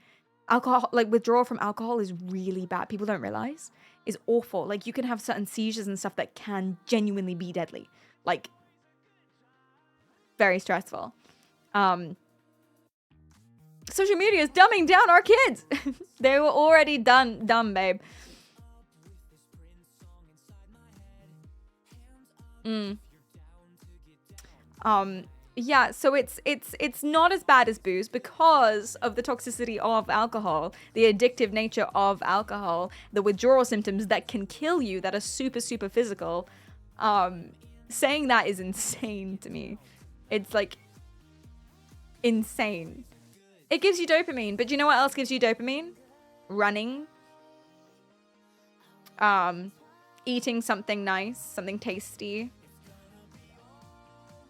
Alcohol, like withdrawal from alcohol is really bad. People don't realize. It's awful. Like you can have certain seizures and stuff that can genuinely be deadly. Like very stressful. Social media is dumbing down our kids. They were already dumb, babe. Yeah, so it's not as bad as booze because of the toxicity of alcohol, the addictive nature of alcohol, the withdrawal symptoms that can kill you that are super, super physical. Saying that is insane to me. It's like insane. It gives you dopamine, but do you know what else gives you dopamine? Running. Eating something nice, something tasty.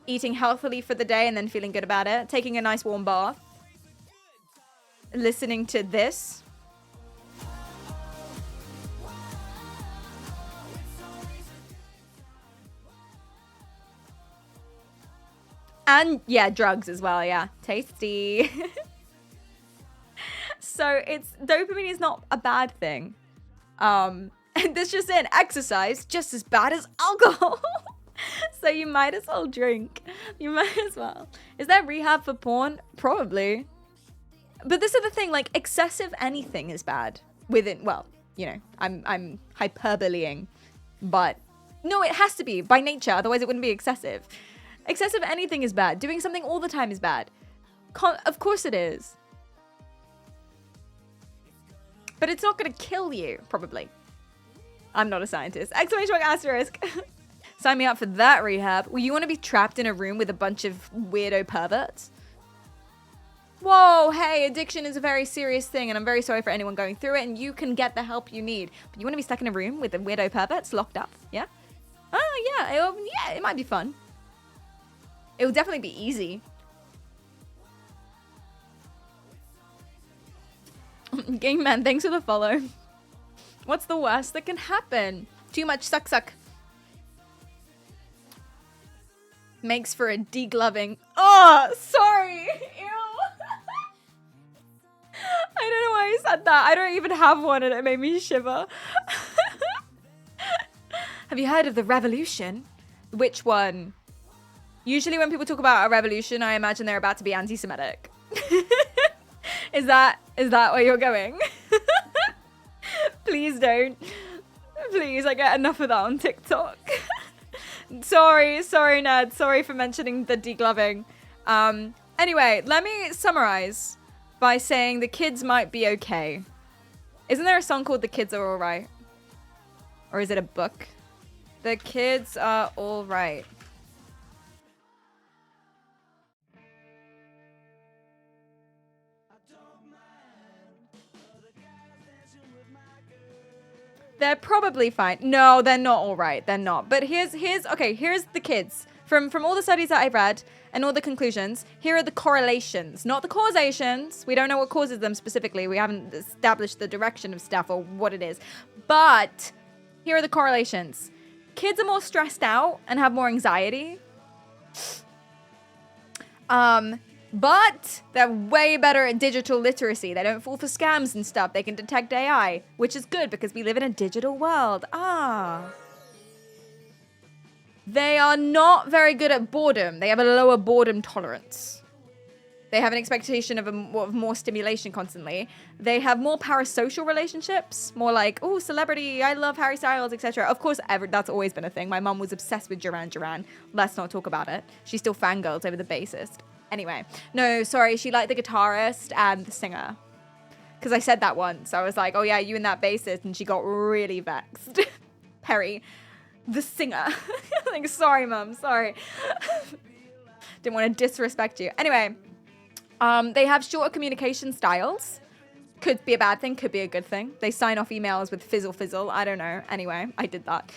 Eating healthily for the day and then feeling good about it. Taking a nice warm bath. Listening to this. And yeah, drugs as well, yeah. Tasty. So dopamine is not a bad thing. And this just in, exercise just as bad as alcohol. So you might as well drink. You might as well. Is there rehab for porn? Probably. But this is the thing, like excessive anything is bad. Within, well, you know, I'm hyperboleing. But no, it has to be by nature, otherwise it wouldn't be excessive. Excessive anything is bad. Doing something all the time is bad. Of course it is. But it's not going to kill you, probably. I'm not a scientist. Exclamation mark asterisk. Sign me up for that rehab. Well, you want to be trapped in a room with a bunch of weirdo perverts? Whoa, hey, addiction is a very serious thing, and I'm very sorry for anyone going through it, and you can get the help you need. But you want to be stuck in a room with the weirdo perverts locked up, yeah? Oh, yeah, it might be fun. It will definitely be easy. Game man, thanks for the follow. What's the worst that can happen? Too much suck. Makes for a degloving. Oh, sorry. Ew. I don't know why I said that. I don't even have one and it made me shiver. Have you heard of the revolution? Which one? Usually when people talk about a revolution, I imagine they're about to be anti-Semitic. Is that where you're going? Please don't. Please, I get enough of that on TikTok. Sorry, Ned. Sorry for mentioning the degloving. Anyway, let me summarize by saying the kids might be okay. Isn't there a song called The Kids Are Alright? Or is it a book? The kids are alright. They're probably fine. No, they're not all right. They're not. But here's the kids. From all the studies that I've read and all the conclusions, here are the correlations, not the causations. We don't know what causes them specifically. We haven't established the direction of stuff or what it is. But here are the correlations. Kids are more stressed out and have more anxiety. But they're way better at digital literacy. They don't fall for scams and stuff. They can detect AI, which is good because we live in a digital world. They are not very good at boredom. They have a lower boredom tolerance. They have an expectation of more stimulation constantly. They have more parasocial relationships, more like, oh, celebrity, I love Harry Styles, etc. Of course, that's always been a thing. My mum was obsessed with Duran Duran. Let's not talk about it. She still fangirls over the bassist. Anyway, no, sorry, she liked the guitarist and the singer. Because I said that once. I was like, oh yeah, you and that bassist. And she got really vexed. Perry, the singer. Like, sorry, mum, sorry. Didn't want to disrespect you. Anyway, they have shorter communication styles. Could be a bad thing, could be a good thing. They sign off emails with fizzle fizzle. I don't know. Anyway, I did that.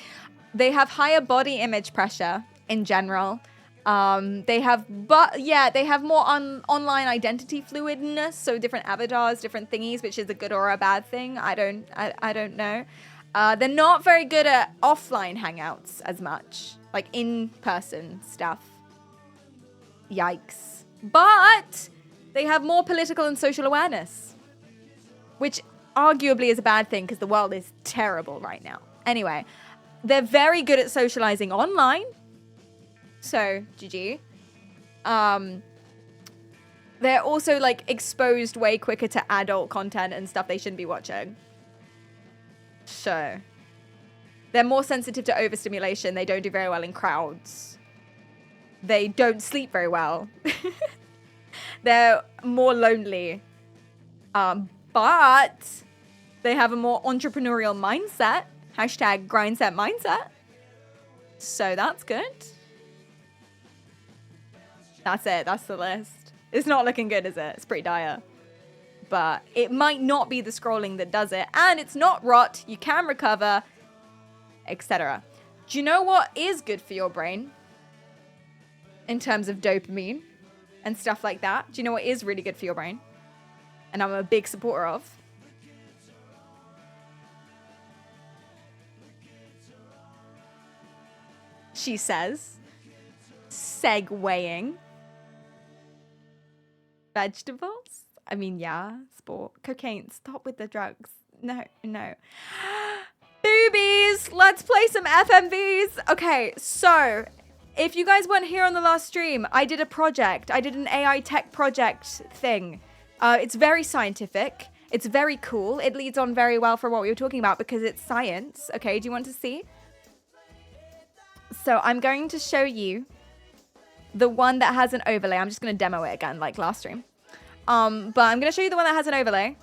They have higher body image pressure in general. They have more online identity fluidness, so different avatars, different thingies, which is a good or a bad thing. I don't know. They're not very good at offline hangouts as much, like in-person stuff. Yikes. But they have more political and social awareness, which arguably is a bad thing because the world is terrible right now. Anyway, they're very good at socializing online. So, GG. They're also, like, exposed way quicker to adult content and stuff they shouldn't be watching. So, they're more sensitive to overstimulation. They don't do very well in crowds. They don't sleep very well. They're more lonely. But they have a more entrepreneurial mindset. Hashtag grindset mindset. So, that's good. That's it. That's the list. It's not looking good, is it? It's pretty dire. But it might not be the scrolling that does it. And it's not rot. You can recover, etc. Do you know what is good for your brain? In terms of dopamine and stuff like that. Do you know what is really good for your brain? And I'm a big supporter of. She says, segueing. Vegetables? I mean, yeah, sport. Cocaine. Stop with the drugs. No. Boobies! Let's play some FMVs. Okay, so if you guys weren't here on the last stream, I did a project. I did an AI tech project thing. It's very scientific. It's very cool. It leads on very well for what we were talking about because it's science. Okay, do you want to see? So I'm going to show you the one that has an overlay. I'm just going to demo it again like last stream. But I'm going to show you the one that has an overlay.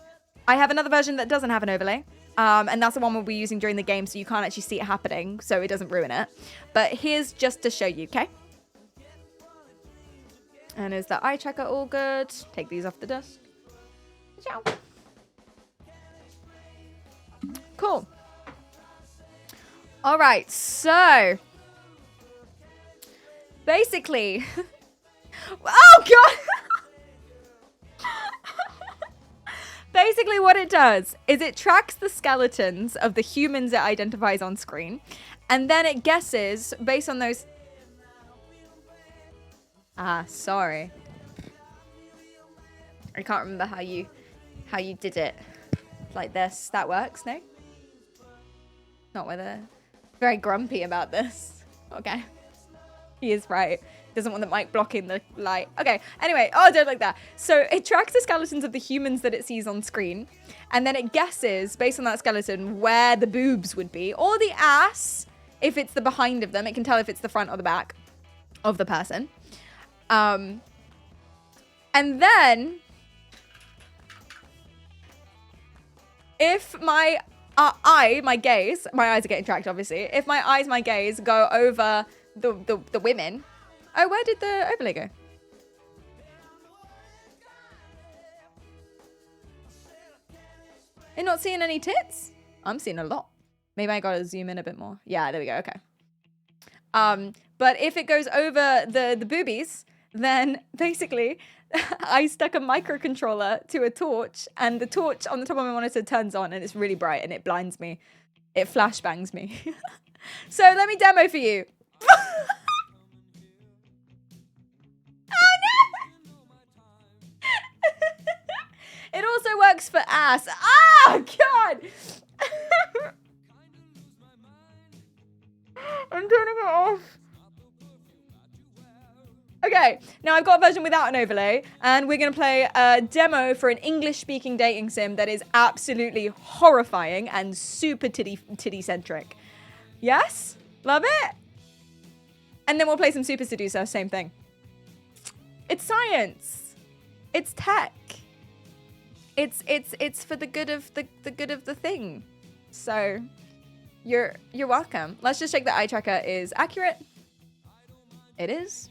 I have another version that doesn't have an overlay. And that's the one we'll be using during the game, so you can't actually see it happening, so it doesn't ruin it. But here's just to show you, okay? And is the eye tracker all good? Take these off the desk. Ciao. Cool. All right, so basically, oh god. Basically what it does is it tracks the skeletons of the humans it identifies on screen, and then it guesses based on those. Sorry. I can't remember how how you did it. Like this. That works, no? Not whether. Very grumpy about this. Okay. He is right. Doesn't want the mic blocking the light. Okay, anyway. Oh, I don't like that. So it tracks the skeletons of the humans that it sees on screen. And then it guesses, based on that skeleton, where the boobs would be. Or the ass, if it's the behind of them. It can tell if it's the front or the back of the person. And then, if my my gaze, my eyes are getting tracked, obviously. If my gaze go over the women. Oh, where did the overlay go? You're not seeing any tits? I'm seeing a lot. Maybe I gotta zoom in a bit more. Yeah, there we go. Okay. But if it goes over the boobies, then basically I stuck a microcontroller to a torch, and the torch on the top of my monitor turns on, and it's really bright, and it blinds me. It flashbangs me. So let me demo for you. Oh no! It also works for ass. Oh God! I'm turning it off. Okay, now I've got a version without an overlay, and we're going to play a demo for an English-speaking dating sim that is absolutely horrifying and super titty-centric. Yes? Love it? And then we'll play some Super Seducer, same thing. It's science. It's tech. It's for the good of the good of the thing. So you're welcome. Let's just check that eye tracker is accurate. It is.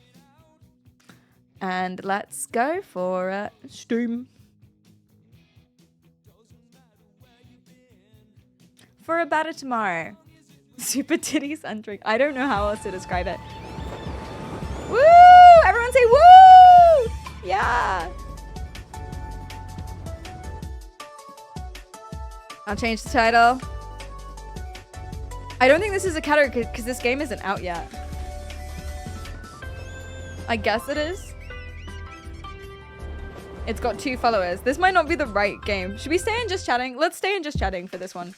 And let's go for a stream. For a better tomorrow. Super titty-centric. I don't know how else to describe it. Woo! Everyone say woo! Yeah! I'll change the title. I don't think this is a category because this game isn't out yet. I guess it is. It's got 2 followers. This might not be the right game. Should we stay in just chatting? Let's stay in just chatting for this one.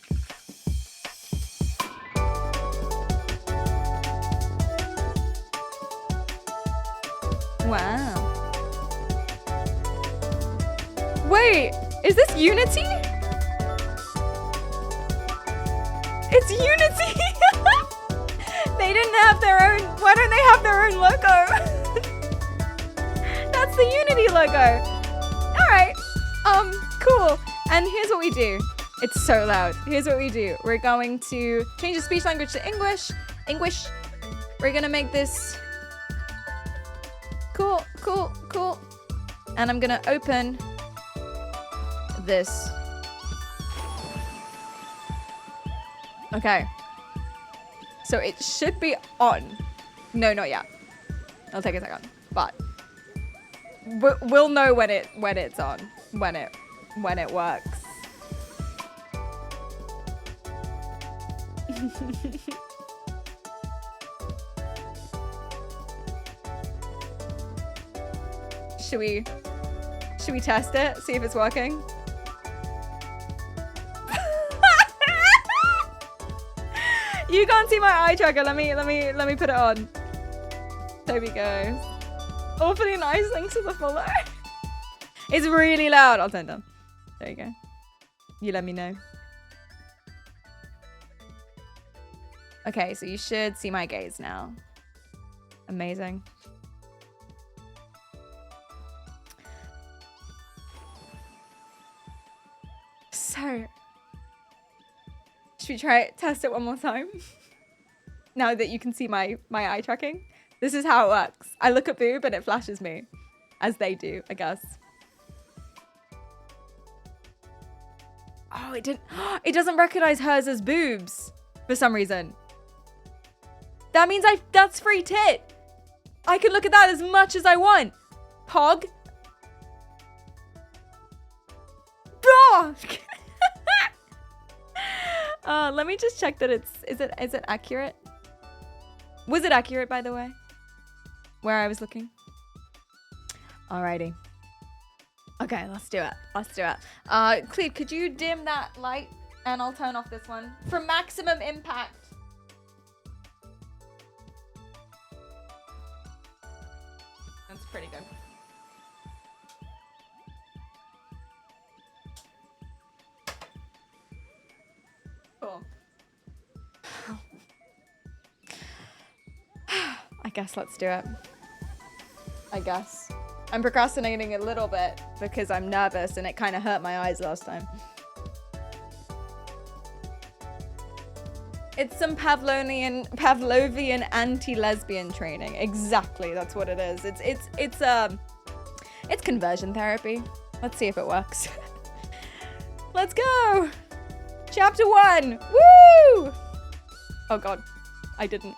Wow. Wait, is this Unity? It's Unity! They didn't have their own... Why don't they have their own logo? That's the Unity logo. Alright. Cool. And here's what we do. It's so loud. Here's what we do. We're going to change the speech language to English. English. We're gonna make this... Cool, cool, cool. And I'm gonna open this. Okay. So it should be on. No, not yet. It'll take a second. But we'll know when it's on. When it works. Should we test it? See if it's working? You can't see my eye tracker. Let me put it on. There we go. Awfully nice. Thanks for the follow. It's really loud. I'll turn it down. There you go. You let me know. Okay, so you should see my gaze now. Amazing. So, should we try it? Test it one more time? Now that you can see my eye tracking. This is how it works. I look at boob and it flashes me. As they do, I guess. Oh, it doesn't recognize hers as boobs for some reason. That means that's free tit. I can look at that as much as I want. Pog. Oh! Let me just check that is it accurate? Was it accurate, by the way? Where I was looking? Alrighty. Okay, let's do it. Let's do it. Cleve, could you dim that light? And I'll turn off this one for maximum impact. That's pretty good. Cool. I guess let's do it. I guess. I'm procrastinating a little bit because I'm nervous and it kind of hurt my eyes last time. It's some Pavlovian anti-lesbian training. Exactly, that's what it is. It's conversion therapy. Let's see if it works. Let's go. Chapter 1. Woo! Oh god, I didn't.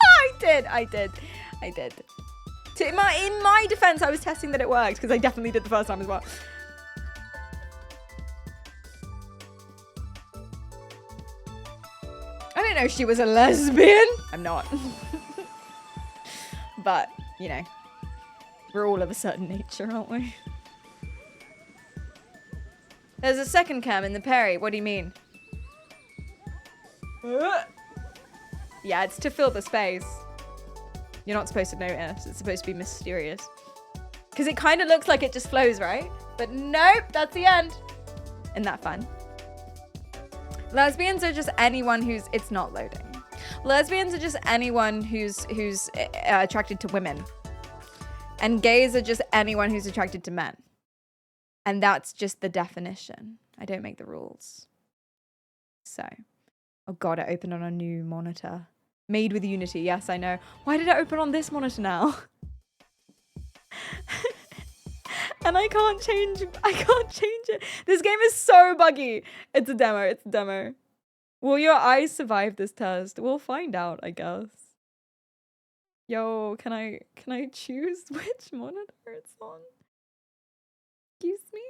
I did. In my defense, I was testing that it worked because I definitely did the first time as well. I didn't know she was a lesbian. I'm not. But, you know, we're all of a certain nature, aren't we? There's a second cam in the Perry. What do you mean? Yeah, it's to fill the space. You're not supposed to notice. It's supposed to be mysterious. Because it kind of looks like it just flows, right? But nope, that's the end. Isn't that fun? Lesbians are just anyone who's... It's not loading. Lesbians are just anyone who's attracted to women. And gays are just anyone who's attracted to men. And that's just the definition. I don't make the rules. So. Oh god, it opened on a new monitor. Made with Unity, yes, I know. Why did it open on this monitor now? And I can't change it. This game is so buggy. It's a demo. Will your eyes survive this test? We'll find out, I guess. Yo, can I choose which monitor it's on? Excuse me?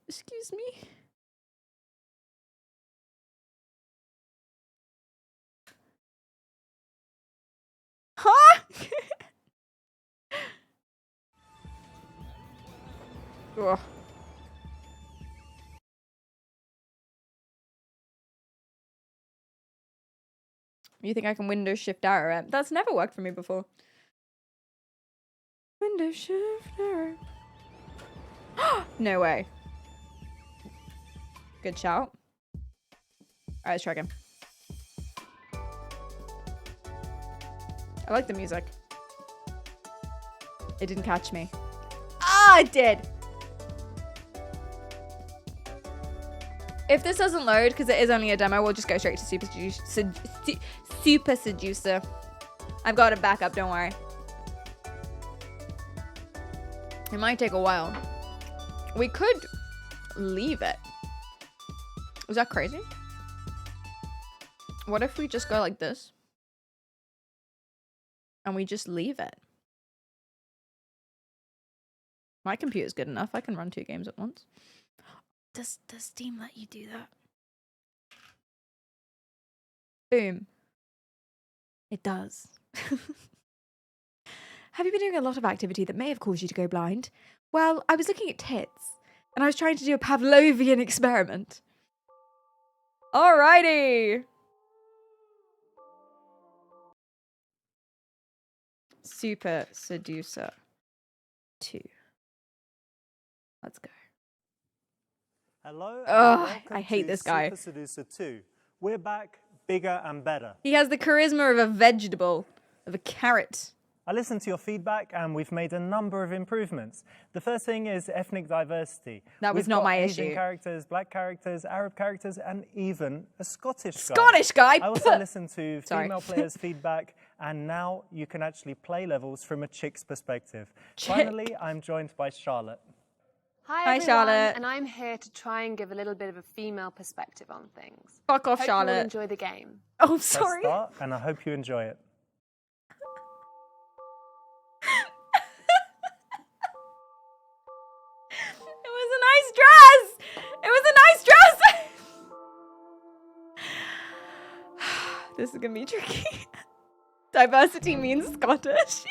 Excuse me? Huh? Ugh. You think I can Windows Shift Arrow it? That's never worked for me before. Windows Shift Arrow. No way. Good shout. Alright, let's try again. I like the music. It didn't catch me. Ah, it did! If this doesn't load, because it is only a demo, we'll just go straight to Super Seducer. I've got it back up, don't worry. It might take a while. We could leave it. Is that crazy? What if we just go like this? And we just leave it? My computer's good enough. I can run 2 games at once. Does Steam let you do that? Boom. It does. Have you been doing a lot of activity that may have caused you to go blind? Well, I was looking at tits, and I was trying to do a Pavlovian experiment. Alrighty. Super Seducer 2. Let's go. Hello. I hate this guy. Super Seducer 2. We're back, bigger and better. He has the charisma of a vegetable, of a carrot. I listened to your feedback and we've made a number of improvements. The first thing is ethnic diversity. That was We've not got my Asian issue. characters, black characters, Arab characters, and even a Scottish guy. Scottish guy? I also listened to Sorry. female players' feedback, and now you can actually play levels from a chick's perspective. Chick. Finally, I'm joined by Charlotte. Hi everyone, Charlotte. and I'm here to try and give a little bit of a female perspective on things. Fuck off, Hope Charlotte. you'll enjoy the game. Oh, Press sorry. start, and I hope you enjoy it. It was a nice dress. It was a nice dress. This is gonna be tricky. Diversity means Scottish.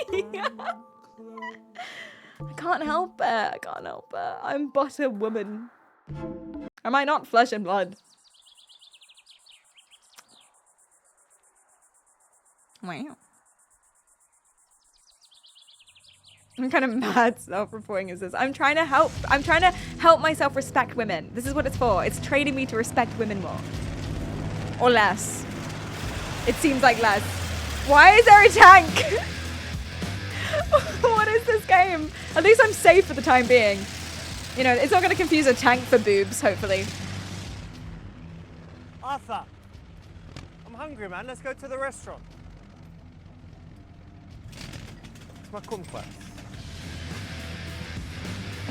I can't help it. I can't help it. I'm but a woman. Am I not flesh and blood? Wow. I'm kind of mad self-reporting is this. I'm trying to help myself respect women. This is what it's for. It's training me to respect women more. Or less. It seems like less. Why is there a tank? What is this game? At least I'm safe for the time being. You know, it's not going to confuse a tank for boobs, hopefully. Arthur, I'm hungry, man. Let's go to the restaurant. It's my kumquat.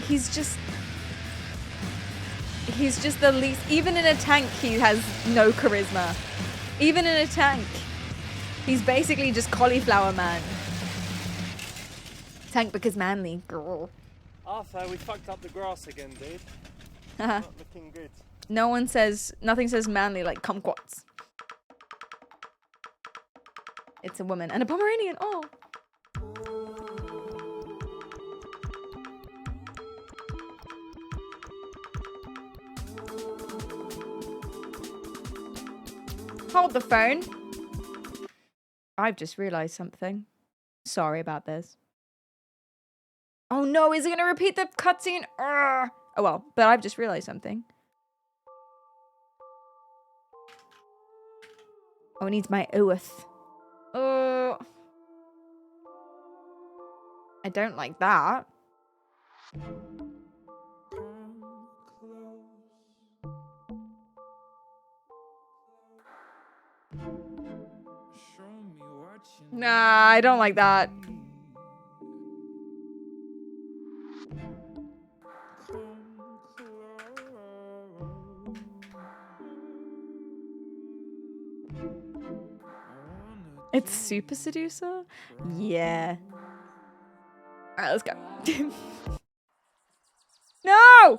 He's just the least. Even in a tank, he has no charisma. Even in a tank, he's basically just cauliflower man. Tank because manly. Girl. Arthur, we fucked up the grass again, dude. Not looking good. Nothing says manly like kumquats. It's a woman and a Pomeranian. Oh. Hold the phone. I've just realized something. Sorry about this. Oh no, is it going to repeat the cutscene? Oh well, but I've just realized something. Oh, it needs my oath. Oh. I don't like that. Nah, I don't like that. It's Super Seducer? Yeah. Alright, let's go. No!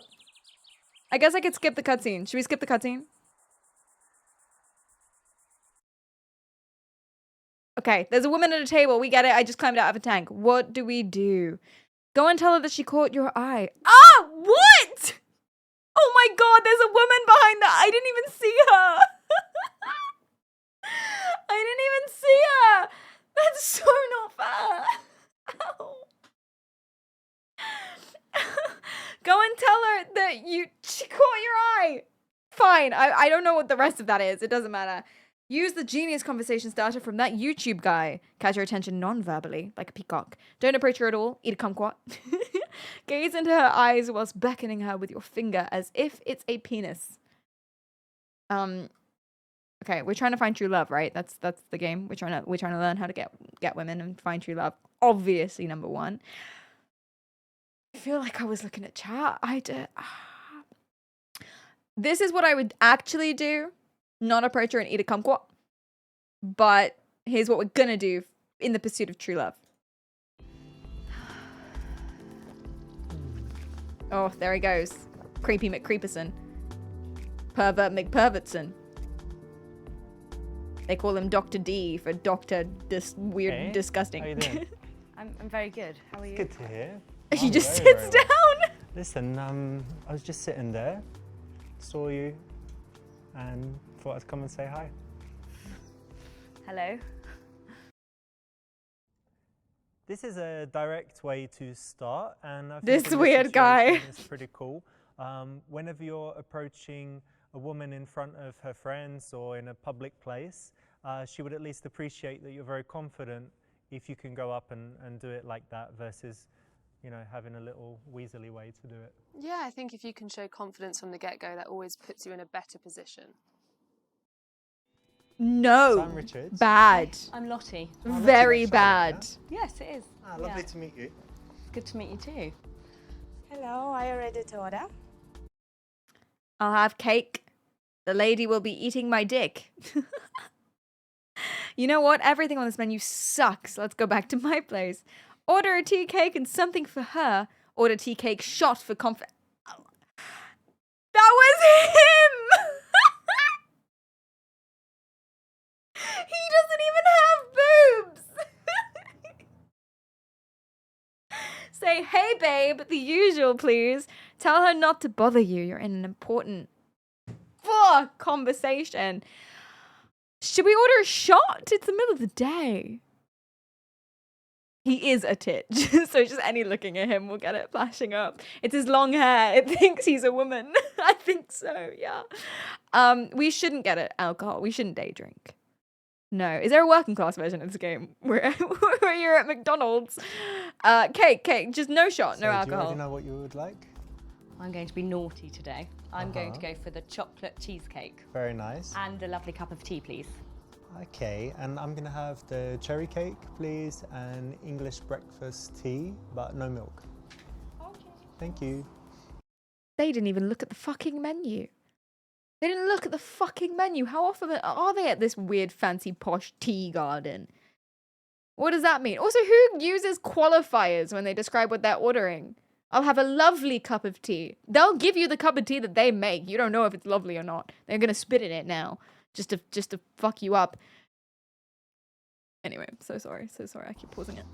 I guess I could skip the cutscene. Should we skip the cutscene? Okay, there's a woman at a table. We get it. I just climbed out of a tank. What do we do? Go and tell her that she caught your eye. Ah! What? Oh my god, there's a woman behind that. I didn't even see her. I didn't even see her. That's so not fair. Ow. Go and tell her that she caught your eye. Fine. I don't know what the rest of that is. It doesn't matter. Use the genius conversation starter from that YouTube guy. Catch her attention non-verbally, like a peacock. Don't approach her at all. Eat a kumquat. Gaze into her eyes whilst beckoning her with your finger as if it's a penis. Okay, we're trying to find true love, right? That's the game. We're trying to learn how to get women and find true love. Obviously, number one. I feel like I was looking at chat. I did. This is what I would actually do. Not approach her and eat a kumquat. But here's what we're gonna do in the pursuit of true love. Oh, there he goes. Creepy McCreeperson. Pervert McPervertson. They call him Dr. D for Dr. Weird, hey, disgusting. How you doing? I'm very good. How are you? Good to hear. She I'm just very, sits very well. down. Listen, I was just sitting there, saw you, and thought I'd come and say hi. Hello. This is a direct way to start, and I think This in this weird guy. situation it's pretty cool. Whenever you're approaching a woman in front of her friends or in a public place, she would at least appreciate that you're very confident if you can go up and do it like that versus, you know, having a little weaselly way to do it. Yeah, I think if you can show confidence from the get-go, that always puts you in a better position. No. So I'm Richard. Bad. I'm Lottie. Very Lottie, bad. Yes, it is. Lovely to meet you. Good to meet you too. Hello, are you ready to order? I'll have cake. The lady will be eating my dick. You know what? Everything on this menu sucks. Let's go back to my place. Order a tea cake and something for her. Order tea cake shot for comfort. That was him! He doesn't even have boobs! Say, hey, babe, the usual, please. Tell her not to bother you. You're in an important conversation. Should we order a shot? It's the middle of the day. He is a titch, so just any looking at him will get it flashing up. It's his long hair. It thinks he's a woman. I think so, yeah. We shouldn't get it alcohol. We shouldn't day drink. No. Is there a working class version of this game where you're at McDonald's? Cake. Just no shot, no So alcohol. do you already know what you would like? I'm going to be naughty today. I'm going to go for the chocolate cheesecake. Very nice. And a lovely cup of tea, please. Okay, and I'm gonna have the cherry cake, please, and English breakfast tea, but no milk. Okay. Thank you. They didn't even look at the fucking menu. They didn't look at the fucking menu. How often are they at this weird, fancy, posh tea garden? What does that mean? Also, who uses qualifiers when they describe what they're ordering? I'll have a lovely cup of tea. They'll give you the cup of tea that they make. You don't know if it's lovely or not. They're gonna spit in it now, just to fuck you up. Anyway, so sorry. I keep pausing it.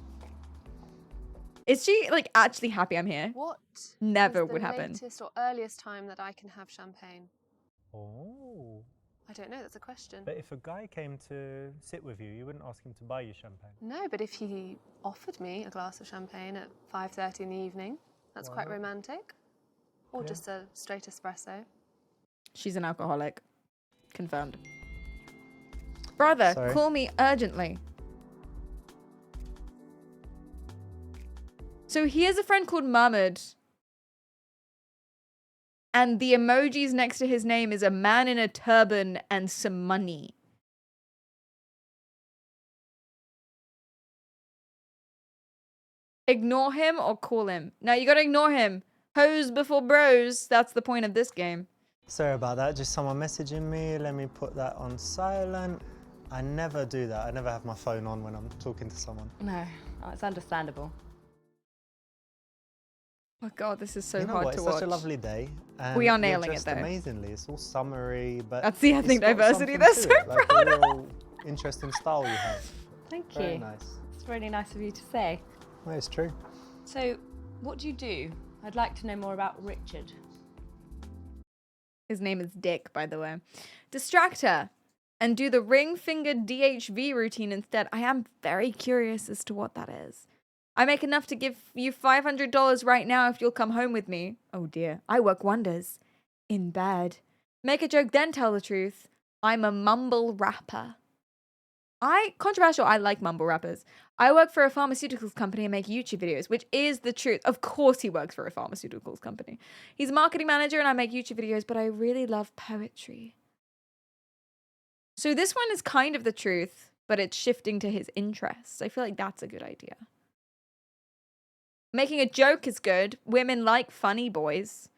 Is she like actually happy I'm here? What Never is the would happen. latest or earliest time that I can have champagne? Oh. I don't know, that's a question. But if a guy came to sit with you, you wouldn't ask him to buy you champagne. No, but if he offered me a glass of champagne at 5:30 in the evening, that's quite romantic. Or Yeah. just a straight espresso. She's an alcoholic. Confirmed. Brother, Sorry. call me urgently. So he has a friend called Mahmoud. And the emojis next to his name is a man in a turban and some money. Ignore him or call him? No, you gotta ignore him. Hoes before bros. That's the point of this game. Sorry about that, just someone messaging me. Let me put that on silent. I never do that. I never have my phone on when I'm talking to someone. No, it's understandable. Oh god, this is so You know hard what? to It's watch. such a lovely day. And We are you're nailing it, dressed though. amazingly. It's all summery, but That's the it's ethnic got diversity something they're to so it, like proud a of. real interesting style you have. Thank Very you. nice. It's really nice of you to say. Well, it's true. So, what do you do? I'd like to know more about Richard. His name is Dick, by the way. Distract her and do the ring finger DHV routine instead. I am very curious as to what that is. I make enough to give you $500 right now if you'll come home with me. Oh dear, I work wonders. In bed. Make a joke, then tell the truth. I'm a mumble rapper. Controversial, I like mumble rappers. I work for a pharmaceuticals company and make YouTube videos, which is the truth. Of course he works for a pharmaceuticals company. He's a marketing manager and I make YouTube videos, but I really love poetry. So this one is kind of the truth, but it's shifting to his interests. I feel like that's a good idea. Making a joke is good. Women like funny boys.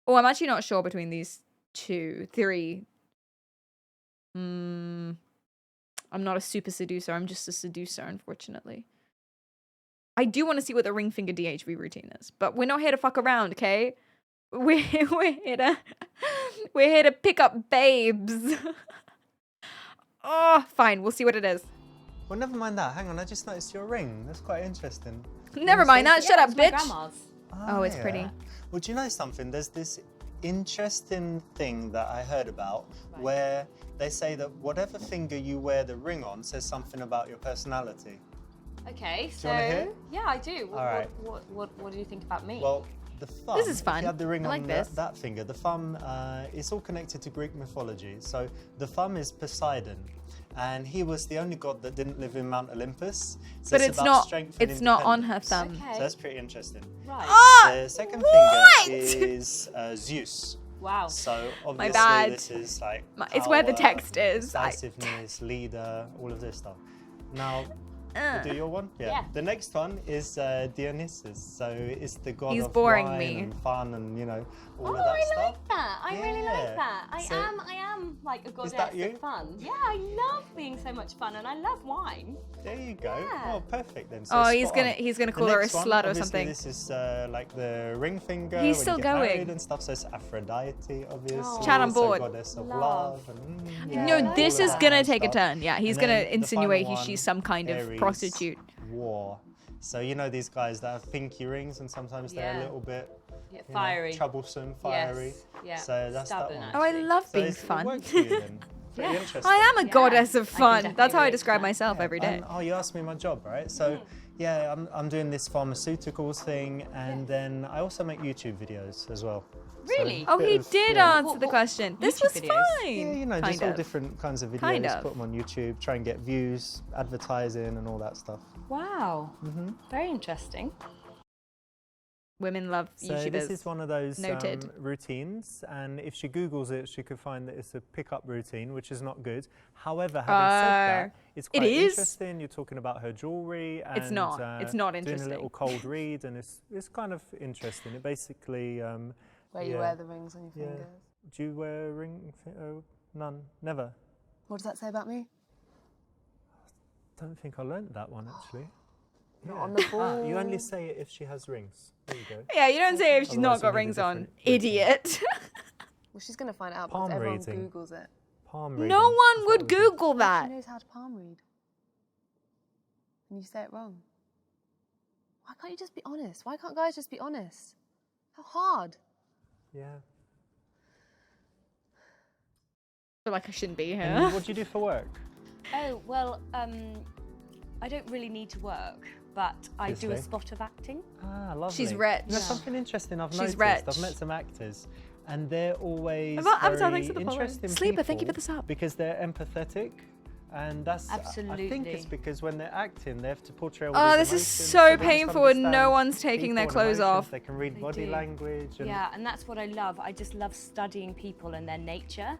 Oh, I'm actually not sure between these three. I'm not a super seducer. I'm just a seducer, unfortunately. I do want to see what the ring finger DHV routine is, but we're not here to fuck around, okay? We're here to pick up babes. Oh, fine. We'll see what it is. Well, never mind that. Hang on, I just noticed your ring. That's quite interesting. Never mind that. Shut up, it's my bitch. grandma's. Oh, it's pretty. yeah. Well, do you know something? There's this interesting thing that I heard about where they say that whatever finger you wear the ring on says something about your personality. Okay, so wanna hear? yeah, I do. All right. What do you think about me? Well, the thumb. This is fun. If you have the ring I like on this. that finger, the thumb is all connected to Greek mythology. So the thumb is Poseidon, and he was the only god that didn't live in Mount Olympus. So But it's about not. strength and It's not on her independence. thumb. Okay. So that's pretty interesting. right. Ah! The second what? finger is Zeus. Wow. So obviously bad. this is like It's where the power, text is. decisiveness, leader, all of this stuff. Now, you do your one? Yeah. The next one is Dionysus. So it's the god He's of boring wine me. and fun and, you know, all Oh, of that I stuff. like that. I really Yeah. like that. I So- am like a goddess that you? of fun. Yeah, I love being so much fun and I love wine. There you go. Yeah. Oh, perfect then. So Oh, spot he's on. gonna The call her a next one, slut or obviously, something. This is like the ring finger. He's when still you get married going. and stuff. So it's Aphrodite, obviously. Chat on so board. goddess of Love. love. And, Yeah. No, all this of is that gonna and take a stuff. turn. Yeah, he's And gonna then the insinuate final one, she's some kind of Aries, prostitute. War. So you know these guys that have pinky rings and sometimes they're a Yeah. little bit Yeah, you know, fiery. troublesome, fiery. Yes. Yeah. So that's Stubborn, that one. Oh, I actually. love So being it fun. worked for you then. Pretty Yeah. interesting. I am a Yeah, goddess of I can fun. definitely That's how I relate to describe that. myself every day. And, oh, you asked me my job, right? So, yeah, I'm doing this pharmaceuticals thing, and then I also make YouTube videos as well. So Really? Oh, bit he of- did yeah. answer the What question. This YouTube was videos? fine. Yeah, you know, Kind just all of. different kinds of videos. Kind of. Put them on YouTube, try and get views, advertising, and all that stuff. Wow. Very interesting. Women love So YouTubers. this is one of those Noted. routines, and if she Googles it, she could find that it's a pickup routine, which is not good. However, having said that, it's it quite is? interesting. You're talking about her jewellery, and It's not. It's not doing interesting. a little cold read, and it's kind of interesting. It basically Where you wear the rings on your fingers. Do you wear a ring? None. Never. What does that say about me? Don't think I learnt that one actually. Not on the ball. You only say it if she has rings. There you go. Yeah, you don't say if she's Otherwise not got you need a rings on. different routine. Idiot. Well, she's going to find out Palm because everyone reading. Googles it. Palm reading. No one That's would what I was Google She that. knows how to palm read. And you say it wrong. Why can't you just be honest? Why can't guys just be honest? How hard? Yeah. I feel like I shouldn't be here. And what do you do for work? Oh, well, I don't really need to work, but I do a Obviously. spot of acting. Ah, lovely. She's rich. You know, something interesting I've She's noticed. rich. I've met some actors, and they're always Avatar, very thanks for the follow. interesting Sleeper, thank you people for the sub. because they're empathetic, and that's I think Absolutely. it's because when they're acting, they have to portray all Oh, these this is emotions, so they must painful when no understand one's taking their people and clothes emotions, off. They can read They body do. language. And Yeah, and that's what I love. I just love studying people and their nature.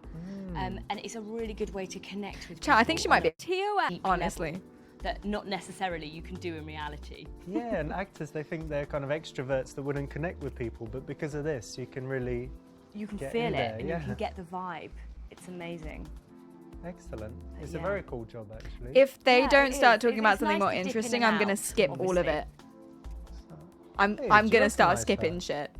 And it's a really good way to connect with Chat, I think people she might on be a a TOS, deep honestly. level that not necessarily you can do in reality. Yeah, and actors, they think they're kind of extroverts that wouldn't connect with people, but because of this, you can really You can get feel in it there, and yeah. you can get the vibe. It's amazing. excellent. It's a Yeah. very cool job, actually. If they Yeah, don't it start is. talking about It's something nice more to dip in interesting, and I'm gonna out, skip all of obviously. it. I'm Hey, I'm do you gonna start recognise skipping her? shit.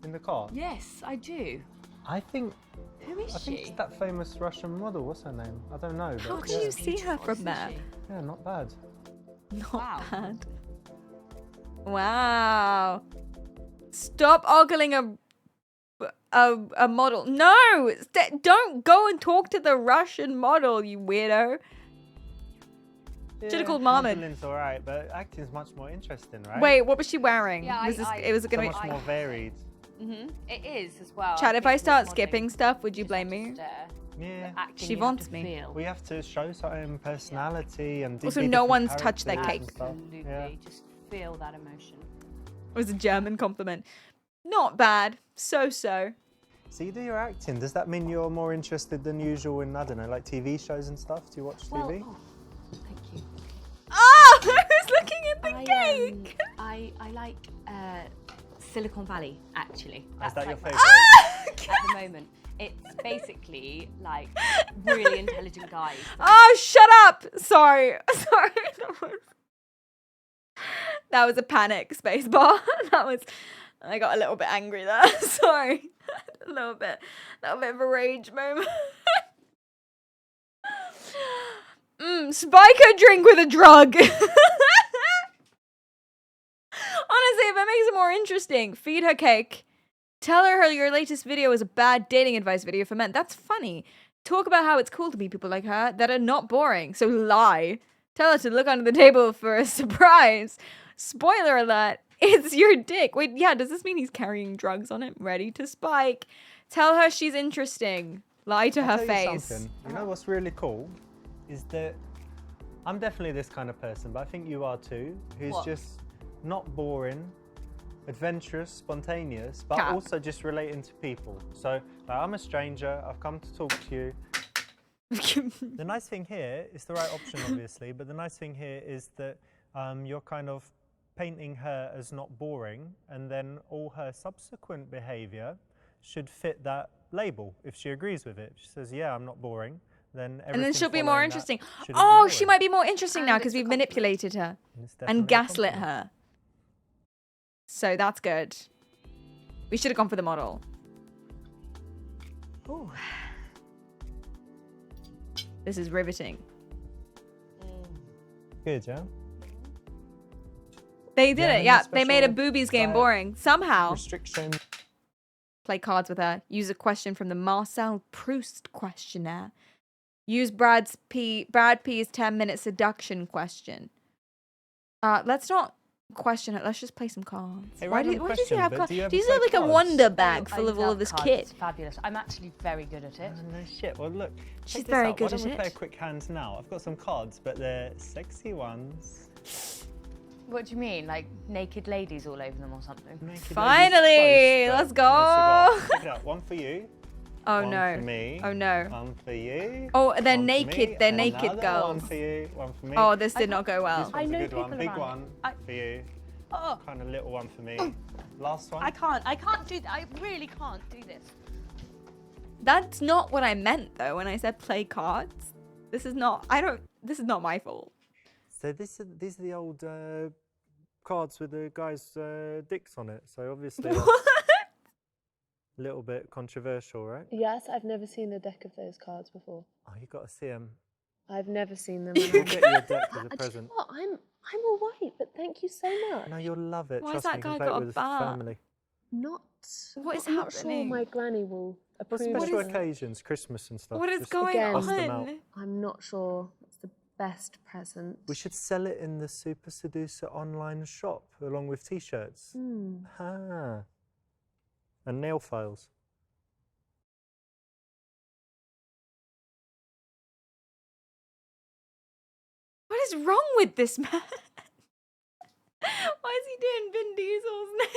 In the car. Yes, I do. I think Who is I think she? it's that famous Russian model. What's her name? I don't know. How but can yeah. you see her from Isn't there? she? Yeah, not bad. Not Wow. bad. Wow. Stop ogling a model. No! Don't go and talk to the Russian model, you weirdo. Should've called Mohammed. Modeling's alright, but acting's much more interesting, right? Wait, what was she wearing? Yeah, was this, I- it was so gonna much be... more varied. It is as well. Chad, if think I with start modelling, skipping stuff, would you just blame have to me? stare. Yeah. Acting, She you have wants to me. feel. We have to show certain personality and Also, be no different one's touched their characters cake. and stuff. Absolutely. Yeah. Just feel that emotion. It was a German compliment. Not bad. So-so. So you do your acting. Does that mean you're more interested than usual in, I don't know, like TV shows and stuff? Do you watch Well, TV? oh, thank you. Oh! I was looking at the cake! I like Silicon Valley, actually. Is that your like favourite? at the moment. It's basically like really intelligent guys. Oh, shut up! Sorry. Sorry. That was a panic spacebar. I got a little bit angry there. Sorry. A little bit of a rage moment. Spike her drink with a drug. Honestly, if it makes it more interesting, feed her cake. Tell her your latest video is a bad dating advice video for men. That's funny. Talk about how it's cool to meet people like her that are not boring. So lie. Tell her to look under the table for a surprise. Spoiler alert. It's your dick. Wait, yeah, does this mean he's carrying drugs on it? Ready to spike. Tell her she's interesting. Lie to her I'll tell you face. something. You know what's really cool is that I'm definitely this kind of person, but I think you are too, who's What? just not boring, adventurous, spontaneous, but Cap. also just relating to people. So like, I'm a stranger, I've come to talk to you. The nice thing here is the right option, obviously, but the nice thing here is that you're kind of painting her as not boring, and then all her subsequent behavior should fit that label if she agrees with it. If she says, yeah, I'm not boring, then And then she'll be more following that interesting. shouldn't be Oh, she boring. might be more interesting now And because it's a we've compliment. manipulated her It's definitely and a gaslit compliment. her. So that's good. We should have gone for the model. Ooh. This is riveting. Good, yeah? They did Yeah, it, and yeah. the They made a special boobies game diet boring. Somehow. Restriction. Play cards with her. Use a question from the Marcel Proust questionnaire. Use Brad P's 10-minute seduction question. Let's not question it. Let's just play some cards. Hey, Why random does he question, have but cards? do you ever Do you play have like a cards? wonder bag Oh, full I of all love of this cards. kit? It's fabulous. I'm actually very good at it. Oh, no shit. Well, look. She's check this very out. good Why don't at we play a it. quick hand now? I've got some cards, but they're sexy ones. What do you mean? Like naked ladies all over them or something? Naked Finally, ladies close, let's but go. no cigar. Check it out. One for you. Oh one no. for me. Oh no. One for you. Oh, they're one for naked. me, They're and naked another girls. One for you. One for me. Oh, this did not go This well. one's I know a good one. people Big around one it. for you. Oh, Kind of little one for me. Last one. I can't do that. I really can't do this. That's not what I meant though when I said play cards. This is not my fault. So these are the old cards with the guys' dicks on it. So obviously that's a little bit controversial, right? Yes, I've never seen a deck of those cards before. Oh, you got to see them. I've never seen them. We'll get you a deck as a Do you present. know what? I'm all right, but thank you so much. No, you'll love it. Why has Trust that me, you guy can play got it a with bar? family. Not. What is I'm not sure happening? my granny will For approve. special of them. occasions, Christmas and stuff. What is just going Again. bust them out. on? I'm not sure it's the best present. We should sell it in the Super Seducer online shop along with t-shirts. Ah. And nail files. What is wrong with this man? Why is he doing Vin Diesel's nails?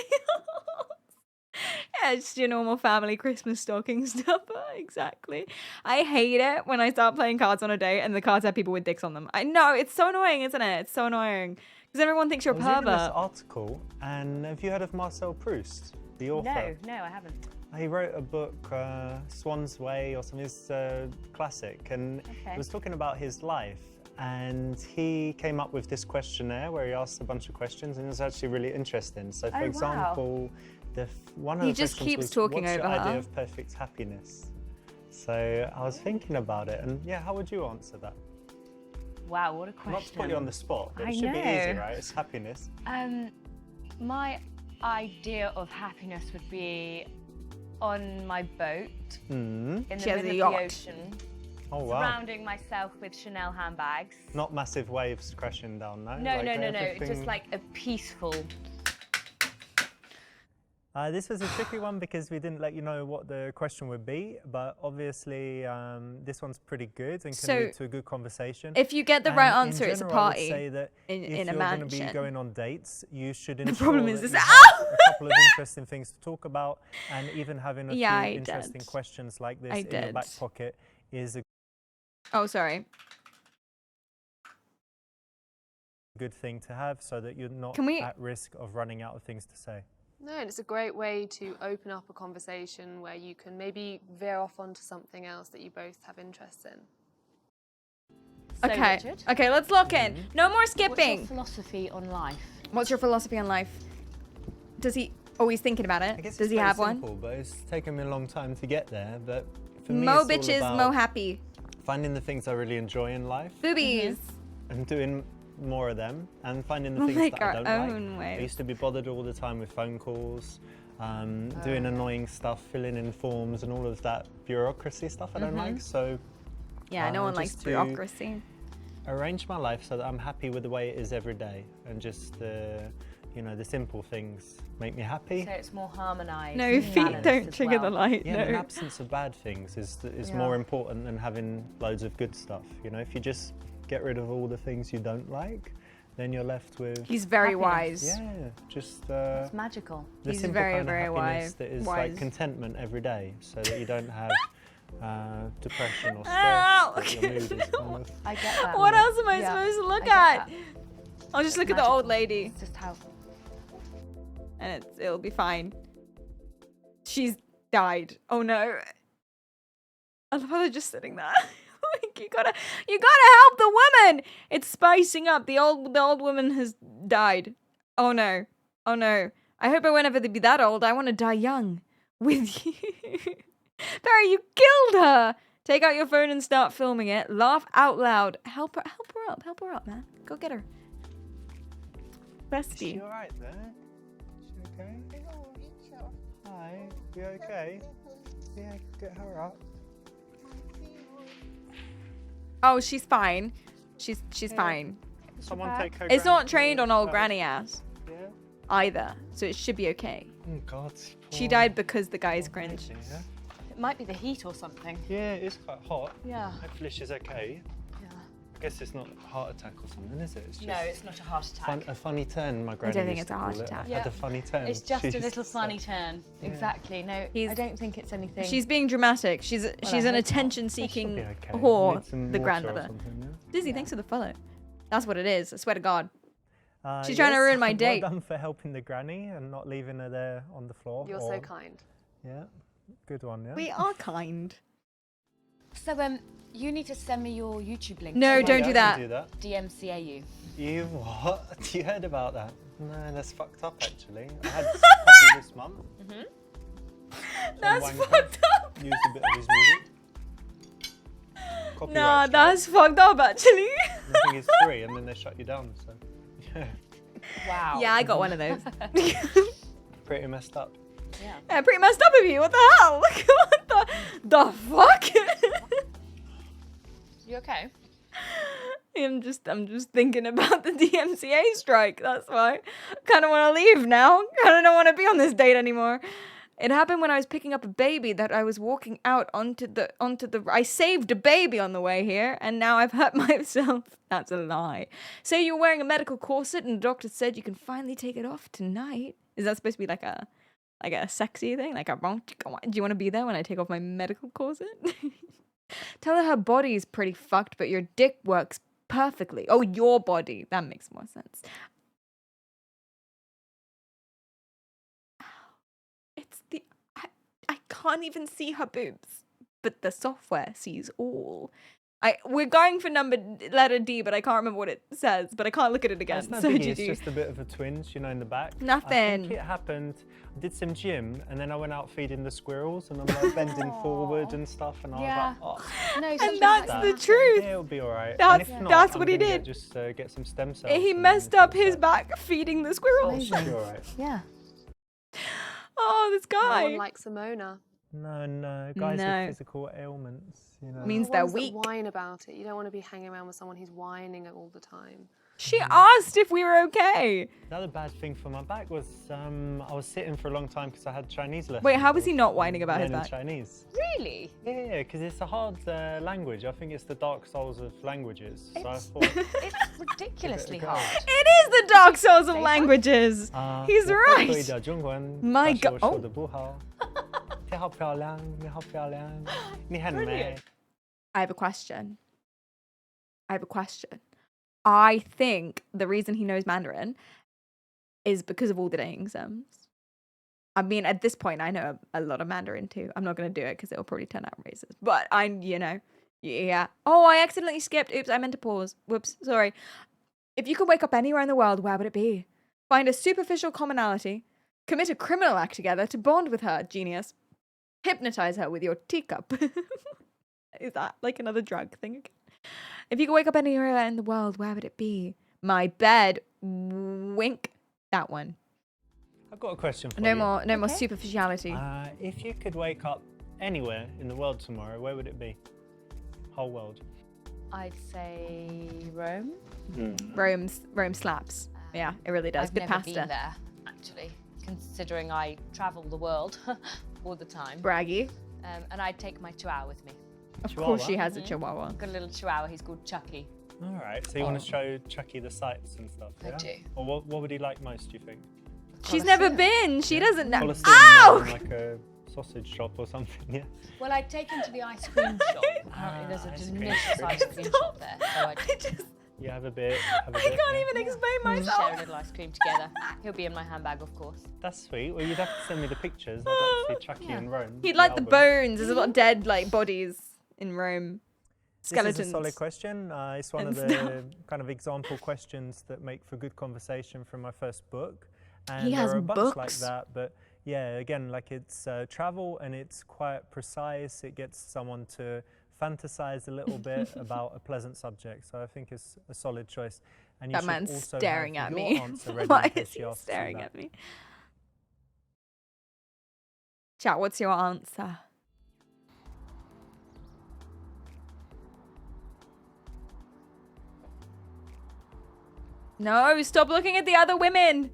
Yeah, it's your normal family Christmas stocking stuffer, exactly. I hate it when I start playing cards on a date and the cards have people with dicks on them. I know, it's so annoying, isn't it? It's so annoying. Because everyone thinks you're a I was reading this pervert. article, and have you heard of Marcel Proust, the author? No, I haven't. He wrote a book, Swan's Way or something, it's a classic, and Okay. it was talking about his life. And he came up with this questionnaire where he asked a bunch of questions, and it was actually really interesting. So, for Oh, wow. example, one of He the just questions keeps was, talking what's over your idea her. of perfect happiness? So I was thinking about it, and yeah, how would you answer that? Wow, what a question. Not to put you on the spot, but I it should be easy, know. right? It's happiness. My idea of happiness would be on my boat in the She has a middle of yacht. the ocean, Oh wow! surrounding myself with Chanel handbags. Not massive waves crashing down, no? No, Like no. It's everything- just like a peaceful. This was a tricky one because we didn't let you know what the question would be, but obviously this one's pretty good and can So, lead to a good conversation. If you get the And right in answer, it's a general, I would party say that in if a you're going to be mansion. going on dates, you should The ensure problem is that this- you Ow! have a couple of interesting things to talk about, and even having a Yeah, few I interesting did. questions like this I in your back did. pocket is a Oh, sorry. good thing to have so that you're not Can we- at risk of running out of things to say. No, and it's a great way to open up a conversation where you can maybe veer off onto something else that you both have interest in. So, Okay. Richard, Okay, let's lock in. No more what's your skipping. philosophy on life? What's your philosophy on life? Does he? Oh, he's thinking about it. I guess Does it's he very have simple, one? but it's taken me a long time to get there. But for me, Mo it's all bitches, about mo happy. finding the things I really enjoy in life Boobies. and doing more of them, and finding the We'll things make that I our don't own like. ways. I used to be bothered all the time with phone calls, doing annoying stuff, filling in forms, and all of that bureaucracy stuff I don't like. So Yeah, no one likes just to bureaucracy. arrange my life so that I'm happy with the way it is every day, and just you know, the simple things make me happy. So it's more harmonised. No, and feet balanced don't as trigger the well. light. Yeah, an No. absence of bad things is Yeah. more important than having loads of good stuff. You know, if you just get rid of all the things you don't like, then you're left with He's very Happiness. wise. yeah, just It's magical. the He's simple very, kind very of happiness wise. that is wise. like contentment every day, so that you don't have depression or stress. Ow! That your mood is kind of, I get that. What else am I Yeah, supposed to look I get at? that. I'll just look at the Magical. old lady, It's just how. and it'll be fine. She's died. Oh no! I love how they're just sitting there. Like, you gotta help the woman. It's spicing up. The old woman has died. Oh no! Oh no! I hope I won't ever be that old. I want to die young with you. Perry, you killed her. Take out your phone and start filming it. Laugh out loud. Help her up, man. Go get her. bestie. she alright there? Is she okay? Hi, you okay? Yeah, get her up. Oh, she's fine. She's fine. Someone take her. It's not granny trained to on old the granny ass Yeah. either, so it should be okay. Oh God. She poor- died because the guy's poor cringe. lady, Yeah? It might be the heat or something. Yeah, it's quite hot. Yeah. Hopefully she's okay. Yeah. I guess it's not a heart attack or something, is it? It's just No, it's not a heart attack. a funny turn. My granny don't think used it's a to heart call it. attack. I've had a funny turn. It's just She a used little to funny say. turn. Exactly. No, He's- I don't think it's anything. She's being dramatic. She's I an hope not. attention-seeking She'll be okay. whore, Need some the water or grandmother. something, yeah? Dizzy, thanks for the follow. That's what it is. I swear to God. She's Yes, trying to ruin my date. Well done for helping the granny and not leaving her there on the floor. You're so kind. Yeah, good one. Yeah. We are kind. So, you need to send me your YouTube link. No, to don't Yeah, do I that. can do that. DMCAU. You what? You heard about that? No, that's fucked up actually. I had a couple this month. That's Some wanker fucked up. Used a bit of his music. Copyright Nah, strike. that's fucked up actually. The thing is free, and then they shut you down. So, yeah, Wow. Yeah, I got one of those. pretty messed up. Yeah, pretty messed up of you. What the hell? What the fuck? You okay? I'm just thinking about the DMCA strike. That's why. Kind of want to leave now. Kind of don't want to be on this date anymore. It happened when I was picking up a baby that I was walking out onto the. I saved a baby on the way here, and now I've hurt myself. That's a lie. Say you're wearing a medical corset, and the doctor said you can finally take it off tonight. Is that supposed to be like a sexy thing? Like a do you want to be there when I take off my medical corset? Tell her body's pretty fucked, but your dick works perfectly. Oh, your body. That makes more sense. It's the... I can't even see her boobs, but the software sees all. We're going for letter D, but I can't remember what it says, but I can't look at it again. It's no So biggie, GG. it's just a bit of a twinge, you know, in the back. I Nothing. think it happened. I did some gym, and then I went out feeding the squirrels, and I'm like bending forward and stuff, and I Yeah. was like, oh, No, And that's that. the truth. yeah, it'll be all right. That's- and if not, that's I'm what he gonna did. Just get some stem cells. He and messed then up fix his that. back feeding the squirrels. It'll be all right. Yeah. Oh, this No guy. one likes Simona. No, guys No. with physical ailments, you know. Means The they're ones that weak. whine about it. You don't want to be hanging around with someone who's whining all the time. She asked if we were okay. Another bad thing for my back was I was sitting for a long time because I had Chinese lessons. Wait, how was he I not whining about his learning back? Chinese. Really? Yeah, because it's a hard language. I think it's the dark souls of languages. So I thought, It's ridiculously Give it a go. hard. It is the Dark Souls of languages. He's 我 right. 会的中文 My 但是 God- 我说的不好。你好漂亮，你好漂亮，你很美。 I have a question. I think the reason he knows Mandarin is because of all the dating sims. I mean, at this point, I know a lot of Mandarin too. I'm not going to do it because it'll probably turn out racist. But yeah. Oh, I accidentally skipped. Oops, I meant to pause. Whoops, sorry. If you could wake up anywhere in the world, where would it be? Find a superficial commonality, commit a criminal act together to bond with her, genius. Hypnotize her with your teacup. Is that like another drug thing again? If you could wake up anywhere in the world, where would it be? My bed. Wink. That one. I've got a question for No you. more superficiality. If you could wake up anywhere in the world tomorrow, where would it be? Whole world. I'd say Rome. Rome slaps. Yeah, it really does. I've Good never pasta. been there, actually, considering I travel the world all the time. Braggy. And I'd take my chihuahua with me. Of course Chihuahua? she has a chihuahua. I've got a little chihuahua, he's called Chucky. All right. So you want to show Chucky the sights and stuff? I Yeah? do. Or what would he like most? Do you think? She's never been. She doesn't know. Colosseum, Ow! like a sausage shop or something. Yeah. Well, I'd take him to the ice cream shop. Apparently there's a ice cream delicious shop. ice cream shop there. So I'd I just... You have a bit. Have a I bit, can't yeah. even explain share a myself. little ice cream together. He'll be in my handbag, of course. That's sweet. Well, you'd have to send me the pictures. I'd like to see Chucky in Rome. He'd like the album. bones. There's a lot of dead like bodies in Rome. Skeletons. This is a solid question. It's one and of the stuff. kind of example questions that make for good conversation from my first book. And He there has are a bunch like books? that, but yeah, again, like it's travel and it's quite precise. It gets someone to fantasize a little bit about a pleasant subject. So I think it's a solid choice. And you That should man's also staring have at your me. answer ready Why in case is she he asks you staring that. at me? Chat, what's your answer? No, stop looking at the other women.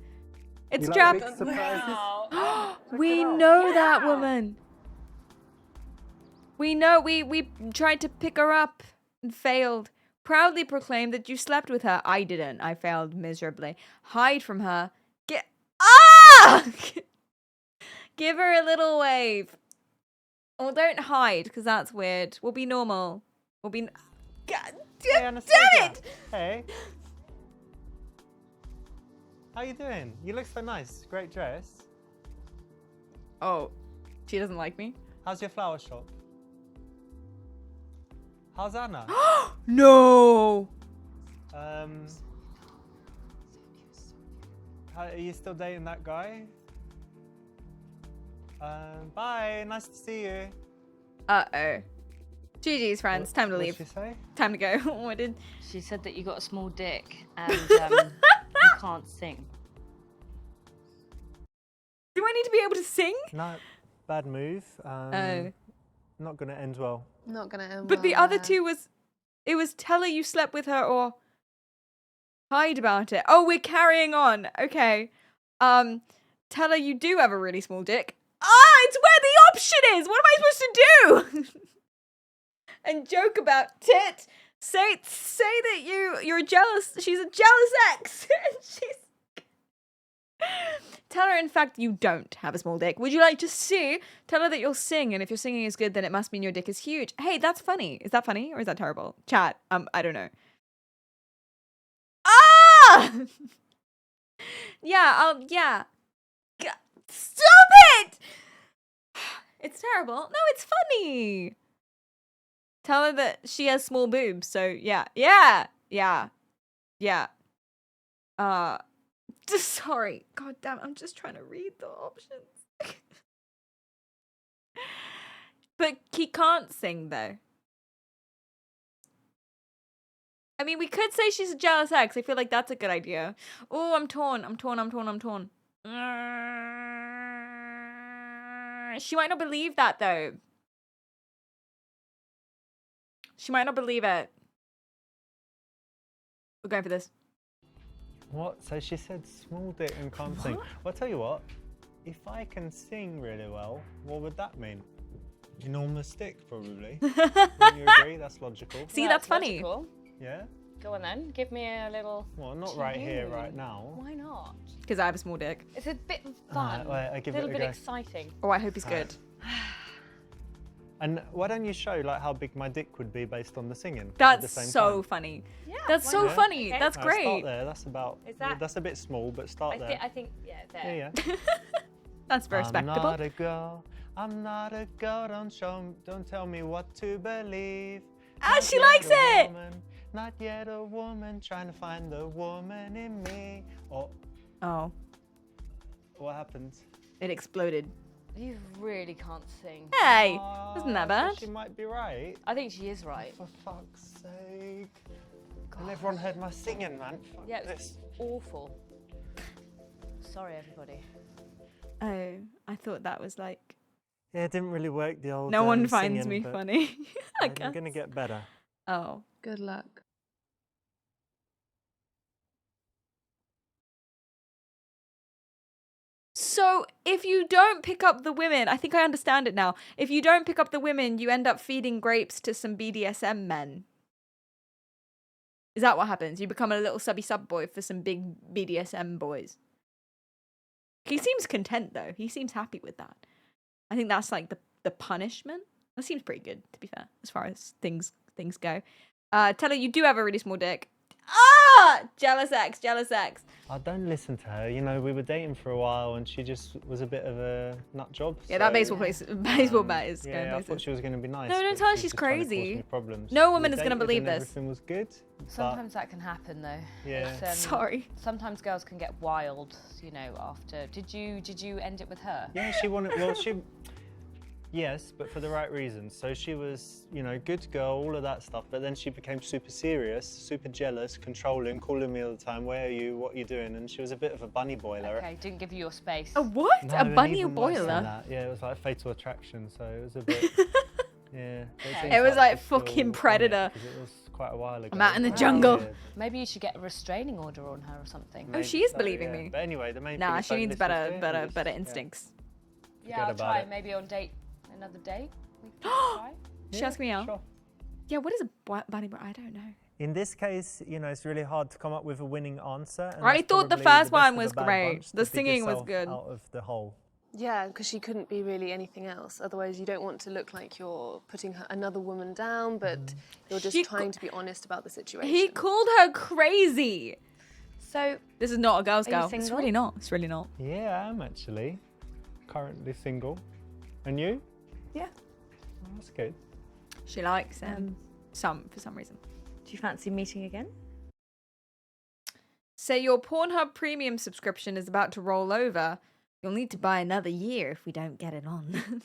It's You Jap. like big surprises? We know that woman. We know. We tried to pick her up and failed. Proudly proclaim that you slept with her. I didn't. I failed miserably. Hide from her. Get Give her a little wave. Or don't hide, because that's weird. We'll be normal. We'll be. God Hey, damn Anastasia. it! Hey. How you doing? You look so nice. Great dress. Oh, she doesn't like me. How's your flower shop? How's Anna? No. Are you still dating that guy? Bye. Nice to see you. Uh-oh. GG's, friends. Time to leave. What'd she say? Time to go. What did... She said that you got a small dick and you can't sing. Do I need to be able to sing? No, bad move. Oh. Not gonna end well. Not gonna end But the well other there. two was... It was tell her you slept with her or hide about it. Oh, we're carrying on. Okay. Tell her you do have a really small dick. Ah, it's where the option is. What am I supposed to do? And joke about tit. Say that you're jealous. She's a jealous ex. Tell her, in fact, you don't have a small dick. Would you like to see? Tell her that you'll sing, and if your singing is good, then it must mean your dick is huge. Hey, that's funny. Is that funny or is that terrible? Chat. I don't know. Ah! Yeah. Stop it! It's terrible. No, it's funny. Tell her that she has small boobs. So yeah. Sorry. God damn, I'm just trying to read the options. But he can't sing though. I mean, we could say she's a jealous ex. I feel like that's a good idea. Oh, I'm torn. She might not believe that though. She might not believe it. We're going for this. What? So she said small dick and can't sing. Well, I'll tell you what. If I can sing really well, what would that mean? Enormous dick, probably. Wouldn't you agree? That's logical. See, that's funny. Logical. Yeah? Go on then, give me a little. Well, not right here, right now. Why not? Because I have a small dick. It's a bit fun. Wait, I give a it little a bit go. exciting. Oh, I hope he's good. And why don't you show like how big my dick would be based on the singing? at the That's same so time? funny. Yeah, That's why so not? funny. Okay. That's Alright, great. Start there. That's about. Is that- That's a bit small, but start there. I think, yeah, there. Yeah. That's very I'm respectable. not a girl. I'm not a girl. Don't tell me what to believe. Ah, Not she yet likes a it. Woman, not yet a woman trying to find the woman in me. Or Oh, what happened? it exploded. You really can't sing. Hey, isn't that So bad? She might be right. I think she is right. For fuck's sake. And everyone heard my singing, man. Fuck Yeah, this. it's awful. Sorry, everybody. Oh, I thought that was like, Yeah, it didn't really work, the old no one finds singing, me but funny. I I'm guess. gonna get better. Oh. Good luck. So if you don't pick up the women, I think I understand it now. If you don't pick up the women, you end up feeding grapes to some BDSM men. Is that what happens? You become a little subby sub boy for some big BDSM boys. He seems content though. He seems happy with that. I think that's like the punishment. That seems pretty good, to be fair, as far as things go. Tell her you do have a really small dick. Ah! Jealous ex. I don't listen to her. You know, we were dating for a while and she just was a bit of a nut job. Yeah, that so, baseball bat is going Yeah, I places. thought she was going to be nice. No, don't but tell her she was she's just trying to cause crazy. me problems. No woman We is gonna dated believe and this. Everything was good. Sometimes that can happen though. Yeah. It's, Sorry. Sometimes girls can get wild, you know, after. Did you end it with her? Yeah, she wanted. Well, Yes, but for the right reasons. So she was, you know, good girl, all of that stuff, but then she became super serious, super jealous, controlling, calling me all the time, where are you, what are you doing? And she was a bit of a bunny boiler. Okay, didn't give you your space. A what? No, A and bunny even worse than boiler? that. Yeah, it was like Fatal Attraction, so it was a bit, yeah. It was like to still fucking on it, Predator. 'cause it was quite a while ago. I'm out in the Wow. jungle. Yeah, Maybe you should get a restraining order on her or something. Oh, she is so, believing yeah. me. But anyway, the main Nah, thing is she don't needs listen to better, it and better, just- better yeah. instincts. Yeah, I'll about try. it. Maybe on another date. We can try. She Yeah, asked me out. sure. Yeah, what is a bunny boiler? I don't know. In this case, you know, it's really hard to come up with a winning answer. And I that's thought the probably first best one of a was bad great. bunch to The dig singing was yourself good. Out of the hole. Yeah, because she couldn't be really anything else. Otherwise, you don't want to look like you're putting another woman down, but you're just She trying to be honest about the situation. He called her crazy. So, This is not a girl's Are you girl. It's single? really not. It's really not. Yeah, I am actually currently single. And you? yeah. Oh, that's good. She likes for some reason. Do you fancy meeting again? Say your Pornhub premium subscription is about to roll over. You'll need to buy another year if we don't get it on.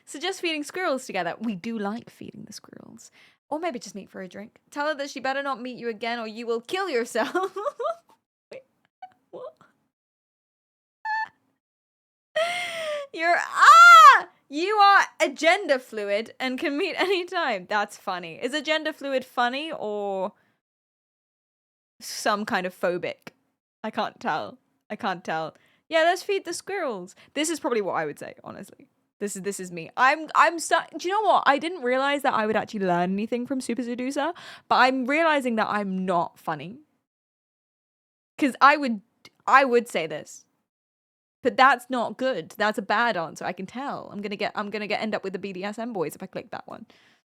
Suggest feeding squirrels together. We do like feeding the squirrels. Or maybe just meet for a drink. Tell her that she better not meet you again or you will kill yourself. Wait, what? You are agenda fluid and can meet anytime. That's funny. Is agenda fluid funny or some kind of phobic? I can't tell. Yeah, let's feed the squirrels. This is probably what I would say, honestly. This is me. Do you know what? I didn't realize that I would actually learn anything from Super Seducer, but I'm realizing that I'm not funny. Cuz I would say this. But that's not good. That's a bad answer. I can tell. I'm gonna end up with the BDSM boys if I click that one.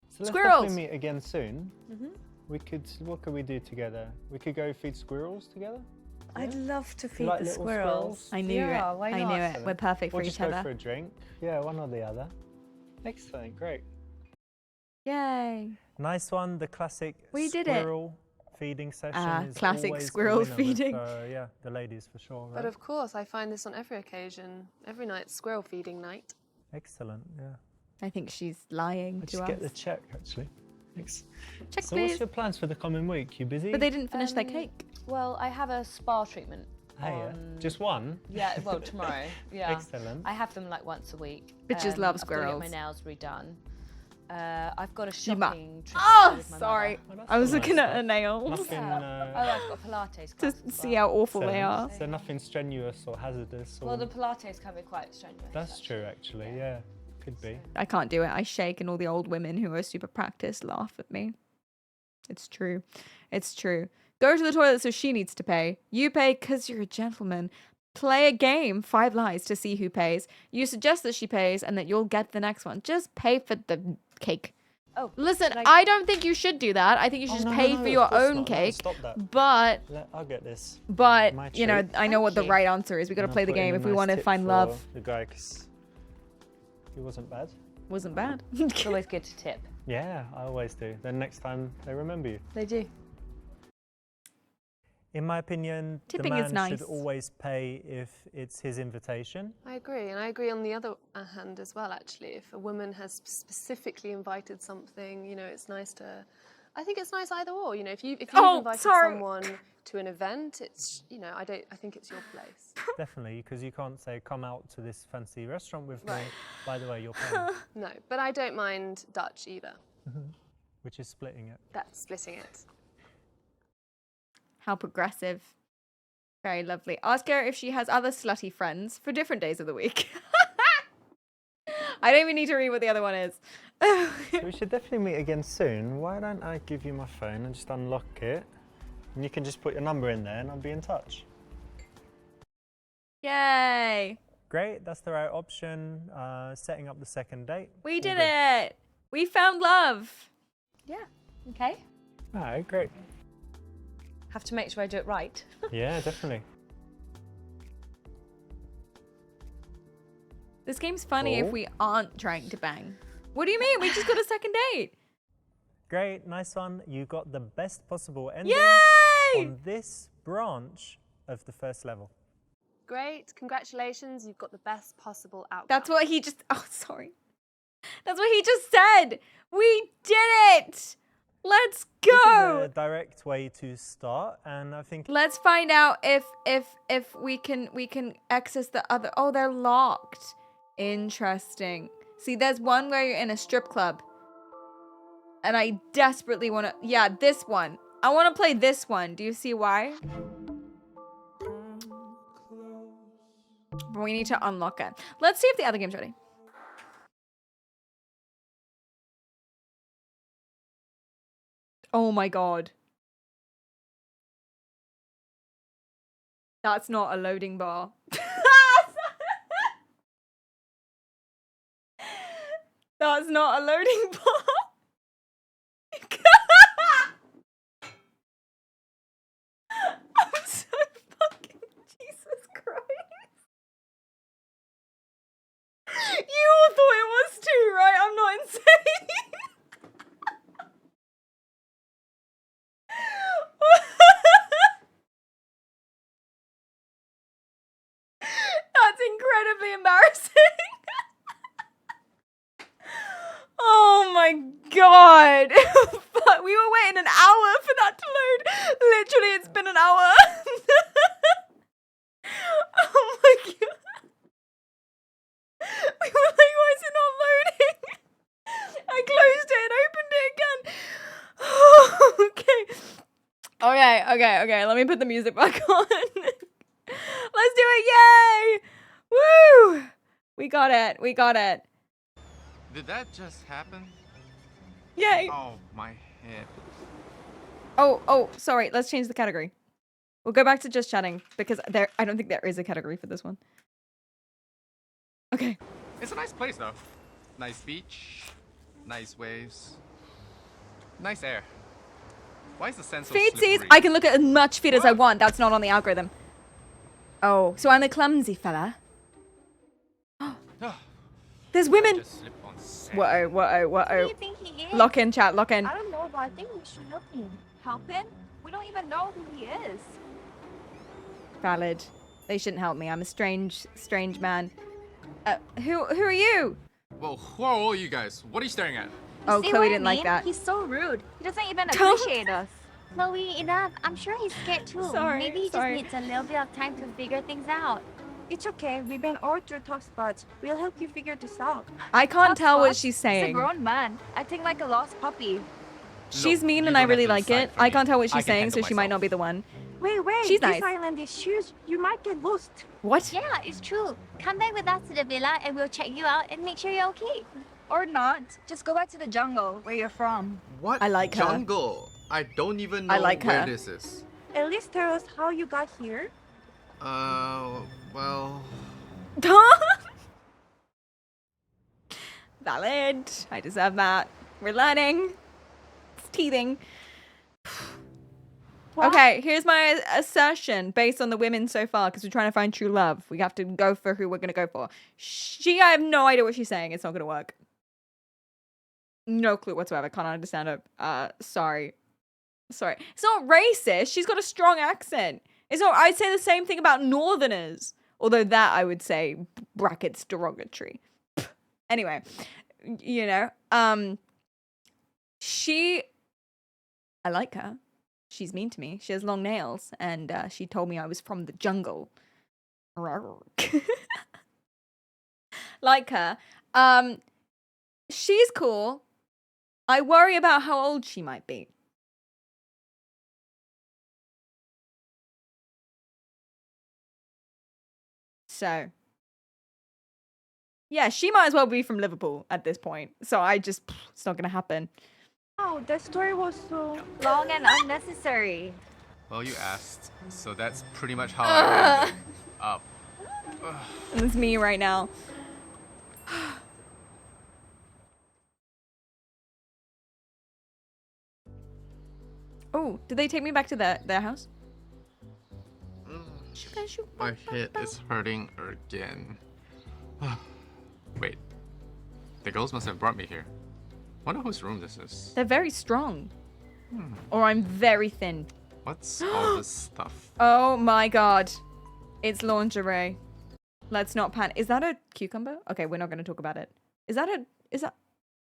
So let's Squirrels. definitely meet again soon. What could we do together? We could go feed squirrels together. I'd love to feed like the little squirrels. I knew Yeah, it. why I knew not? it. We're perfect Or for just each go other. for a drink. Yeah, one or the other. Excellent, great. Yay. Nice one. The classic We did it. squirrel feeding session is classic always a squirrel winner with, feeding. yeah, the ladies for sure. But Right? of course, I find this on every occasion. Every night's squirrel feeding night. Excellent. Yeah. I think she's lying I to just us. get the check actually. Thanks. Check, So please. what's your plans for the coming week? You busy? But they didn't finish their cake. Well, I have a spa treatment. Hey, just one? Yeah, well, tomorrow. Yeah. Excellent. I have them like once a week. Bitches love I've got to get my squirrels. nails redone. I've got a You mu- shopping trip Oh, with my sorry. mother. Oh, that's I was some looking nice at her stuff. nails Nothing, Oh, I've got Pilates to class as see well. how awful they are. so nothing strenuous or hazardous. Or... Well, the Pilates can be quite strenuous. That's true actually, yeah. Could be. I can't do it. I shake and all the old women who are super practiced laugh at me. It's true. It's true. Go to the toilet so she needs to pay. You pay because you're a gentleman. Play a game, 5 lies to see who pays. You suggest that she pays and that you'll get the next one. Just pay for the cake. Oh, Listen, should I don't think you should do that. I think you should Oh, just no, pay no, for no, your of course own not. No, cake. stop that. But I'll get this. But My you know, treat. I know what the Thank you. right answer is. We got to And I'll play the put in game a if we nice want to tip find for love. The guy, 'cause he wasn't bad. Wasn't bad. It's always good to tip. Yeah, I always do. Then next time they remember you. They do. In my opinion, Tipping the is man nice. should always pay if it's his invitation. I agree, and I agree on the other hand as well, actually. If a woman has specifically invited something, you know, it's nice to... I think it's nice either or, you know, if you've invited someone to an event, it's, you know, I think it's your place. Definitely, because you can't say, come out to this fancy restaurant with me. Right. By the way, you're paying, No, but I don't mind Dutch either. which is splitting it. That's splitting it. How progressive. Very lovely. Ask her if she has other slutty friends for different days of the week. I don't even need to read what the other one is. So we should definitely meet again soon. Why don't I give you my phone and just unlock it? And you can just put your number in there and I'll be in touch. Yay. Great, that's the right option. Setting up the second date. We All did good. it. We found love. Yeah. Okay. All right, great. Have to make sure I do it right. Yeah, definitely. This game's funny if Oh. we aren't trying to bang. What do you mean? We just got a second date. Great, nice one. You got the best possible ending Yay! on this branch of the first level. Great. Congratulations. You've got the best possible outcome. That's what he just... Oh, sorry. That's what he just said. We did it. Let's This go. is a direct way to start, and I think Let's find out if we can access the other. Oh, they're locked. Interesting. See, there's one where you're in a strip club. And I desperately want to... Yeah, this one. I want to play this one. Do you see why? But we need to unlock it. Let's see if the other game's ready. Oh my god. That's not a loading bar. That's not a loading bar. I'm so fucking Jesus Christ. You all thought it was too, right? I'm not insane. That's incredibly embarrassing. Oh my god. We were waiting an hour for that to load. Literally, it's been an hour. Oh my god. We were like, why is it not loading? I closed it and opened it again. Oh, okay. Let me put the music back on. Let's do it. Yay. Woo. We got it. Did that just happen? Yay. Oh, my head. Oh, sorry. Let's change the category. We'll go back to just chatting because I don't think there is a category for this one. Okay. It's a nice place, though. Nice beach, nice waves, nice air. Why is the sense so Feet slippery? sees. I can look at as much feet as I want. That's not on the algorithm. Oh, so I'm a clumsy fella. There's women. Just slip on sand. Whoa. Who do you think he is? Lock in, chat. Lock in. I don't know, but I think we should help him. Help him? We don't even know who he is. Valid. They shouldn't help me. I'm a strange man. Who are you? Well, who are all you guys? What are you staring at? Oh, See Chloe what I didn't like mean? that. He's so rude. He doesn't even Don't- appreciate us. Chloe, enough. I'm sure he's scared too. Sorry, Maybe he sorry. just needs a little bit of time to figure things out. It's okay. We've been all through tough spots. We'll help you figure this out. I can't Tough tell what spots? she's He's a saying. grown man, acting like a lost puppy. She's Look, mean you and I don't really have to like decide it. for I me. can't tell what I she's can saying, so handle she might not myself. be the one. Wait. She's this nice. island is huge. You might get lost. What? Yeah, it's true. Come back with us to the villa and we'll check you out and make sure you're okay. Or not. Just go back to the jungle where you're from. What I like her. jungle? I don't even know I like where her. this is. At least tell us how you got here. Well... Valid. I deserve that. We're learning. It's teething. Okay, here's my assertion based on the women so far, because we're trying to find true love. We have to go for who we're going to go for. I have no idea what she's saying. It's not going to work. No clue whatsoever. Can't understand her. Sorry. It's not racist. She's got a strong accent. It's not. I'd say the same thing about Northerners. Although that I would say brackets derogatory. Anyway, you know, I like her. She's mean to me. She has long nails, and she told me I was from the jungle. Like her. She's cool. I worry about how old she might be. So, yeah, she might as well be from Liverpool at this point. So it's not gonna happen. Oh, that story was so... Long and unnecessary. Well, you asked, so that's pretty much how I ended up. And it's me right now. Oh, did they take me back to their house? My head is hurting again. Wait, the girls must have brought me here. Wonder whose room this is. They're very strong. Or I'm very thin. What's all this stuff? Oh my god. It's lingerie. Let's not panic. Is that a cucumber? Okay, we're not going to talk about it. Is that a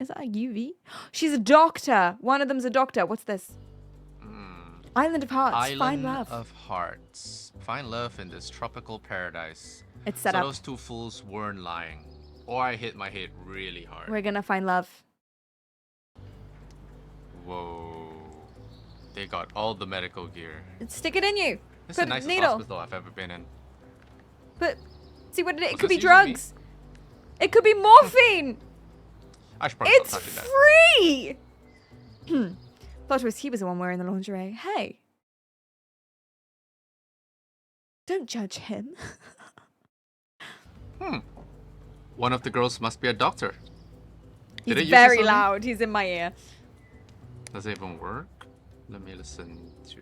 UV? She's a doctor. One of them's a doctor. What's this? Island of Hearts. Island Find love. of Hearts. Find love in this tropical paradise. It's set so up. those two fools weren't lying. Or I hit my head really hard. We're going to find love. Whoa. They got all the medical gear. Stick it in you. It's Put the nicest needle. hospital I've ever been in. But see what it Was could be this using me? drugs. It could be morphine. I should probably It's stop touching that. free. Plot twist, he was the one wearing the lingerie. Hey. Don't judge him. One of the girls must be a doctor. Did it He's use very this on me? loud. He's in my ear. Does it even work? Let me listen to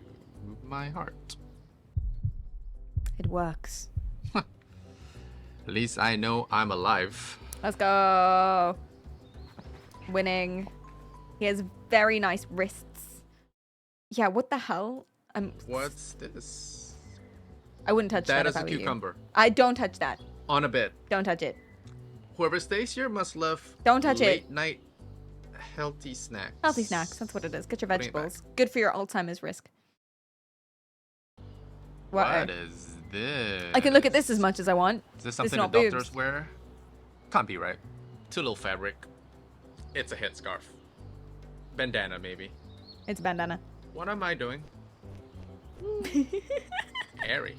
my heart. It works. At least I know I'm alive. Let's go. Winning. He has very nice wrists. Yeah, what the hell? What's this? I wouldn't touch that. That is if I a were you. cucumber. I don't touch that. On a bed. Don't touch it. Whoever stays here must love Don't touch it. late night healthy snacks. Healthy snacks. That's what it is. Get your Putting it vegetables. Good for your Alzheimer's risk. What is this? I can look at this as much as I want. Is this It's something not the boobs. doctors wear? Can't be right. Too little fabric. It's a headscarf. Bandana, maybe. It's a bandana. What am I doing? Airy.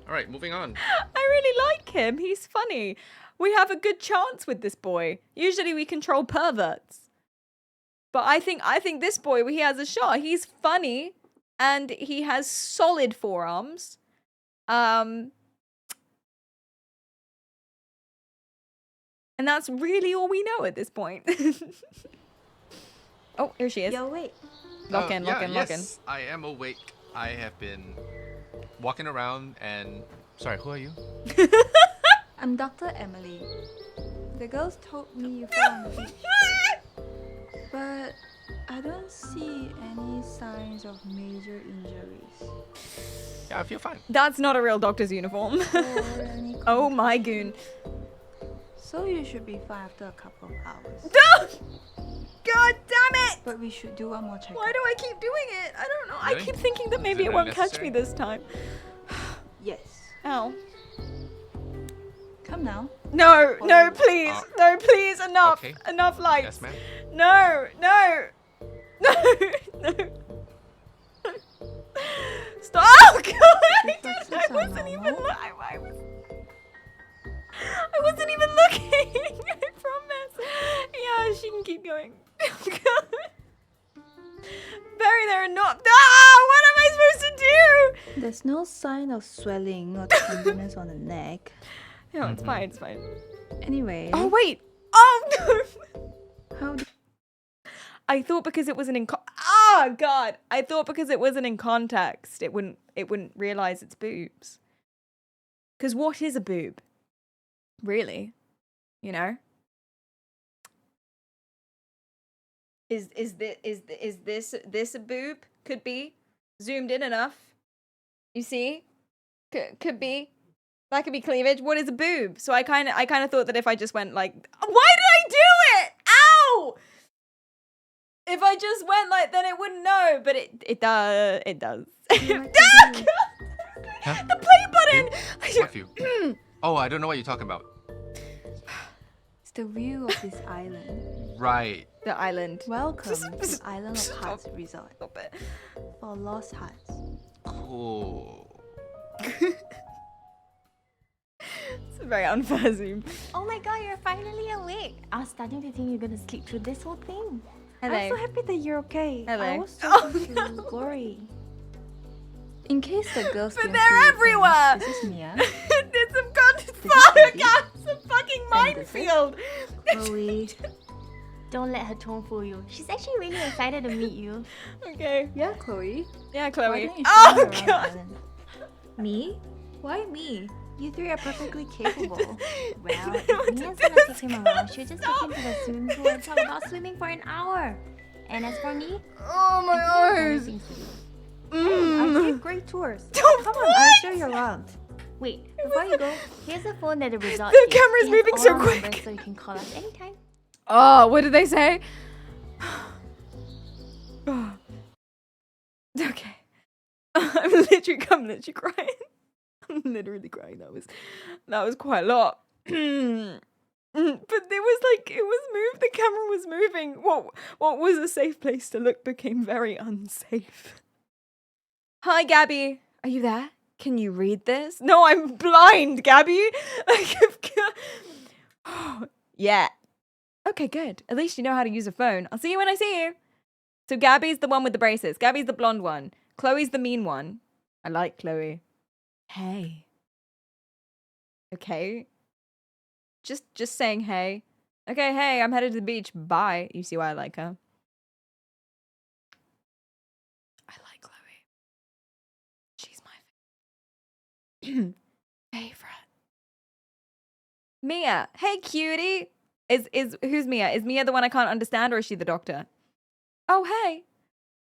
Alright, moving on. I really like him. He's funny. We have a good chance with this boy. Usually we control perverts. But I think this boy, he has a shot. He's funny and he has solid forearms. And that's really all we know at this point. Oh, here she is. Yo, wait. Lock in, lock in. I am awake. I have been walking around and... Sorry, who are you? I'm Dr. Emily. The girls told me you fell on the beach. But I don't see any signs of major injuries. Yeah, I feel fine. That's not a real doctor's uniform. Or any Oh my goon. So you should be fine after a couple of hours. God damn it! But we should do one more check. Why do I keep doing it? I don't know. Really? I keep thinking that maybe Is it it won't catch unnecessary? me this time. Yes. Ow. Come now. No, no, please. No, please. Enough. Okay. Enough lights. Yes, ma'am. No, no. No, no. Stop. Oh, God. Reflexes I are wasn't even normal. I wasn't even looking. I promise. Yeah, she can keep going. Bury there and not. Ah, what am I supposed to do? There's no sign of swelling or tenderness on the neck. No, it's fine. It's fine. Anyway. Oh wait. Oh no. How I thought because it wasn't in God. I thought because it wasn't in context, it wouldn't realize it's boobs. Because what is a boob? Really? You know? Is this a boob? Could be. Zoomed in enough. You see? Could be. That could be cleavage. What is a boob? So I kind of thought that if I just went like, why did I do it? Ow! If I just went like, then it wouldn't know. But it does. It does. Huh? The play button. What view? Oh, I don't know what you're talking about. It's the view of this island. Right. The island. Welcome to Island of Hearts Resort Stop it. for Lost Hearts. Cool. It's a very unfair zoom. Oh my god, you're finally awake. I was starting to think you're gonna sleep through this whole thing. Hello. I'm so happy that you're okay. Hello. I was talking to Glory. In case the girls But can they're see everywhere. This is Mia. It's some god is fuck. Sandy. It's a fucking And this is minefield. Chloe. Don't let her tone fool you. She's actually really excited to meet you. Okay. Yeah, Chloe. Yeah, Why Chloe. don't you show Oh me around the god. island? Me? Why me? You three are perfectly capable. Well, if Mia's gonna take him around, she'll just take him to the swimming pool and talk about swimming for an hour. And as for me, Oh my I think I have better eyes. things to do. I give great tours. Oh, Come on, I'll show you around. Wait, before you go, here's a phone that the resort The uses. camera's It has moving all so our quick. numbers, so you can call us anytime. Oh, what did they say? Oh. Okay. I'm literally crying. I'm literally crying. That was quite a lot. But it was moved. The camera was moving. What was a safe place to look became very unsafe. Hi, Gabby. Are you there? Can you read this? No, I'm blind, Gabby. Yeah. Okay, good. At least you know how to use a phone. I'll see you when I see you. So Gabby's the one with the braces. Gabby's the blonde one. Chloe's the mean one. I like Chloe. Hey. Okay. Just saying hey. Okay, hey, I'm headed to the beach. Bye. You see why I like her. I like Chloe. She's my favorite. Mia. Hey, cutie. Who's Mia? Is Mia the one I can't understand, or is she the doctor? Oh, hey.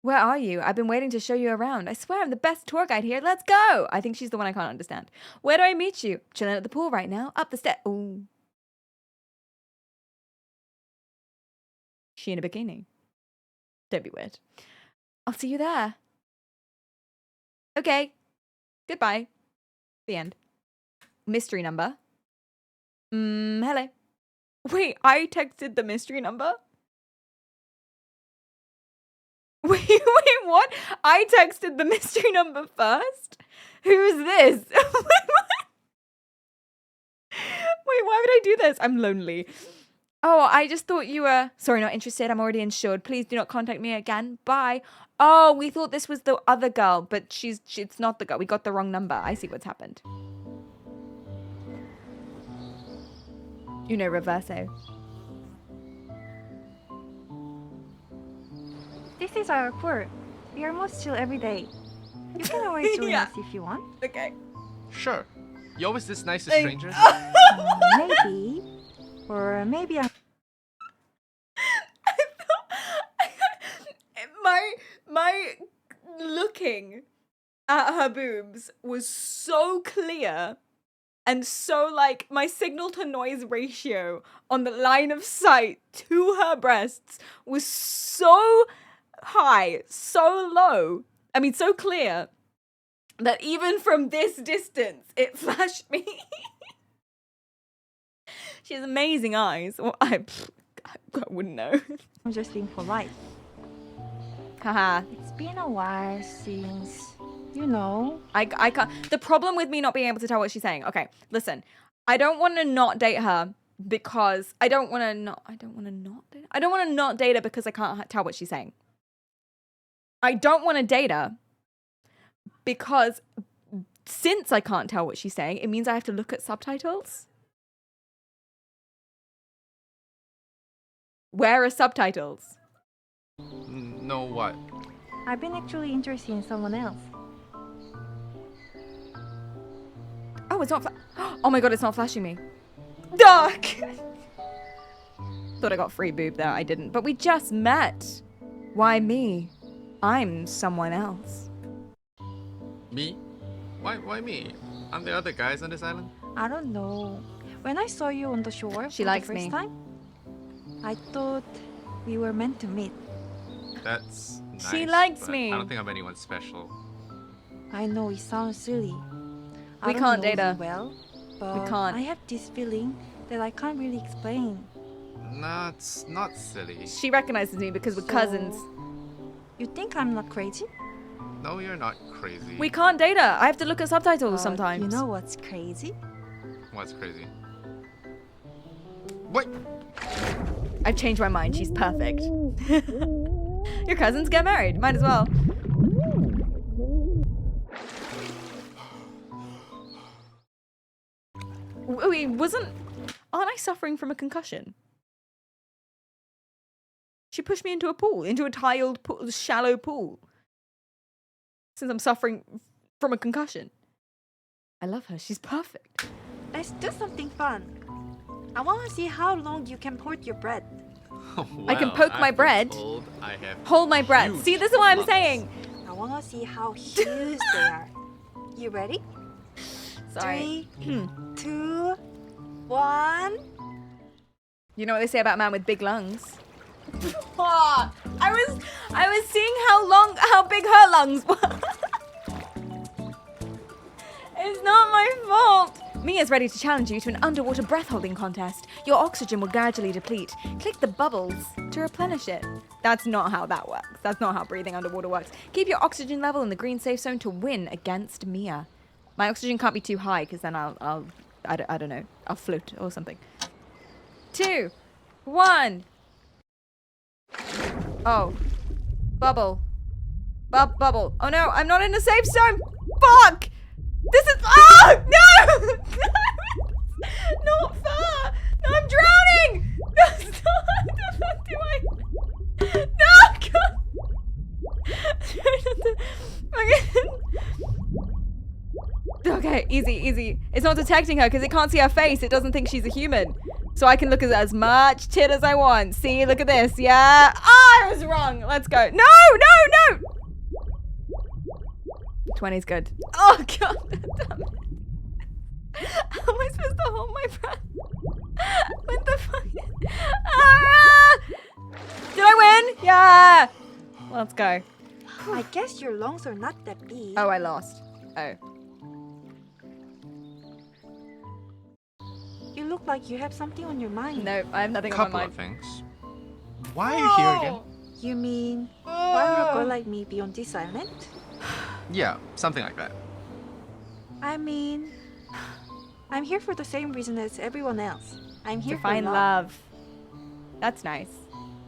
Where are you? I've been waiting to show you around. I swear I'm the best tour guide here. Let's go. I think she's the one I can't understand. Where do I meet you? Chilling at the pool right now. Up the step. Ooh. She in a bikini. Don't be weird. I'll see you there. Okay. Goodbye. The end. Mystery number. Hello. Wait, I texted the mystery number? Wait, what? I texted the mystery number first? Who's this? Wait, why would I do this? I'm lonely. Oh, I just thought you were... Sorry, not interested. I'm already insured. Please do not contact me again. Bye. Oh, we thought this was the other girl, but it's not the girl. We got the wrong number. I see what's happened. Uno reverso. This is our pool. We are most chill every day. You can always join Yeah. us if you want. Okay. Sure. You always this nice to Hey. strangers? Maybe. Or maybe I'm... my looking at her boobs was so clear and so like my signal to noise ratio on the line of sight to her breasts was so high, so low, I mean so clear that even from this distance it flashed me. She has amazing eyes. Well, I wouldn't know. I'm just being polite. Haha. It's been a while since, you know. I can't. The problem with me not being able to tell what she's saying. Okay, listen. I don't want to not date her because I don't want to not date her because I can't tell what she's saying. I don't want to date her because since I can't tell what she's saying, it means I have to look at subtitles. Where are subtitles? No what? I've been actually interested in someone else. Oh, it's not. Oh my god, it's not flashing me. Dark. Thought I got free boob there. I didn't. But we just met. Why me? I'm someone else. Me? Why me? I'm the other guys on this island. I don't know. When I saw you on the shore She for likes the first me. time, I thought we were meant to meet. That's nice. She likes but me. I don't think I'm anyone special. I know it sounds silly. I We don't can't know date you her. well, but can't. I have this feeling that I can't really explain. Nah, it's not silly. She recognizes me because we're cousins. You think I'm not crazy? No, you're not crazy. We can't date her. I have to look at subtitles sometimes. You know what's crazy? What's crazy? What? I've changed my mind. She's perfect. Your cousins get married. Might as well. Wait, aren't I suffering from a concussion? She pushed me into a pool, into a tiled pool, shallow pool. Since I'm suffering from a concussion. I love her. She's perfect. Let's do something fun. I want to see how long you can hold your breath. I can poke my bread. I have Hold my breath. huge See, this is what I'm lungs. saying. wanna see how huge they are. You ready? Sorry. 3, 2, 1. You know what they say about a man with big lungs? Oh, I was seeing how big her lungs were. It's not my fault. Mia's ready to challenge you to an underwater breath holding contest. Your oxygen will gradually deplete. Click the bubbles to replenish it. That's not how that works. That's not how breathing underwater works. Keep your oxygen level in the green safe zone to win against Mia. My oxygen can't be too high because then I don't know. I'll float or something. 2, 1. Oh. Bubble. Bubble. Oh no, I'm not in a safe zone. Fuck! This is. Oh! No! Not fair! No, I'm drowning! No, stop! What the fuck do I. No! God! Okay, easy. It's not detecting her because it can't see her face. It doesn't think she's a human. So I can look at as much tit as I want. See, look at this. Yeah. Oh, I was wrong. Let's go. No! 20's good. Oh, God. Damn it. How am I supposed to hold my breath? What the fuck? Ah! Did I win? Yeah. Let's go. I guess your lungs are not that big. Oh, I lost. Oh. You look like you have something on your mind. No, I have nothing on Couple my of mind. things. Why are you here again? You mean, why would a girl like me be on this island? Yeah, something like that. I mean, I'm here for the same reason as everyone else. I'm here To for find love. love. That's nice.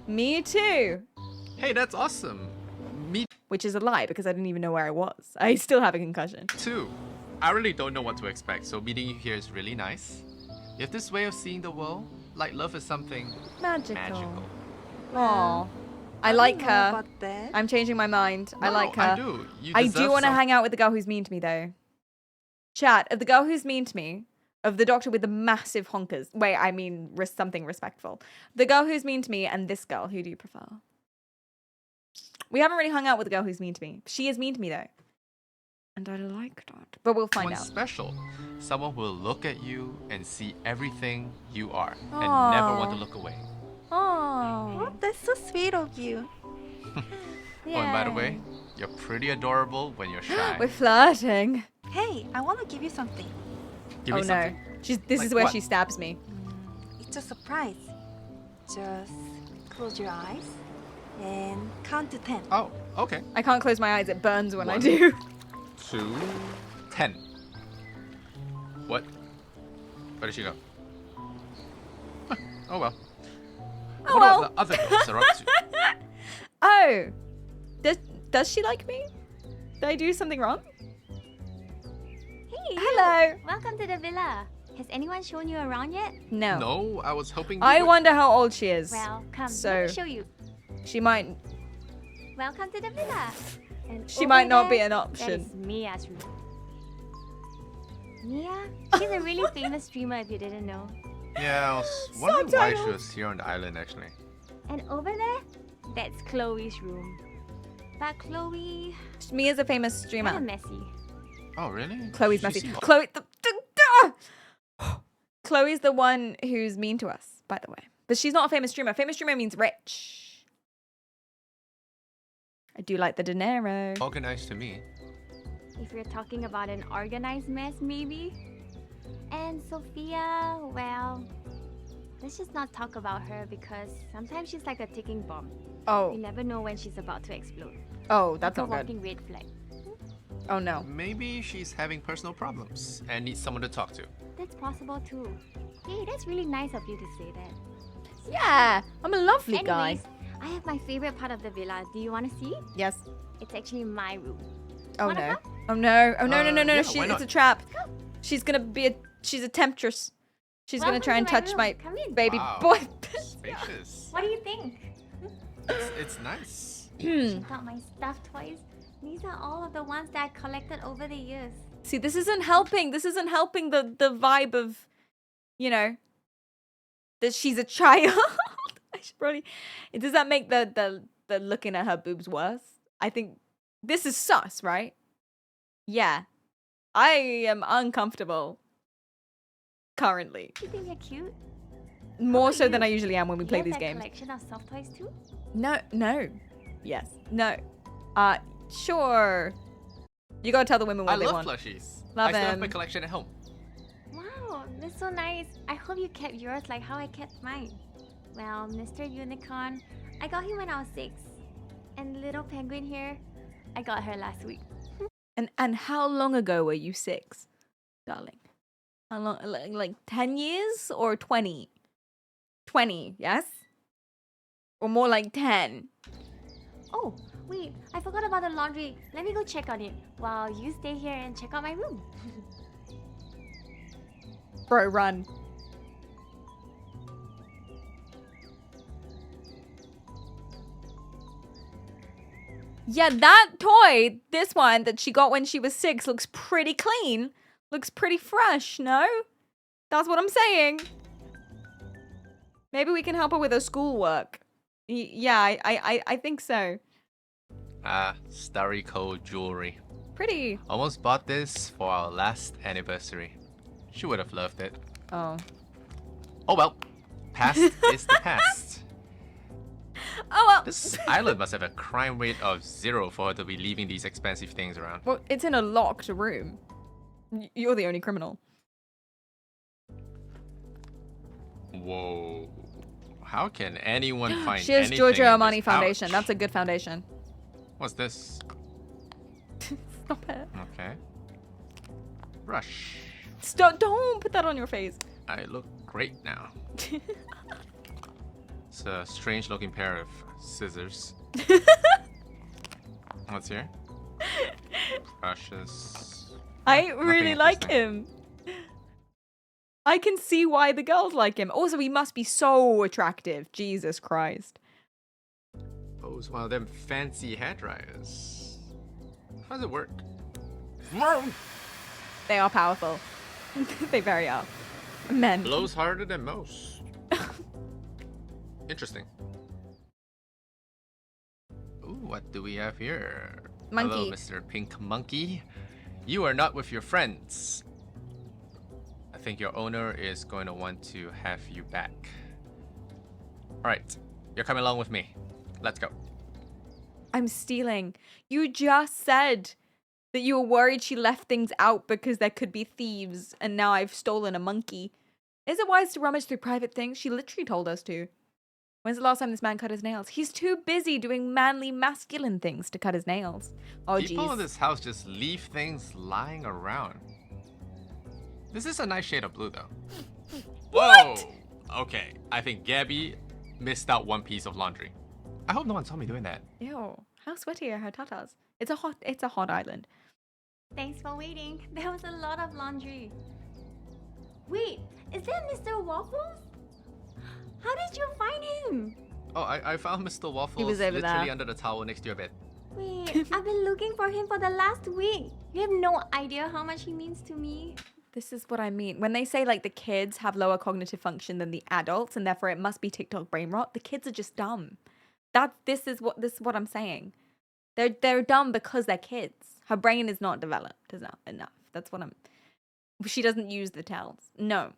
Me too. Hey, that's awesome. Me Which is a lie because I didn't even know where I was. I still have a concussion. too. I really don't know what to expect, so meeting you here is really nice. You have this way of seeing the world, like love is something magical. Aw. I don't like know her. about that. I'm changing my mind. I No, like her. I do. You I deserve do want to some- hang out with the girl who's mean to me though. Chat, of the girl who's mean to me, of the doctor with the massive honkers. Wait, I mean something respectful. The girl who's mean to me and this girl, who do you prefer? We haven't really hung out with the girl who's mean to me. She is mean to me though. And I like that. But we'll find Someone out. special. Someone who will look at you and see everything you are and never want to Aw. look away. Oh. Oh, that's so sweet of you. Oh, and by the way, you're pretty adorable when you're shy. We're flirting. Hey, I want to give you something. Give Oh me something. no. This Like is where what? she stabs me. It's a surprise. Just close your eyes and count to 10. Oh, okay. I can't close my eyes. It burns when I 1, do. 2, 10. What? Where did she go? Huh, oh well. Oh What well. are the other girls are up to? Oh. Does she like me? Did I do something wrong? Hey, Hello. welcome to the villa. Has anyone shown you around yet? No. No, I was hoping you I would- wonder how old she is. Well, come, So- let me show you. She might Welcome to the villa. And She over might not be there, an That option. is Mia's room. Mia? She's a really famous streamer if you didn't know. Yeah, I was wondering why she Subtitles. was here on the island actually. And over there, that's Chloe's room. But Chloe, Mia's a famous kind of streamer. messy. Oh really? Chloe's She messy. seemed- Chloe Chloe's the one who's mean to us, by the way. But she's not a famous streamer. Famous streamer means rich. I do like the dinero. Organized to me. If you're talking about an organized mess, maybe. And Sophia, well, let's just not talk about her because sometimes she's like a ticking bomb. You Oh, never know when she's about to explode. that's Like not a good. walking red flag. Oh no. Maybe she's having personal problems and needs someone to talk to. That's possible too. Hey, that's really nice of you to say that. Yeah, I'm a lovely guy. Anyways, I have my favorite part of the villa. Do you want to see? Yes. It's actually my room. Oh Wanna no. come? Oh no. Oh no, no, no, no. yeah, She, why it's not? a trap. She's gonna be she's a temptress. She's gonna Welcome try to and my touch room. my Come in. baby Wow. boy. Spacious. What do you think? It's nice. Check out my stuffed toys. These are all of the ones that I collected over the years. See, this isn't helping. This isn't helping the vibe of, you know, that she's a child. I should probably. Does that make the looking at her boobs worse? I think This is sus, right? Yeah. I am uncomfortable. Currently. You think you're cute? More so about than you? I usually am when we play You these have that games. collection of soft toys too? No. Yes. No. Sure. You gotta tell the women what I they love want. plushies. Love I still have my him. collection at home. Wow, that's so nice. I hope you kept yours like how I kept mine. Well, Mr. Unicorn, I got him when I was 6. And little penguin here, I got her last week. And how long ago were you 6, darling? How long? Like 10 years or 20? 20, yes? Or more like 10? Oh, wait, I forgot about the laundry. Let me go check on it while you stay here and check out my room. Bro, run. Yeah, that toy, this one that she got when she was 6, looks pretty clean. Looks pretty fresh, no? That's what I'm saying. Maybe we can help her with her schoolwork. Yeah, I think so. Starry Cold jewelry. Pretty. Almost bought this for our last anniversary. She would have loved it. Oh. Oh well. Past is the past. Oh well. This island must have a crime rate of 0 for her to be leaving these expensive things around. Well, it's in a locked room. You're the only criminal. Whoa. How can anyone find She has anything Giorgio in Armani this foundation. pouch? That's a good foundation. What's this? Stop it. Okay. Brush. Stop, don't put that on your face. I look great now. It's a strange looking pair of scissors. What's here? Brushes. I Nothing really like interesting. him. I can see why the girls like him. Also, he must be so attractive. Jesus Christ. Oh, it's one of them fancy hair dryers. How does it work? They are powerful. They very are. Men. Blows harder than most. Interesting. Ooh, what do we have here? Monkey. Hello, Mr. Pink Monkey. You are not with your friends. I think your owner is going to want to have you back. Alright, you're coming along with me. Let's go. I'm stealing. You just said that you were worried she left things out because there could be thieves, and now I've stolen a monkey. Is it wise to rummage through private things? She literally told us to. When's the last time this man cut his nails? He's too busy doing manly, masculine things to cut his nails. Oh, People in jeez. this house just leave things lying around. This is a nice shade of blue, though. What? Whoa! Okay, I think Gabby missed out one piece of laundry. I hope no one saw me doing that. Ew. How sweaty are her tatas? It's a hot island. Thanks for waiting. There was a lot of laundry. Wait, is that Mr. Waffles? How did you find him? Oh, I found Mr. Waffles was over literally there. under the towel next to your bed. Wait, I've been looking for him for the last week. You have no idea how much he means to me. This is what I mean. When they say like the kids have lower cognitive function than the adults and therefore it must be TikTok brain rot, the kids are just dumb. This is what I'm saying. They're dumb because they're kids. Her brain is not developed enough. That's what I'm. She doesn't use the towels. No.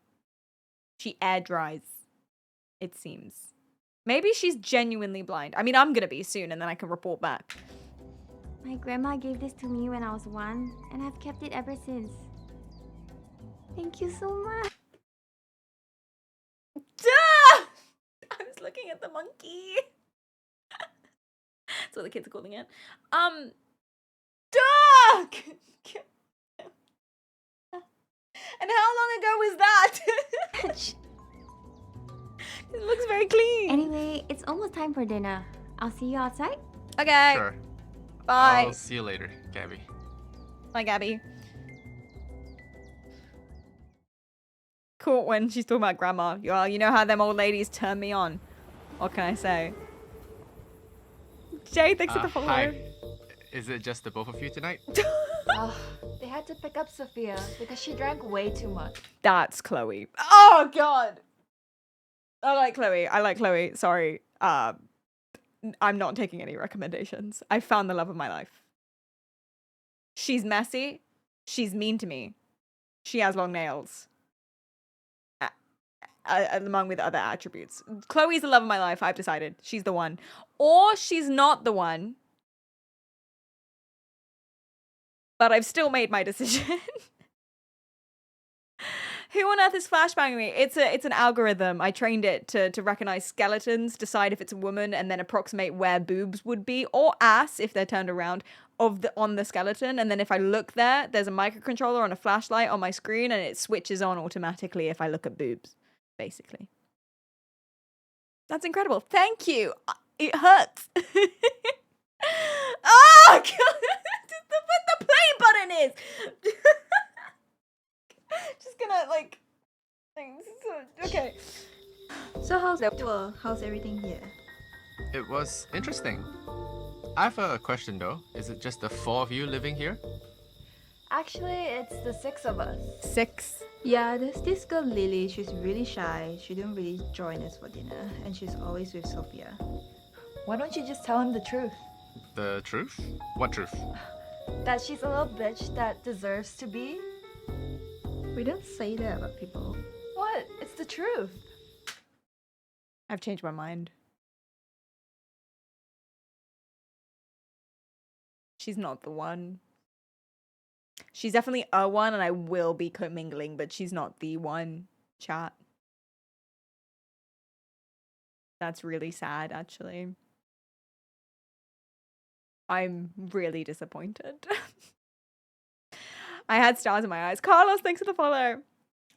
She air dries. It seems. Maybe she's genuinely blind. I mean, I'm gonna be soon, and then I can report back. My grandma gave this to me when I was 1, and I've kept it ever since. Thank you so much. Duh! I was looking at the monkey. That's what the kids are calling it. Duh! And how long ago was that? It looks very clean. Anyway, it's almost time for dinner. I'll see you outside. Okay. Sure. Bye. I'll see you later, Gabby. Bye, Gabby. Caught when she's talking about grandma. Well, you know how them old ladies turn me on. What can I say? Jay, thanks for the follow. Hi. Is it just the both of you tonight? They had to pick up Sophia because she drank way too much. That's Chloe. Oh, God. I like Chloe. Sorry. I'm not taking any recommendations. I found the love of my life. She's messy. She's mean to me. She has long nails. Among with other attributes. Chloe's the love of my life, I've decided. She's the one. Or she's not the one. But I've still made my decision. Who on earth is flashbanging me? It's an algorithm. I trained it to recognize skeletons, decide if it's a woman, and then approximate where boobs would be, or ass if they're turned around, on the skeleton. And then if I look there, there's a microcontroller on a flashlight on my screen, and it switches on automatically if I look at boobs, basically. That's incredible. Thank you. It hurts. Oh, God. What the play button is. Just gonna, like, okay. So how's the tour? How's everything here? It was interesting. I have a question though. Is it just the 4 of you living here? Actually, it's the 6 of us. 6. Yeah, there's this girl Lily. She's really shy. She didn't really join us for dinner, and she's always with Sophia. Why don't you just tell him the truth? The truth? What truth? That she's a little bitch that deserves to be? We don't say that about people. What? It's the truth. I've changed my mind. She's not the one. She's definitely a one, and I will be commingling, but she's not the one, chat. That's really sad, actually. I'm really disappointed. I had stars in my eyes. Carlos, thanks for the follow.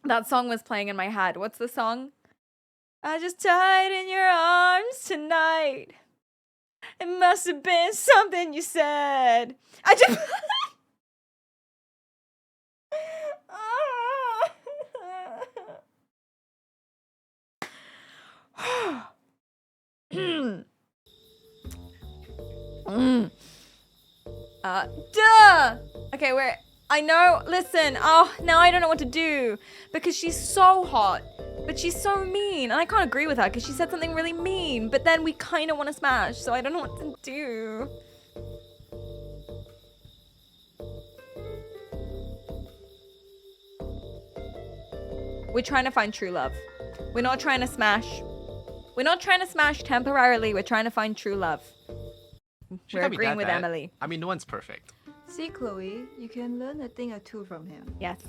That song was playing in my head. What's the song? I just died in your arms tonight. It must have been something you said. I just... Duh! Okay, I know, listen, oh, now I don't know what to do. Because she's so hot, but she's so mean. And I can't agree with her because she said something really mean. But then we kind of want to smash, so I don't know what to do. We're trying to find true love. We're not trying to smash. We're not trying to smash temporarily. We're trying to find true love. We're agreeing with Emily. I mean, no one's perfect. See, Chloe, you can learn a thing or two from him. Yes.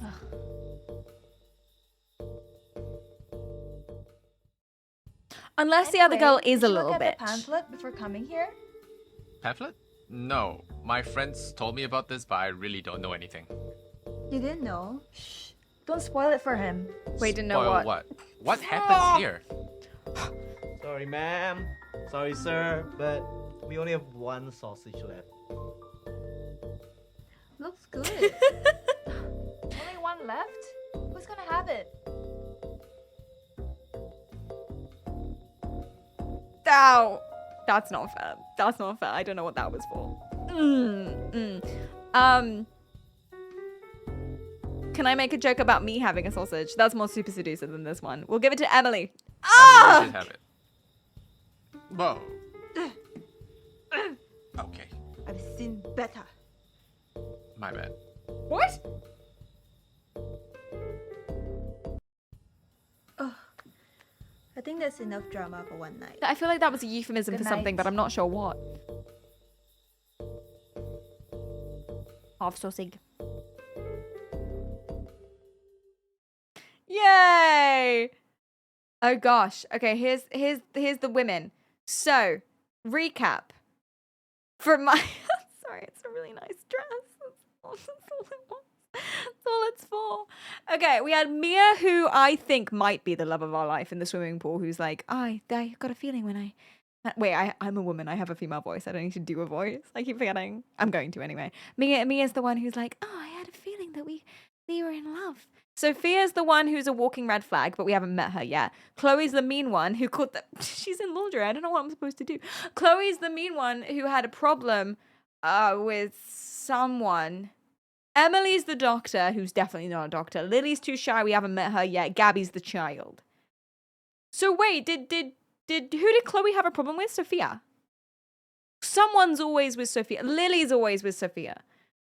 Unless the other girl is a little bitch. Did you look at the pamphlet before coming here? Pamphlet? No. My friends told me about this, but I really don't know anything. You didn't know? Shh. Don't spoil it for him. Wait, didn't know Spoil what? What happens here? Sorry, ma'am. Sorry, sir, but we only have one sausage left. Looks good. Only one left? Who's gonna have it? Ow! That's not fair. That's not fair. I don't know what that was for. Can I make a joke about me having a sausage? That's more super seducer than this one. We'll give it to Emily. Emily, you should have it. Whoa. Okay. I've seen better. My bad. What? Oh, I think that's enough drama for one night. I feel like that was a euphemism Good for something, night. but I'm not sure what. Half sausage. Yay! Oh gosh. Okay, here's the women. So, recap. For my sorry, it's a really nice dress. That's all it's for. Okay, we had Mia, who I think might be the love of our life in the swimming pool, who's like, I got a feeling when I... Wait, I'm a woman. I have a female voice. I don't need to do a voice. I keep forgetting. I'm going to anyway. Mia's the one who's like, oh, I had a feeling that we were in love. Sophia's the one who's a walking red flag, but we haven't met her yet. Chloe's the mean one who caught the... She's in laundry. I don't know what I'm supposed to do. Chloe's the mean one who had a problem with someone. Emily's the doctor, who's definitely not a doctor. Lily's too shy. We haven't met her yet. Gabby's the child. So wait, who did Chloe have a problem with? Sophia. Someone's always with Sophia. Lily's always with Sophia.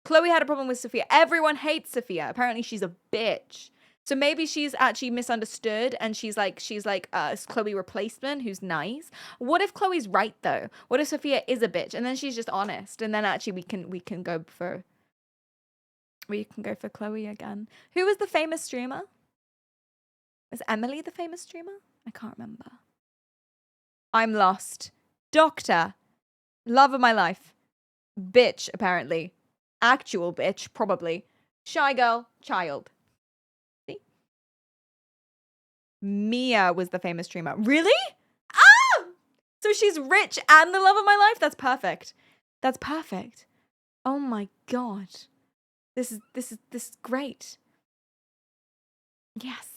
Chloe had a problem with Sophia. Everyone hates Sophia. Apparently she's a bitch. So maybe she's actually misunderstood and she's like Chloe replacement who's nice. What if Chloe's right though? What if Sophia is a bitch and then she's just honest and then actually we can go for Chloe again. Who was the famous streamer? Is Emily the famous streamer? I can't remember. I'm lost. Doctor. Love of my life. Bitch, apparently. Actual bitch, probably. Shy girl, child. See? Mia was the famous streamer. Really? Ah! So she's rich and the love of my life? That's perfect. That's perfect. Oh my god. This is great. Yes.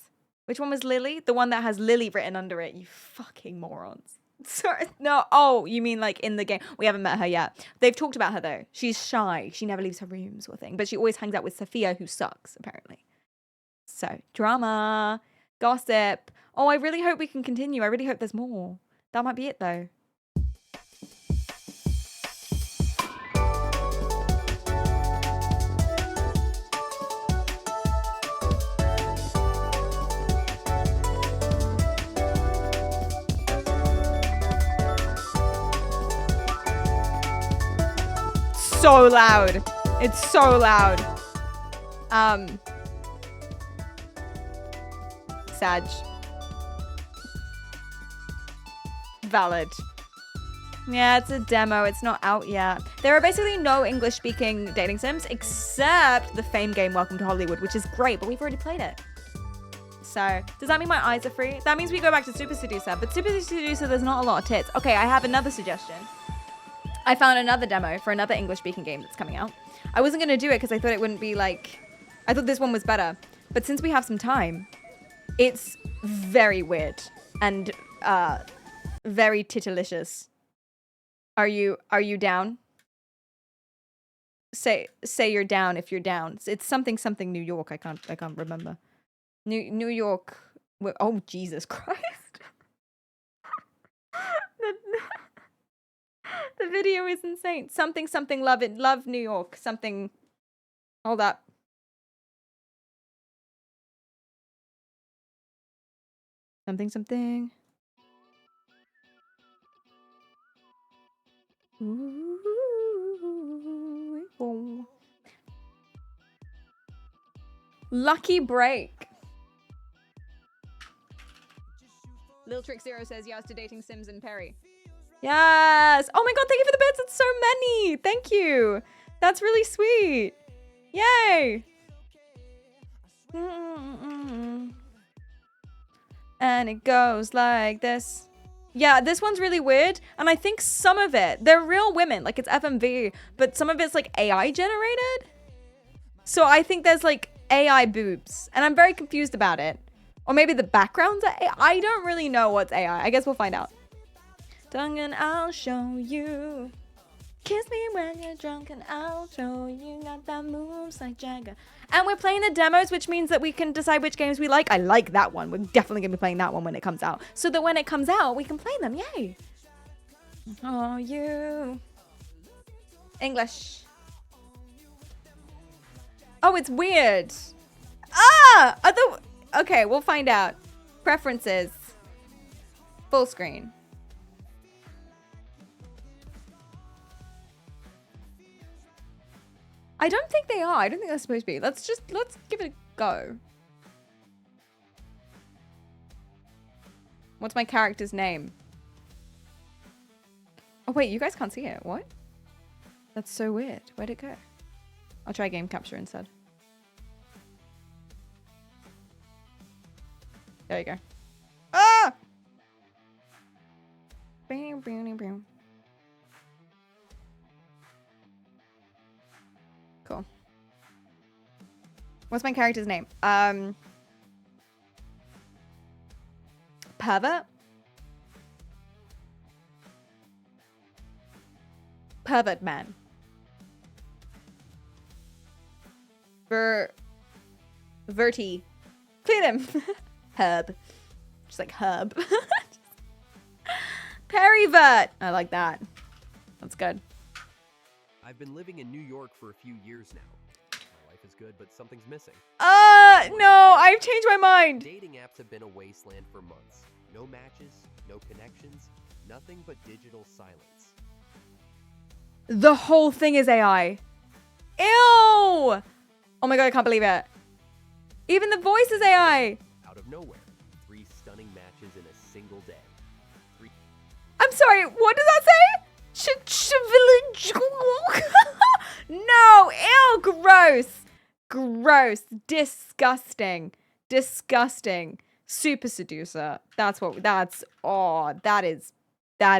Which one was Lily? The one that has Lily written under it. You fucking morons. Sorry. No. Oh, you mean like in the game? We haven't met her yet. They've talked about her though. She's shy. She never leaves her room sort of thing. But she always hangs out with Sophia, who sucks, apparently. So, drama. Gossip. Oh, I really hope we can continue. I really hope there's more. That might be it though. So loud. It's so loud. Sag. Valid. Yeah, it's a demo. It's not out yet. There are basically no English-speaking dating sims except the Fame game Welcome to Hollywood, which is great, but we've already played it. So, does that mean my eyes are free? That means we go back to Super Seducer, but Super Seducer, there's not a lot of tits. Okay, I have another suggestion. I found another demo for another English-speaking game that's coming out. I wasn't going to do it because I thought it wouldn't be like... I thought this one was better. But since we have some time, it's very weird and very titilicious. Are you down? Say you're down if you're down. It's something New York. I can't remember. New York. Oh, Jesus Christ. The video is insane. Something love it. Love New York. Something. Hold up. Something. Ooh. Lucky break. Lil Trick Zero says yes to dating Sims and Perry. Yes. Oh my god, thank you for the bits. It's so many. Thank you. That's really sweet. Yay. And it goes like this. Yeah, this one's really weird. And I think some of it, they're real women. Like, it's FMV. But some of it's, like, AI generated. So I think there's, like, AI boobs. And I'm very confused about it. Or maybe the backgrounds are AI. I don't really know what's AI. I guess we'll find out. Drunk and I'll show you. Kiss me when you're drunk and I'll show you. Got that moves like Jagger. And we're playing the demos, which means that we can decide which games we like. I like that one. We're definitely going to be playing that one when it comes out. So that when it comes out, we can play them. Yay. Oh, you. English. Oh, it's weird. Ah! Okay, we'll find out. Preferences. Full screen. I don't think they are. I don't think they're supposed to be. Let's give it a go. What's my character's name? Oh, wait, you guys can't see it. What? That's so weird. Where'd it go? I'll try game capture instead. There you go. Ah! Bam, bam, bam. Cool. What's my character's name? Pervert? Pervert man. Verty. Clear him. Herb. Just like herb. Perivert. I like that. That's good. I've been living in New York for a few years now. My life is good, but something's missing. No, I've changed my mind. Dating apps have been a wasteland for months. No matches, no connections, nothing but digital silence. The whole thing is AI. Ew! Oh my god, I can't believe it. Even the voice is AI. Out of nowhere, 3 stunning matches in a single day. I'm sorry, what does that say? No, ew, gross. Gross, disgusting, disgusting. Super seducer. That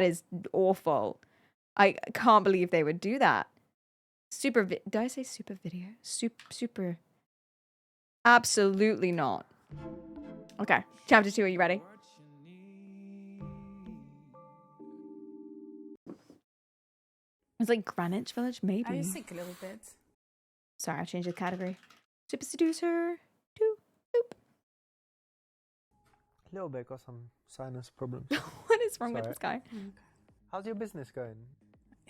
is awful. I can't believe they would do that. Did I say super video? Super. Absolutely not. Okay, chapter 2, are you ready? It's like Greenwich Village, maybe. Are you sick a little bit? Sorry, I changed the category. Super seducer. 2. Boop. A little bit, got some sinus problems. What is wrong with this guy? Okay. How's your business going?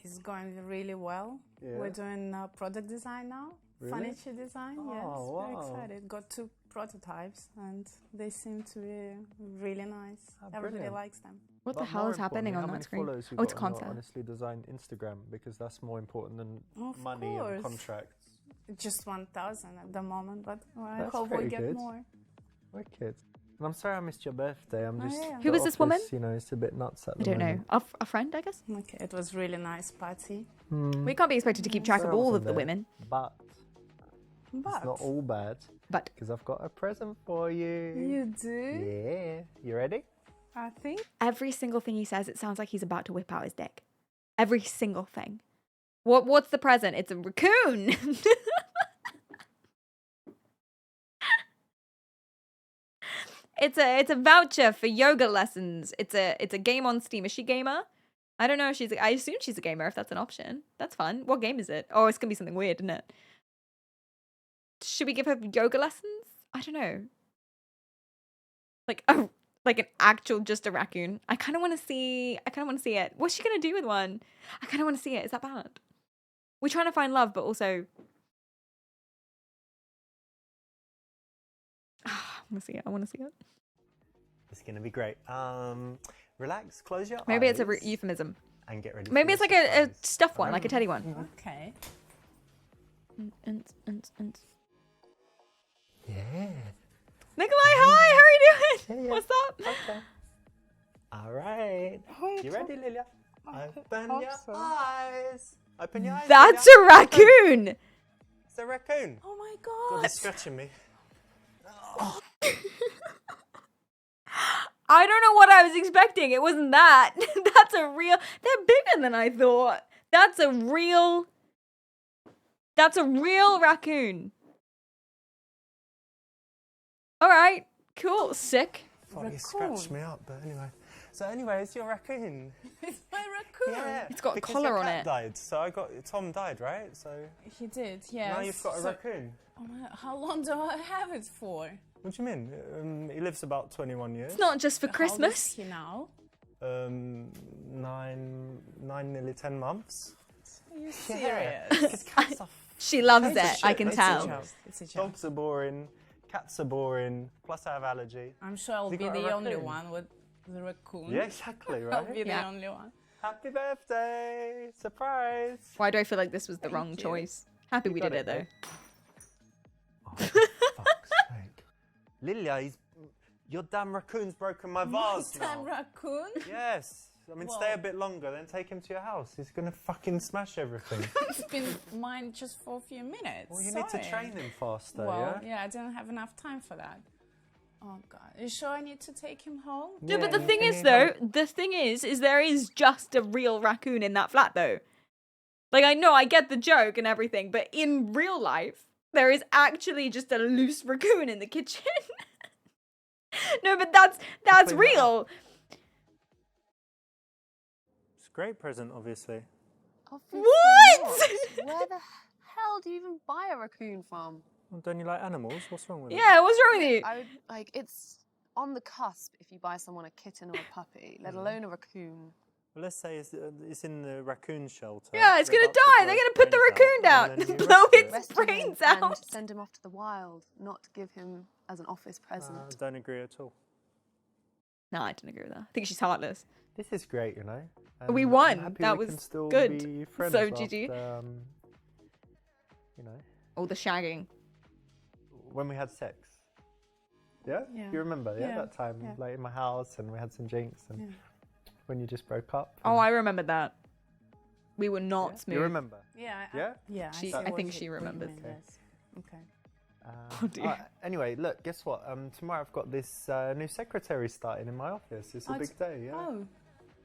It's going really well. Yeah. We're doing product design now. Really? Furniture design, Oh, yes. wow. Very excited. Got 2 prototypes and they seem to be really nice. Everybody brilliant. likes them. What the But hell more is happening on importantly, that screen? How many followers you Oh, it's got on your concept. Honestly Designed Instagram, because that's more important than Of money course. and contracts. Just 1,000 at the moment, but I That's hope we pretty get good. more. Wicked. And I'm sorry I missed your birthday. I'm just. yeah. Who the is this woman? office, You know, it's a bit nuts at I the don't know. moment. A friend, I guess? Okay, it was really nice party. We can't be expected to keep track of Sorry I all wasn't of the there, women. But But it's not all bad. But Because I've got a present for you. you do? Yeah. You ready? I think. Every single thing he says, it sounds like he's about to whip out his dick. Every single thing. What's the present? It's a raccoon. It's a voucher for yoga lessons. It's a game on Steam. Is she gamer? I don't know if she's I assume she's a gamer if that's an option. That's fun. What game is it? Oh, it's gonna be something weird, isn't it? Should we give her yoga lessons? I don't know. Like an actual just a raccoon. I kinda wanna see it. What's she gonna do with one? I kinda wanna see it. Is that bad? We're trying to find love, but also I wanna see it. It's gonna be great. Relax, close your Maybe eyes. it's a euphemism. And get ready. Maybe for it's like your a surprise. stuffed one, like a teddy one. Okay. Yeah. Nikolai, hi, how are you doing? Yeah. What's up? Okay. All right. You ready, Lilia? Open hope your so. eyes. Open your eyes. That's Lilia. a raccoon. It's a raccoon. Oh my God, god. it's scratching me. I don't know what I was expecting. It wasn't that. They're bigger than I thought. That's a real raccoon. All right, cool, sick. Thought you scratched me up, but anyway. So anyway, it's your raccoon. It's my raccoon. Yeah. It's got a because collar your on cat it. Died, so Tom died, right? So He did, yes. now you've got a raccoon. Oh my, how long do I have it for? What do you mean? He lives about 21 years. It's not just for How old Christmas. is he now? 9, nearly 10 months. Are you Yeah. serious? Because cats are She loves Piece of it. I shit. can It's a tell. joke. It's a joke. Dogs are boring, cats are boring, plus I have allergy. I'm sure I'll You be got a the only raccoon? one with the raccoon. Yeah, exactly, I'll right? be the Yeah. only one. Happy birthday! Surprise! Why do I feel like this was the wrong you. choice? Happy You we got did it though. Oh, for fuck's sake. Lilia, your damn raccoon's broken my vase Damn now. raccoon? Yes. I mean, stay a bit longer, then take him to your house. He's gonna fucking smash everything. It's been mine just for a few minutes. Well, you need to Sorry. train him faster, Well, yeah? I didn't have enough time for that. Oh god. You sure I need to take him home? No, but the you- thing and is you though, have- the thing is there is just a real raccoon in that flat though. Like I know I get the joke and everything, but in real life, there is actually just a loose raccoon in the kitchen. No, but that's Clean that real. It's a great present, obviously. Obviously What? not. Where the hell do you even buy a raccoon from? Well, don't you like animals? What's wrong with it? Yeah, what's wrong with you? I would, like, it's on the cusp if you buy someone a kitten or a puppy, let alone a raccoon. Well, let's say it's in the raccoon shelter. Yeah, it's They're gonna about to die. blow They're gonna its put the brains raccoon out, down. and then you Blow rescue it. its Rescue him brains and out. send him off to the wild, not give him as an office present. Don't agree at all. No, I didn't agree with that. I think she's heartless. This is great, you know. We And won. I'm happy That we was can still good. be friends So, after, GG. you know, Oh, the shagging. when we had sex. Yeah? Yeah. You remember, yeah, Yeah, that time, yeah. like in my house, and we had some drinks, and Yeah. when you just broke up. Oh, I remember that. We were not smooth. You remember? Yeah. Yeah? Yeah. She- see I what think you- she what you remembers. mean, yes. Okay. Oh, dear. Anyway, look, guess what? Tomorrow I've got this new secretary starting in my office. It's a Oh, big day, yeah. Oh,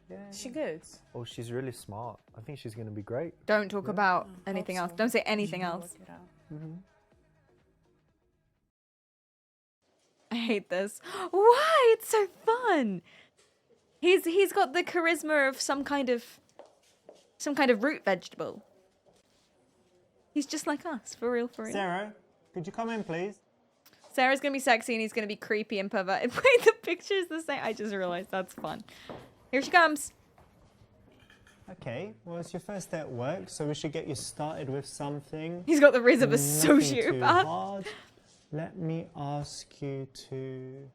Yeah. she good? Oh, she's really smart. I think she's going to be great. Don't talk about Hope anything else. so. Don't say anything We'll else. work it out. I hate this. Why? It's so fun. He's got the charisma of some kind of root vegetable. He's just like us, for real, for real. Sarah, could you come in, please? Sarah's gonna be sexy and he's gonna be creepy and perverted. Wait, the picture's the same. I just realized that's fun. Here she comes. Okay, well, it's your first day at work, so we should get you started with something. He's got the riz of a Nothing too sociopath. hard. Let me ask you to...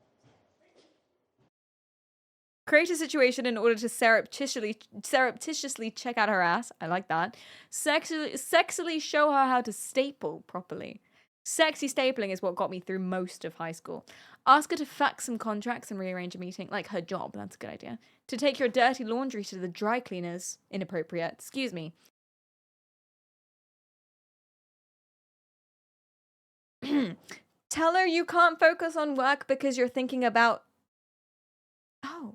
Create a situation in order to surreptitiously check out her ass. I like that. Sexily show her how to staple properly. Sexy stapling is what got me through most of high school. Ask her to fax some contracts and rearrange a meeting, like her job. That's a good idea. To take your dirty laundry to the dry cleaners. Inappropriate. Excuse me. Tell her you can't focus on work because you're thinking about... Oh.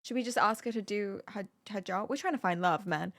Should we just ask her to do her job? We're trying to find love, man.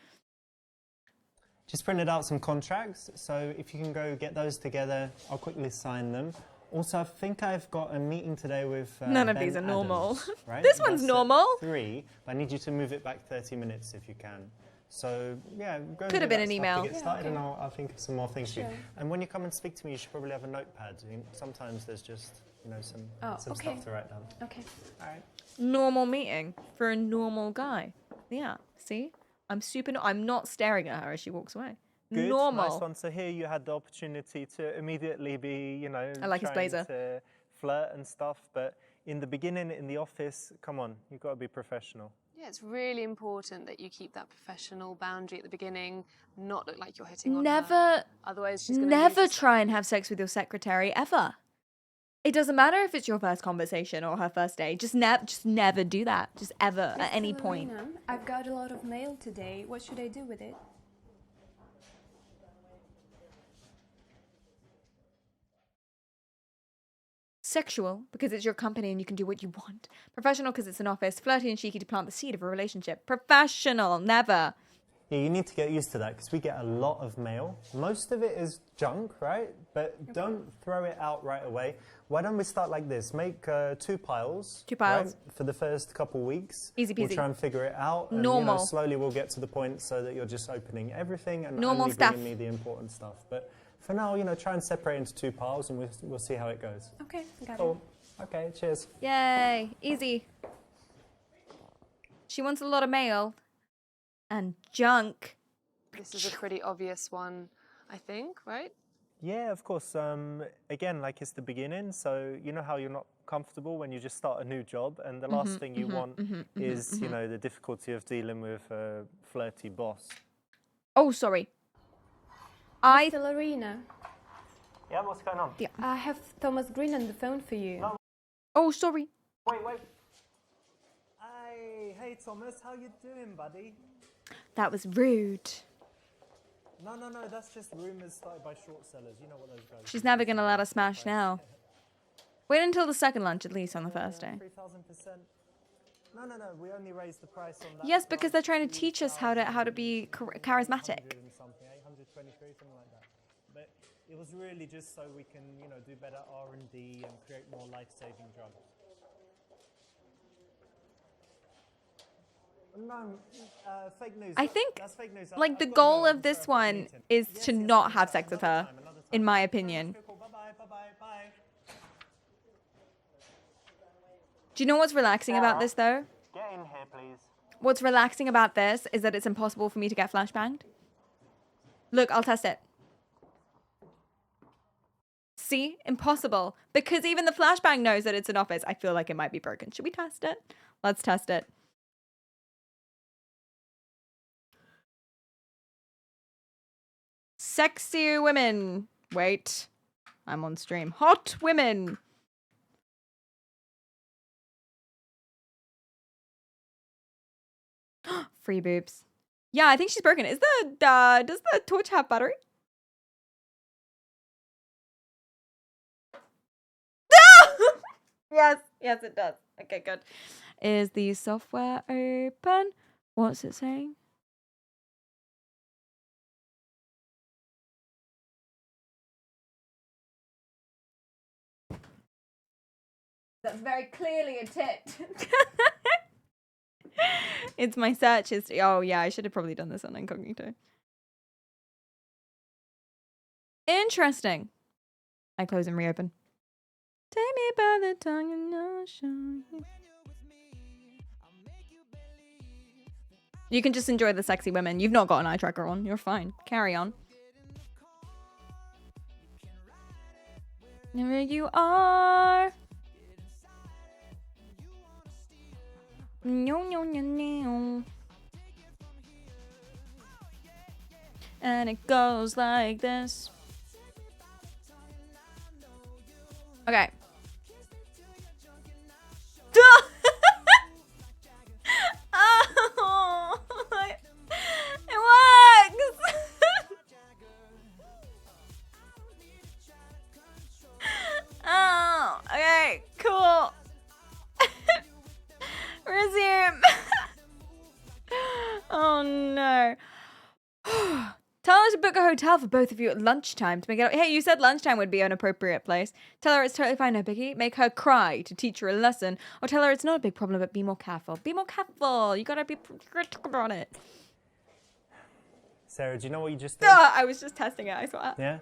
Just printed out some contracts, so if you can go get those together, I'll quickly sign them. Also, I think I've got a meeting today with None of Ben these are normal. Adams, right? This one's That's at normal. 3, but I need you to move it back 30 minutes if you can. So, yeah, go and Could have do been that an stuff email. to get Yeah, started, and okay. I'll think of some more things for you. Sure. And when you come and speak to me, you should probably have a notepad. Sometimes there's just, some okay. stuff to write down. Okay. All right. Normal meeting for a normal guy. Yeah, see? I'm not staring at her as she walks away. Good, Normal. nice one. So here you had the opportunity to immediately be, I like his trying blazer. to flirt and stuff. But in the beginning, in the office, come on, you've got to be professional. Yeah, it's really important that you keep that professional boundary at the beginning, not look like you're hitting on her. Otherwise, she's going to Never try and have sex with your secretary, ever. It doesn't matter if it's your first conversation or her first date. Just never do that. Just ever, at any point. Lorena, I've got a lot of mail today. What should I do with it? Sexual, because it's your company and you can do what you want. Professional, because it's an office. Flirty and cheeky to plant the seed of a relationship. Professional, never. Yeah, you need to get used to that because we get a lot of mail. Most of it is junk, right? But don't throw it out right away. Why don't we start like this? Make 2 piles. 2 piles. Right, for the first couple weeks. Easy peasy. We'll try and figure it out. And, Normal. slowly we'll get to the point so that you're just opening everything and Normal only stuff. bringing me the important stuff. But for now, try and separate into 2 piles and we'll see how it goes. Okay, got Cool. Okay, cheers. Yay, easy. She wants a lot of mail. And junk. This is a pretty obvious one, I think, right? Yeah, of course. Again, like it's the beginning, so you know how you're not comfortable when you just start a new job, and the last thing you want is, the difficulty of dealing with a flirty boss. Oh, sorry. Mr. Lorena, Yeah, what's going on? Yeah. I have Thomas Green on the phone for you. No. Oh, sorry. Wait. Hey, Thomas, how you doing, buddy? That was rude. No, that's just rumours started by short sellers. You know what those guys She's never gonna let us smash now. Wait until the second lunch, at least, on the first day. 3,000%. No, we only raised the price on that. Yes, because they're trying to teach us how to be charismatic. 100 and something, 123, something like that. But it was really just so we can, do better R&D and create more life-saving drugs. No, fake news. I think, That's fake news. like, I've the got to goal go. of this one is to not have sex with her, in my opinion. Bye-bye. Do you know what's relaxing about this, though? Get in here, please. What's relaxing about this is that it's impossible for me to get flashbanged. Look, I'll test it. See? Impossible. Because even the flashbang knows that it's an office. I feel like it might be broken. Should we test it? Let's test it. Sexy women. Wait. I'm on stream. Hot women. Free boobs. Yeah, I think she's broken. Is the does the torch have battery? Yes, yes it does. Okay, good. Is the software open? What's it saying? That's very clearly a tit. It's my search history. Oh yeah, I should have probably done this on incognito. Interesting. I close and reopen. Take me by the tongue and I'll show you. You can just enjoy the sexy women. You've not got an eye tracker on. You're fine. Carry on. Wherever you are. No, no, no, no. And it goes like this. Okay. Oh, it works. Oh, okay, cool. Resume. Oh no. Tell her to book a hotel for both of you at lunchtime to make it. Hey, you said lunchtime would be an appropriate place. Tell her it's totally fine, no biggie. Make her cry to teach her a lesson. Or tell her it's not a big problem, but be more careful. Be more careful. You gotta be critical about it. Sarah, do you know what you just did? I was just testing it, I swear. Yeah?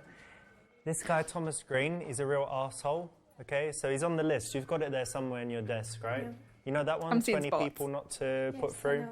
This guy, Thomas Green, is a real asshole. Okay, so he's on the list. You've got it there somewhere in your desk, right? Yeah. You know that one? I'm seeing 20 spots. people not to put through?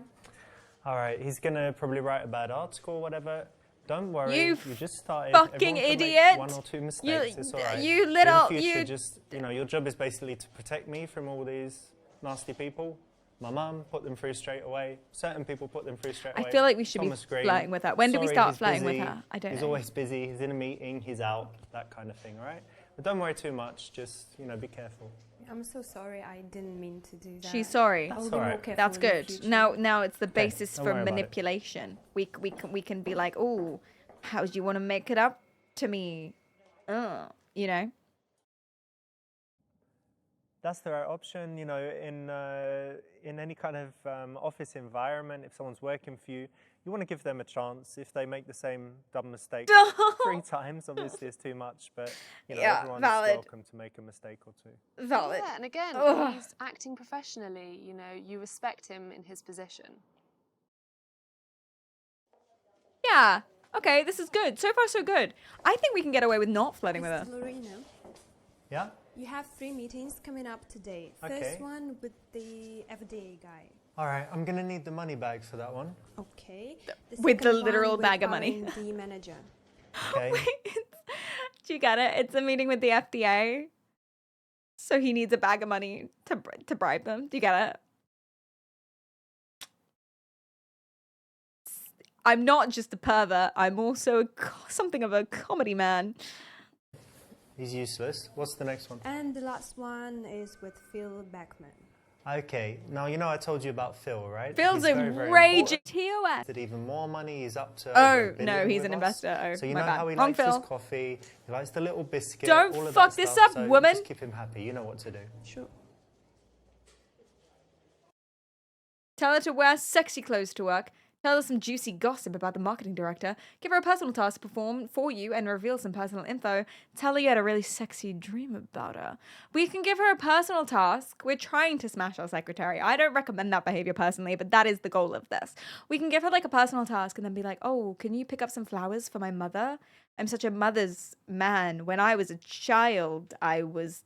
All right, he's going to probably write a bad article or whatever. Don't worry, you just started. Fucking Everyone can idiot! make one or two mistakes. It's all right. You little, in the future, just, you know, your job is basically to protect me from all these nasty people. My mum put them through straight away. Certain people put them through straight away. I feel like we should Thomas be Green, flirting with her. When did we start flirting with her? I don't know. He's always busy. He's in a meeting. He's out. That kind of thing, all right? But don't worry too much. Just, you know, be careful. I'm so sorry. I didn't mean to do that. She's sorry. That's all right. That's good. Now it's the basis for manipulation. We can be like, oh, how do you want to make it up to me? You know. That's the right option. You know, in any kind of office environment, if someone's working for you, you want to give them a chance. If they make the same dumb mistake 3 times, obviously it's too much, but you know, everyone's welcome to make a mistake or two. Valid. Yeah, and again, he's acting professionally. You know, you respect him in his position. Yeah. Okay, this is good. So far, so good. I think we can get away with not flirting with her. Lorena, yeah? you have 3 meetings coming up today. Okay. First one with the FDA guy. All right, I'm going to need the money bags for that one. Okay. With the literal bag of money. The manager. Okay. Do you get it? It's a meeting with the FDA. So he needs a bag of money to bribe them. Do you get it? I'm not just a pervert. I'm also something of a comedy man. He's useless. What's the next one? And the last one is with Phil Beckman. Okay, now you know I told you about Phil, right? Phil's he's a very raging TOS. Did even more money. He's up to. Oh no, he's an investor. Oh, so you my know bad. how he Wrong likes Phil. his coffee. He likes the little biscuit. Don't all of fuck that this stuff, up, so woman. Just keep him happy. You know what to do. Sure. Tell her to wear sexy clothes to work. Tell her some juicy gossip about the marketing director. Give her a personal task to perform for you and reveal some personal info. Tell her you had a really sexy dream about her. We can give her a personal task. We're trying to smash our secretary. I don't recommend that behavior personally, but that is the goal of this. We can give her like a personal task and then be like, oh, can you pick up some flowers for my mother? I'm such a mother's man. When I was a child, I was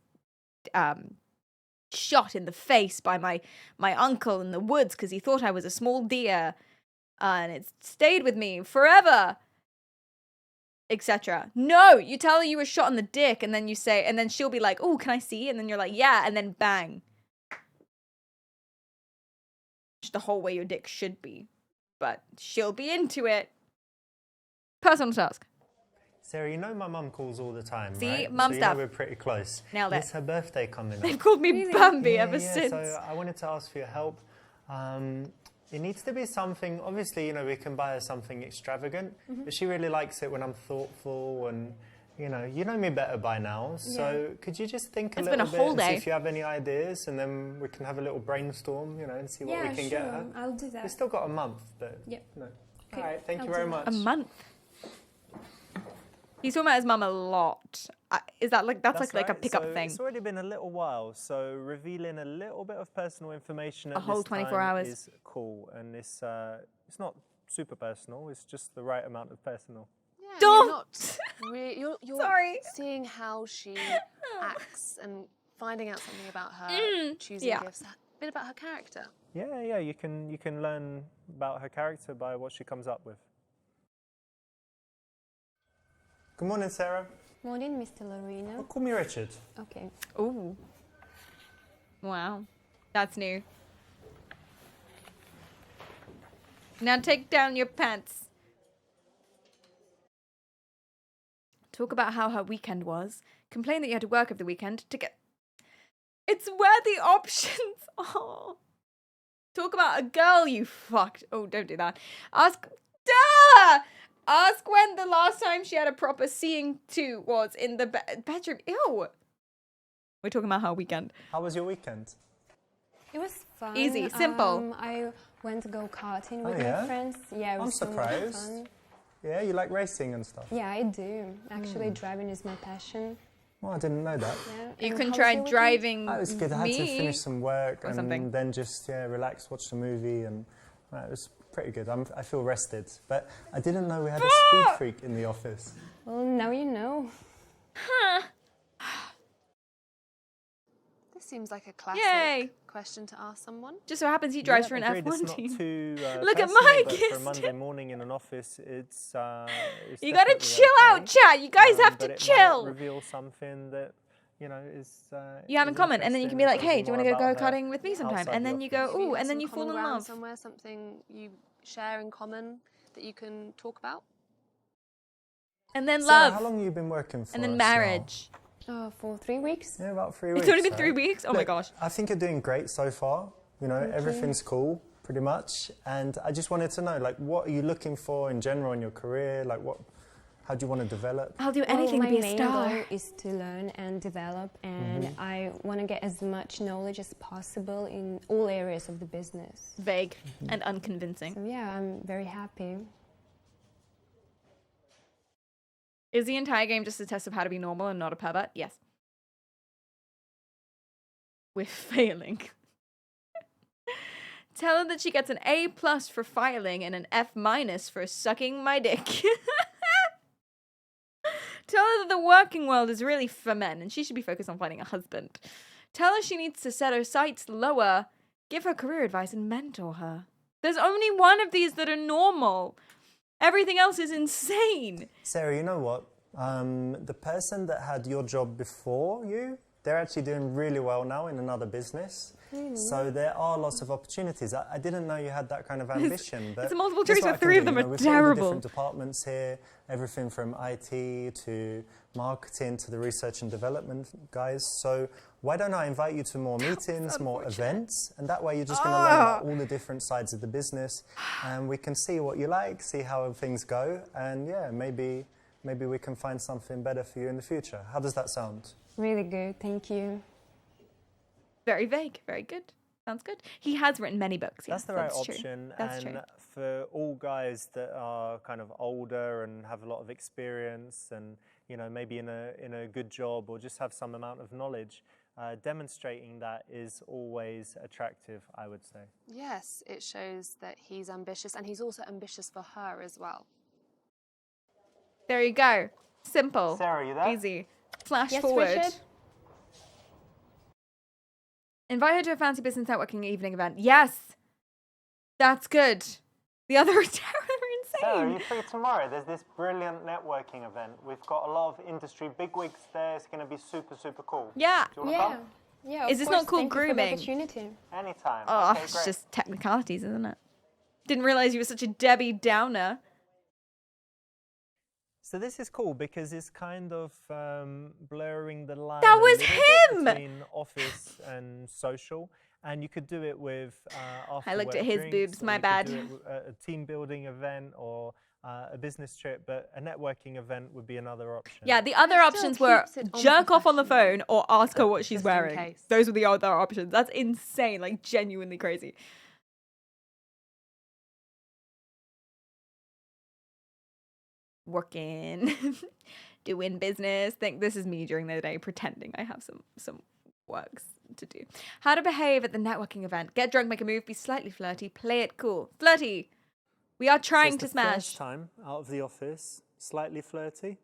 shot in the face by my uncle in the woods because he thought I was a small deer, and it stayed with me forever, etc. No, you tell her you were shot in the dick, and then you say, and then she'll be like, "Oh, can I see?" And then you're like, "Yeah," and then bang. Just the whole way your dick should be, but she'll be into it. Personal task. Sarah, you know my mum calls all the time, See? right? Mum so stuff. You know we're pretty close. Nailed it. It's her birthday coming up. They've called me Bambi ever since. So I wanted to ask for your help. It needs to be something, obviously, you know, we can buy her something extravagant, but she really likes it when I'm thoughtful and, you know me better by now. So could you just think a little bit and see if you have any ideas, and then we can have a little brainstorm, you know, and see what we can get her. I'll do that. We've still got a month, but, Yep. no. Okay, All right, thank I'll you very do much. A month. He's talking about his mum a lot. Is that like that's like a right. pickup So thing? It's already been a little while, so revealing a little bit of personal information at A whole this 24 time hours. is cool, and it's not super personal. It's just the right amount of personal. Yeah, Don't. You're Sorry. seeing how she acts and finding out something about her choosing gifts, a bit about her character. Yeah. You can learn about her character by what she comes up with. Good morning, Sarah. Morning, Mr. Lorena. Oh, call me Richard. Okay. Ooh. Wow. That's new. Now take down your pants. Talk about how her weekend was. Complain that you had to work over the weekend to get... It's where the options are. Talk about a girl you fucked. Oh, don't do that. Ask... Duh! Ask when the last time she had a proper seeing to was in the bedroom. Ew. We're talking about her weekend. How was your weekend? It was fun. Easy, simple. I went to go karting with yeah? my friends. Yeah, it was I'm so much surprised. fun. Yeah, you like racing and stuff? Yeah, I do. Actually, driving is my passion. Well, I didn't know that. Yeah. You And can how was try your weekend? driving That was good. I had to finish some work and something. then just relax, watch the movie, and it was pretty good. I feel rested, but I didn't know we had a speed freak in the office. Well, now you know. This seems like a classic Yay. question to ask someone. Just so happens he drives Yeah, for an agreed. F1 It's team. not too Look at personal, my but for a kids. Monday morning in an office, it's You gotta definitely chill okay. out, chat. You guys have but to it chill. might reveal something that is You have in is common, and then you can be like, interesting, "Hey, do you want tells to go more about go-karting with me her sometime?" outside And the then you office. go, Maybe "Ooh," have and then some you common fall in ground love. somewhere, something you share in common that you can talk about. And then Sarah, love. how long have you been working for And then us marriage. For 3 weeks. Now? Yeah, about 3 weeks. It's only been right? 3 weeks? Oh my Look, gosh. I think you're doing great so far. You know, everything's cool, pretty much. And I just wanted to know, like, what are you looking for in general in your career? Like, how do you want to develop? I'll do anything to be a star. My main goal is to learn and develop, and I want to get as much knowledge as possible in all areas of the business. Vague and unconvincing. So yeah, I'm very happy. Is the entire game just a test of how to be normal and not a pervert? Yes. We're failing. Tell her that she gets an A+ for filing and an F- for sucking my dick. Tell her that the working world is really for men and she should be focused on finding a husband. Tell her she needs to set her sights lower, give her career advice, and mentor her. There's only one of these that are normal. Everything else is insane. Sarah, you know what? The person that had your job before you, they're actually doing really well now in another business. So there are lots of opportunities. I didn't know you had that kind of ambition. But it's a multiple guess choice, what but I can 3 of do? them You know, are we've got all the terrible. different departments here, everything from IT to marketing to the research and development guys. So why don't I invite you to more meetings, more events, and that way you're just going to learn about all the different sides of the business, and we can see what you like, see how things go, and yeah, maybe we can find something better for you in the future. How does that sound? Really good, thank you. Very vague, very good. Sounds good. He has written many books. That's Yes, the right that's true. option. That's and true. for all guys that are kind of older and have a lot of experience and, you know, maybe in a good job or just have some amount of knowledge, demonstrating that is always attractive, I would say. Yes, it shows that he's ambitious, and he's also ambitious for her as well. There you go. Simple. Sarah, you there? Easy. Flash Yes, forward. Richard? Invite her to a fancy business networking evening event. Yes. That's good. The other are insane. Sarah, are you free tomorrow? There's this brilliant networking event. We've got a lot of industry bigwigs there. It's going to be super, super cool. Yeah. Do you want to come? Yeah, Is this not called grooming? Anytime. Oh, Okay, it's great. just technicalities, isn't it? Didn't realize you were such a Debbie Downer. So this is cool because it's kind of blurring the line. That was him! Between office and social. And you could do it with after I looked at work his drinks, boobs, or my you could bad. do it at a team building event or a business trip, but a networking event would be another option. Yeah, the other options were jerk off on the phone or ask her what she's Just in wearing. case. Those were the other options. That's insane, like genuinely crazy. Working, doing business. Think this is me during the day pretending I have some works to do. How to behave at the networking event. Get drunk, make a move, be slightly flirty, play it cool. Flirty. We are trying to smash. First time out of the office, slightly flirty.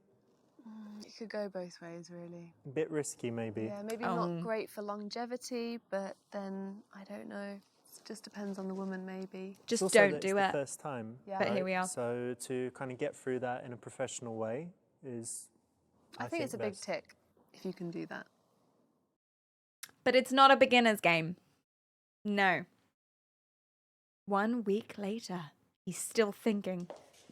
It could go both ways, really. A bit risky, maybe. Yeah, maybe not great for longevity, but then, I don't know. It just depends on the woman, maybe. Just Also don't that do it's it. the first time. Yeah. But here we are. So to kind of get through that in a professional way is, I think it's a big best. tick if you can do that. But it's not a beginner's game. No. 1 week later, he's still thinking.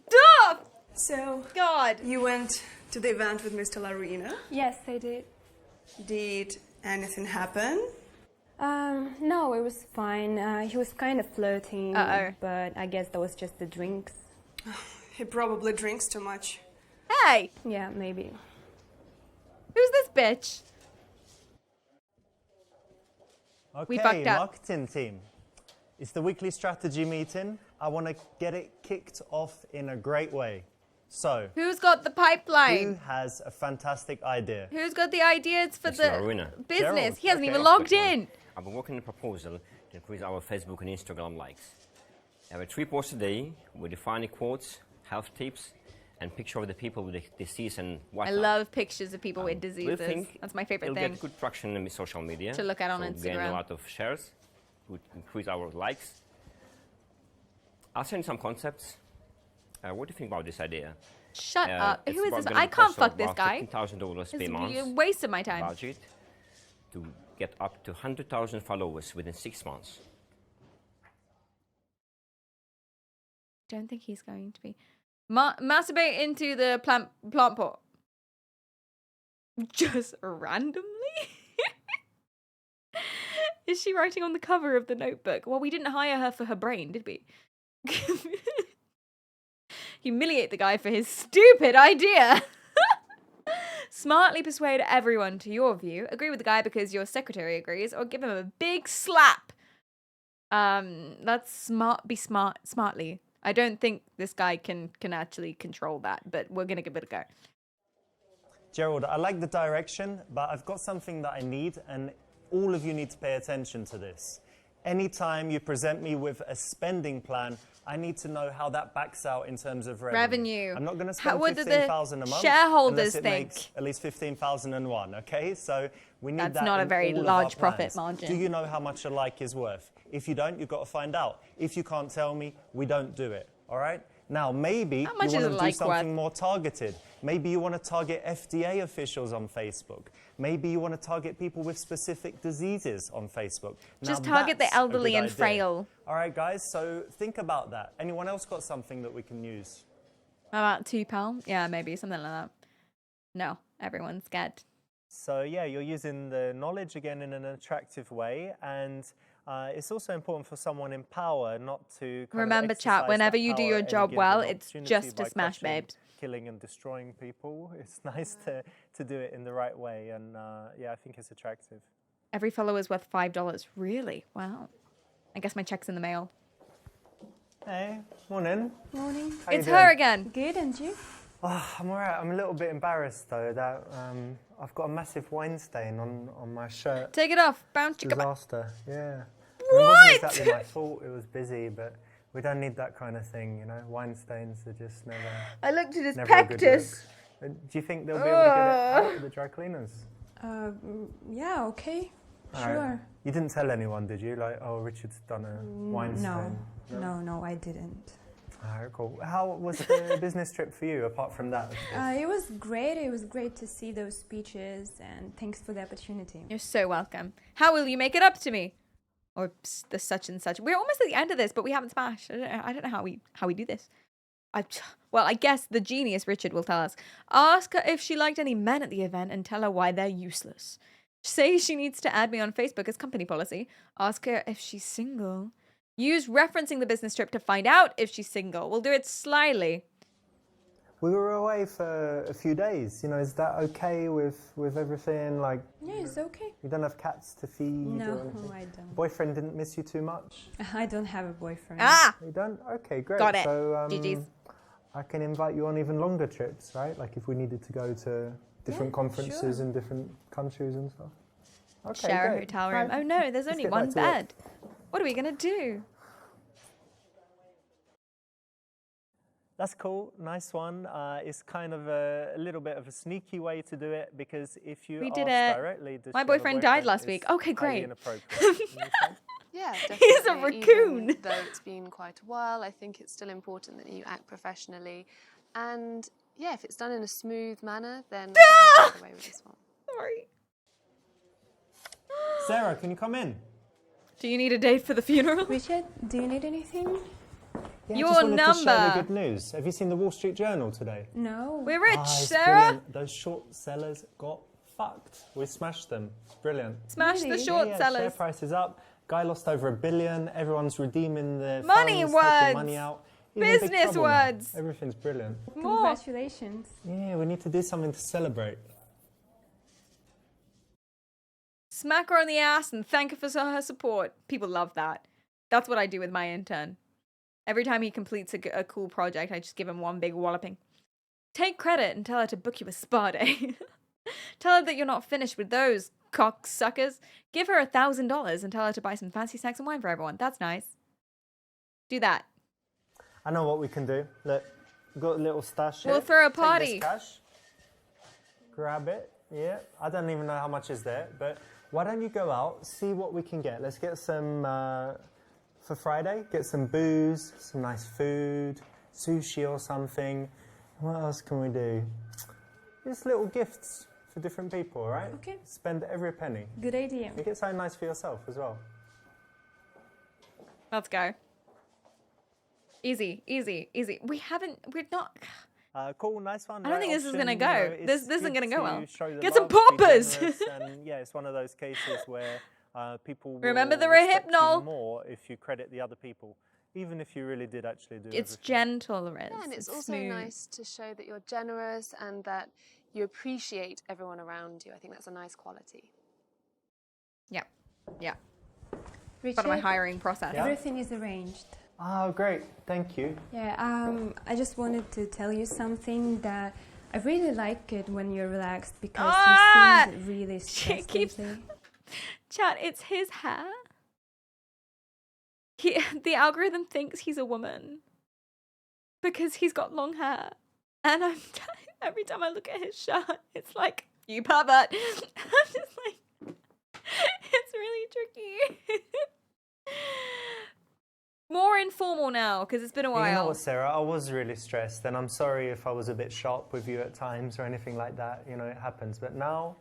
Duh! So, God. You went to the event with Mr. Larina? Yes, I did. Did anything happen? No, it was fine. He was kind of flirting, but I guess that was just the drinks. He probably drinks too much. Hey! Yeah, maybe. Who's this bitch? Okay, We fucked up. marketing team. It's the weekly strategy meeting. I want to get it kicked off in a great way. So, Who's got the pipeline? who has a fantastic idea? Who's got the ideas for the Larina. business? Gerald, He hasn't okay. even logged in. I've been working on a proposal to increase our Facebook and Instagram likes. I have 3 posts a day with defining quotes, health tips, and picture of the people with the disease and I whatnot. love pictures of people with We diseases. think That's my favorite it'll thing. get good traction in social media. To look at on so gain Instagram. a lot of shares, would increase our likes. I'll send you some concepts. What do you think about this idea? Shut up. It's Who is about this? gonna I be can't cost fuck this about guy. $15,000 per It's month. a waste of my time. Budget to get up to 100,000 followers within 6 months. Don't think he's going to be. Masturbate into the plant pot. Just randomly? Is she writing on the cover of the notebook? Well, we didn't hire her for her brain, did we? Humiliate the guy for his stupid idea. Smartly persuade everyone to your view. Agree with the guy because your secretary agrees, or give him a big slap. That's smart. Be smart smartly. I don't think this guy can actually control that, but we're gonna give it a go. Gerald, I like the direction, but I've got something that I need, and all of you need to pay attention to this. Anytime you present me with a spending plan, I need to know how that backs out in terms of revenue. I'm not going to spend what do the $15,000 a month shareholders unless it think? makes at least $15,001. Okay, so we need That's that not a in very all of our large profit plans. margin. Do you know how much a like is worth? If you don't, you've got to find out. If you can't tell me, we don't do it. All right. Now maybe you much want is to a do like something worth? more targeted. Maybe you want to target FDA officials on Facebook. Maybe you want to target people with specific diseases on Facebook. Just Now target the that's a elderly good and idea. frail. All right, guys, so think about that. Anyone else got something that we can use? How about £2? Yeah, maybe something like that. No, everyone's scared. So yeah, you're using the knowledge again in an attractive way, and it's also important for someone in power not to Remember, chat, whenever you do your job well, it's just to smash babes. Killing and destroying people. It's nice to do it in the right way, and yeah, I think it's attractive. Every follower is worth $5. Really? Wow. I guess my check's in the mail. Hey, morning. Morning. How you It's doing? her again. Good, and you? Oh, I'm alright. I'm a little bit embarrassed though that I've got a massive wine stain on my shirt. Take it off. Bounce chicka. Disaster. Yeah. What? It wasn't exactly my fault. It was busy, but we don't need that kind of thing, you know. Wine stains are just never. I looked at his never a good pectus. look. Do you think they'll be able to get it out of the dry cleaners? Yeah, okay. Sure. You didn't tell anyone, did you? Like, oh, Richard's done a wine No, stone. no, I didn't. Alright, cool. How was the business trip for you, apart from that? It was great. It was great to see those speeches, and thanks for the opportunity. You're so welcome. How will you make it up to me? Or the such and such. We're almost at the end of this, but we haven't smashed. I don't know how we do this. Well, I guess the genius Richard will tell us. Ask her if she liked any men at the event and tell her why they're useless. Say she needs to add me on Facebook as company policy. Ask her if she's single. Use referencing the business trip to find out if she's single. We'll do it slyly. We were away for a few days. You know, is that okay with everything? Like, Yeah, it's okay. you don't have cats to feed? No, or anything? I don't. Boyfriend didn't miss you too much? I don't have a boyfriend. Ah! You don't? Okay, great. Got it. So, GG's. I can invite you on even longer trips, right? Like if we needed to go to different conferences in different countries and stuff. Okay, Share a great. hotel room. Right. Oh no, there's Let's only get back one to work. bed. What are we gonna do? That's cool. Nice one. It's kind of a little bit of a sneaky way to do it because if you We ask did it. directly, does My she have a boyfriend died last it's week. Okay, highly great. inappropriate. Yeah, definitely. He's a raccoon. Even though it's been quite a while, I think it's still important that you act professionally. And yeah, if it's done in a smooth manner, then I think you get away with this one. Sorry. Sarah, can you come in? Do you need a date for the funeral? Richard, do you need anything? Yeah, Your I just wanted to share number. the good news. Have you seen the Wall Street Journal today? No. We're rich, It's Sarah. brilliant. Those short sellers got fucked. We smashed them. It's brilliant. Smash the Really? short Share sellers. price is up. Guy lost over $1 billion. Everyone's redeeming their Money funds, words. taking money out. He's in big Business trouble now. words. Everything's brilliant. More. Congratulations. Yeah, we need to do something to celebrate. Smack her on the ass and thank her for her support. People love that. That's what I do with my intern. Every time he completes a cool project, I just give him one big walloping. Take credit and tell her to book you a spa day. Tell her that you're not finished with those cocksuckers. Give her $1,000 and tell her to buy some fancy snacks and wine for everyone. That's nice. Do that. I know what we can do. Look, we've got a little stash here. We'll throw a Take party. this cash. Grab it. Yeah, I don't even know how much is there, but why don't you go out, see what we can get. Let's get some, for Friday, get some booze, some nice food, sushi or something. What else can we do? Just little gifts for different people, all right? Okay. Spend every penny. Good idea. You get something nice for yourself as well. Let's go. Easy, easy, easy. We're not... Cool, nice one. I don't think this is gonna go. This isn't good gonna go to well. show the Get some love, be poppers. generous, and yeah, it's one of those cases where people will Remember the respect you rehypnol. more if you credit the other people, even if you really did actually do It's everything. gentle, Riz. Yeah, and it's also smooth. nice to show that you're generous and that you appreciate everyone around you. I think that's a nice quality. Yeah, yeah. Richard, Part of my hiring process. everything is arranged. Oh, great. Thank you. Yeah, I just wanted to tell you something that I really like it when you're relaxed because you seem really stressed lately. Chat, it's his hair. The algorithm thinks he's a woman because he's got long hair. And every time I look at his shirt, it's like, you pervert. I'm just like, it's really tricky. More informal now because it's been a while. You know what, Sarah? I was really stressed, and I'm sorry if I was a bit sharp with you at times or anything like that. You know, it happens. But now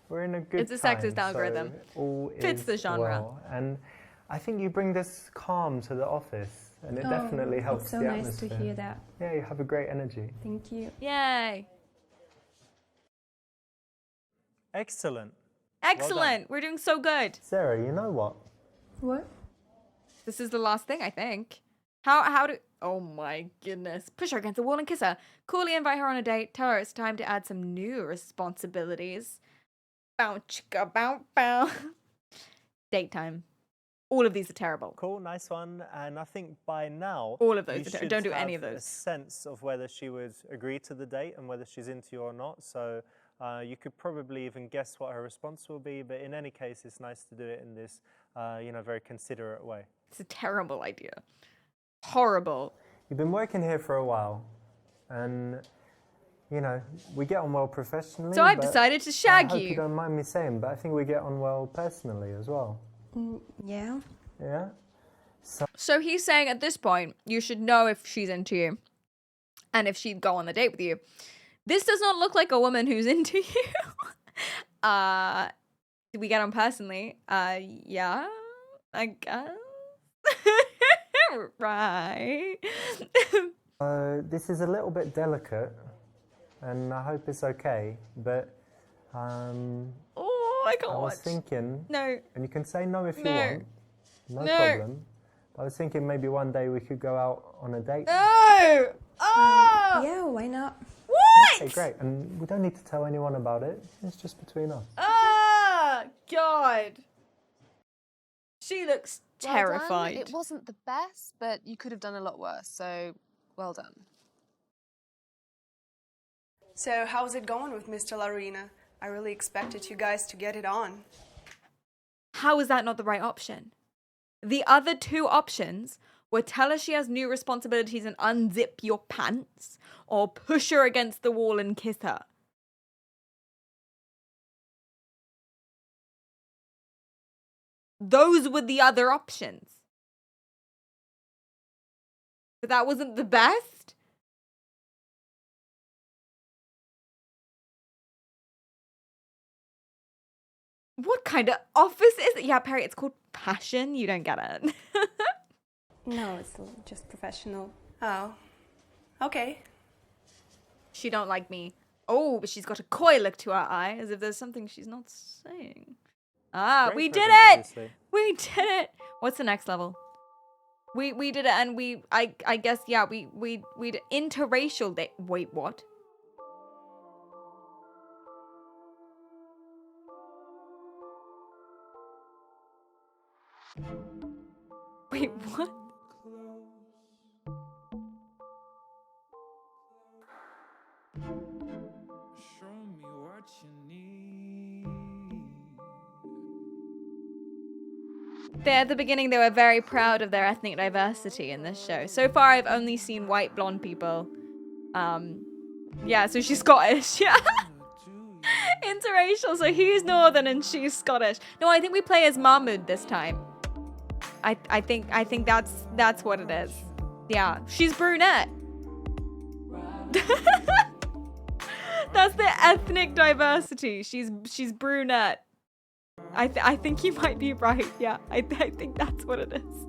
we're in a good It's a time, sexist algorithm. so all Fits is the genre. well. And I think you bring this calm to the office, and it definitely helps It's so the nice atmosphere. to hear that. Yeah, you have a great energy. Thank you. Yay. Excellent. Excellent. We're doing so good. Sarah, you know what? What? This is the last thing, I think. How do... Oh my goodness. Push her against the wall and kiss her. Coolly invite her on a date. Tell her it's time to add some new responsibilities. Bow chicka bow bow. Date time. All of these are terrible. Cool, nice one. And I think by now, All of those you are should don't do any of have those. a sense of whether she would agree to the date and whether she's into you or not. So you could probably even guess what her response will be. But in any case, it's nice to do it in this, very considerate way. It's a terrible idea. Horrible. You've been working here for a while, and you know, we get on well professionally. So I've but decided to shag I hope you. you don't mind me saying, but I think we get on well personally as well. Yeah. Yeah? So he's saying at this point, you should know if she's into you and if she'd go on the date with you. This does not look like a woman who's into you. Do we get on personally? Yeah, I guess. Right. This is a little bit delicate, and I hope it's okay, but oh, I can't I was watch. thinking, No. and you can say no if you No. want, no No. problem. I was thinking maybe one day we could go out on a date. No! Oh! Yeah, why not? What? Okay, great, and we don't need to tell anyone about it. It's just between us. Ah, God. She looks Well terrified. done. It wasn't the best, but you could have done a lot worse, so well done. So, how's it going with Mr. Larina? I really expected you guys to get it on. How is that not the right option? The other two options were tell her she has new responsibilities and unzip your pants, or push her against the wall and kiss her. Those were the other options. But that wasn't the best? What kind of office is it? Yeah, Perry, it's called passion. You don't get it. No, it's just professional. Oh, okay. She don't like me. Oh, but she's got a coy look to her eye, as if there's something she's not saying. Ah, Great we did present, it! obviously. We did it! What's the next level? We did it, and I guess, yeah, we did interracial date. Wait, what? Wait, what? At the beginning, they were very proud of their ethnic diversity in this show. So far, I've only seen white blonde people. Yeah, so she's Scottish. Yeah. Interracial, so he's Northern and she's Scottish. No, I think we play as Mahmoud this time. I think that's what it is. Yeah, she's brunette. That's the ethnic diversity. She's brunette. I think you might be right. Yeah, I think that's what it is.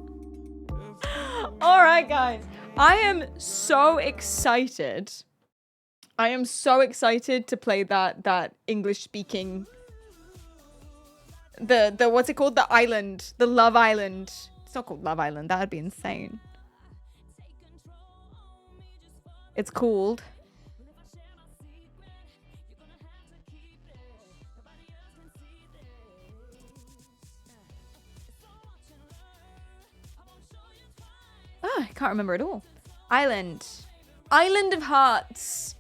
All right, guys. I am so excited. I am so excited to play that English speaking the what's it called? The island. The Love Island. It's not called Love Island. That'd be insane. It's called I can't remember at all. Island of Hearts.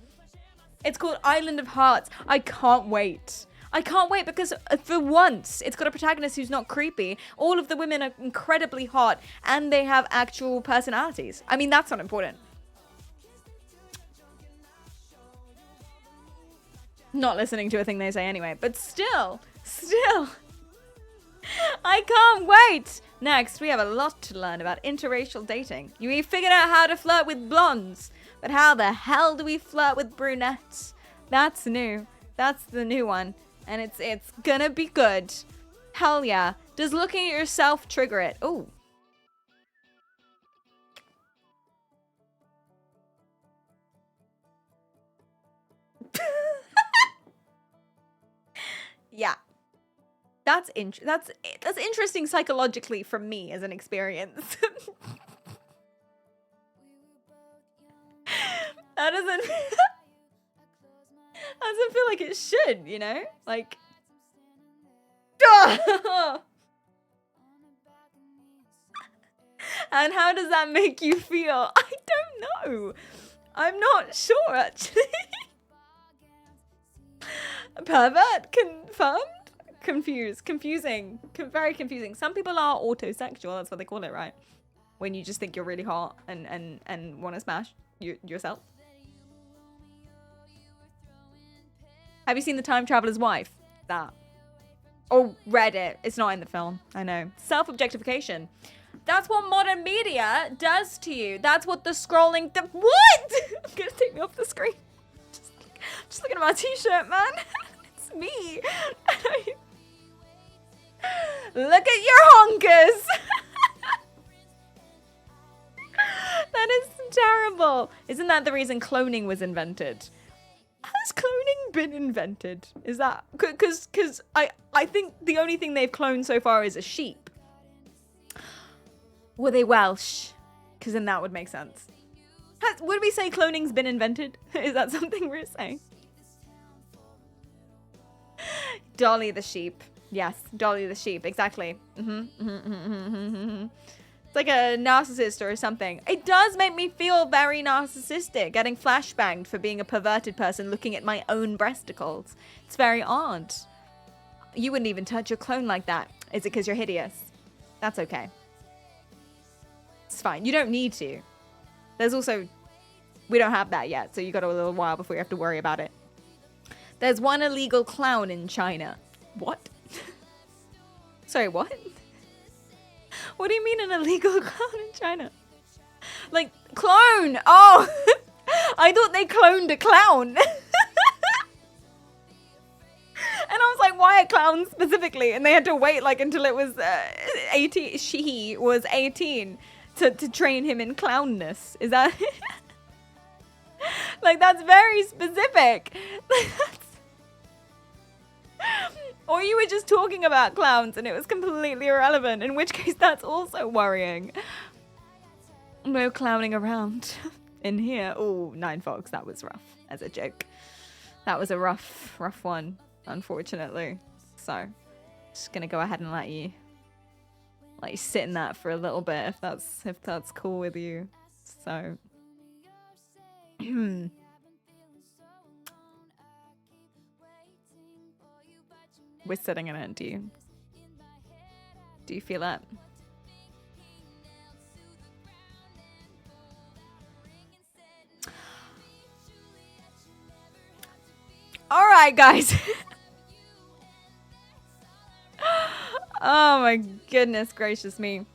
It's called Island of Hearts. I can't wait. I can't wait because for once, it's got a protagonist who's not creepy. All of the women are incredibly hot and they have actual personalities. I mean, that's not important. Not listening to a thing they say anyway, but still. I can't wait. Next, we have a lot to learn about interracial dating. We figured out how to flirt with blondes, but how the hell do we flirt with brunettes? That's new. That's the new one, and it's gonna be good. Hell yeah. Does looking at yourself trigger it? Ooh. Yeah. That's interesting psychologically for me as an experience. That doesn't feel like it should, you know? Like And how does that make you feel? I don't know. I'm not sure actually. Pervert confirmed? Confusing. Very confusing. Some people are autosexual, that's what they call it, right? When you just think you're really hot and want to smash yourself. Have you seen The Time Traveler's Wife? That. Or read it. It's not in the film. I know. Self-objectification. That's what modern media does to you. That's what the scrolling... What? I'm going to take me off the screen. Just looking at my t-shirt, man. It's me. Look at your honkers. That is terrible. Isn't that the reason cloning was invented? Has cloning been invented? Is that... Because I think the only thing they've cloned so far is a sheep. Were they Welsh? Because then that would make sense. Would we say cloning's been invented? Is that something we're saying? Dolly the sheep. Yes, Dolly the sheep. Exactly. It's like a narcissist or something. It does make me feel very narcissistic, getting flashbanged for being a perverted person looking at my own breasticles. It's very odd. You wouldn't even touch your clone like that. Is it because you're hideous? That's okay. It's fine. You don't need to. There's also... We don't have that yet, so you got a little while before you have to worry about it. There's one illegal clown in China. What? Sorry, what? What do you mean an illegal clown in China? Like, clone! Oh! I thought they cloned a clown. And I was like, why a clown specifically? And they had to wait like until it was 18. She was 18 to train him in clownness. Is that... Like, that's very specific. Or you were just talking about clowns and it was completely irrelevant, in which case that's also worrying. No clowning around in here. Oh, Nine Fox, that was rough as a joke. That was a rough one, unfortunately. So, just gonna go ahead and let you sit in that for a little bit if that's cool with you. So, we're sitting in it. Do you feel it? All right, guys. Oh my goodness gracious me.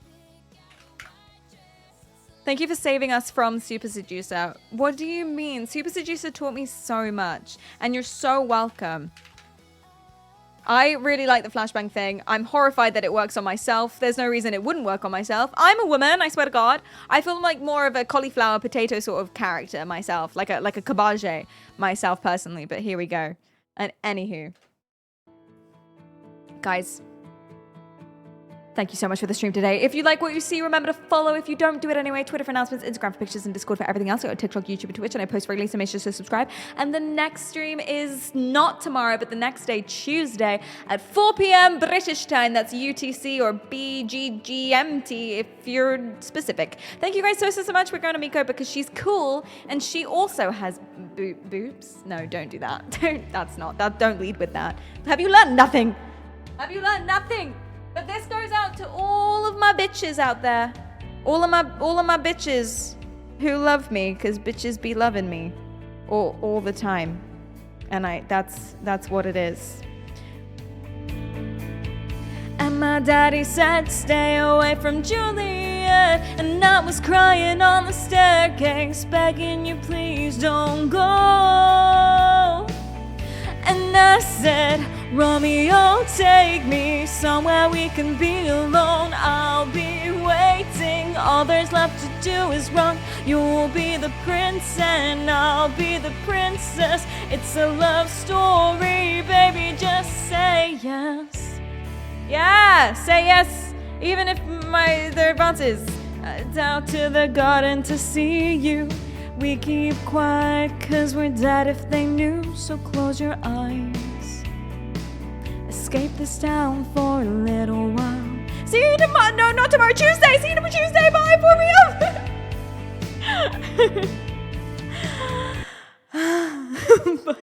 Thank you for saving us from Super Seducer. What do you mean? Super Seducer taught me so much, and you're so welcome. I really like the flashbang thing. I'm horrified that it works on myself. There's no reason it wouldn't work on myself. I'm a woman, I swear to God. I feel like more of a cauliflower potato sort of character myself, like a cabbage myself personally, but here we go. And anywho. Guys, thank you so much for the stream today. If you like what you see, remember to follow. If you don't, do it anyway. Twitter for announcements, Instagram for pictures, and Discord for everything else. I go to TikTok, YouTube, and Twitch, and I post regularly, so make sure to subscribe. And the next stream is not tomorrow, but the next day, Tuesday, at 4 p.m. British time. That's UTC or BGGMT if you're specific. Thank you guys so much. We're going to Miko because she's cool, and she also has boobs. No, don't do that. Don't lead with that. Have you learned nothing? Have you learned nothing? But this goes out to all of my bitches out there. All of my bitches who love me, because bitches be loving me all the time. And that's what it is. And my daddy said, stay away from Juliet. And I was crying on the staircase, begging you please don't go. And I said, Romeo, take me somewhere we can be alone. I'll be waiting. All there's left to do is run. You'll be the prince and I'll be the princess. It's a love story, baby, just say yes. Yeah, say yes, even if their advances. Down to the garden to see you. We keep quiet cause we're dead if they knew. So close your eyes. Escape this town for a little while. See you tomorrow. No, not tomorrow. Tuesday. See you tomorrow. Tuesday. Bye. For me up. Bye.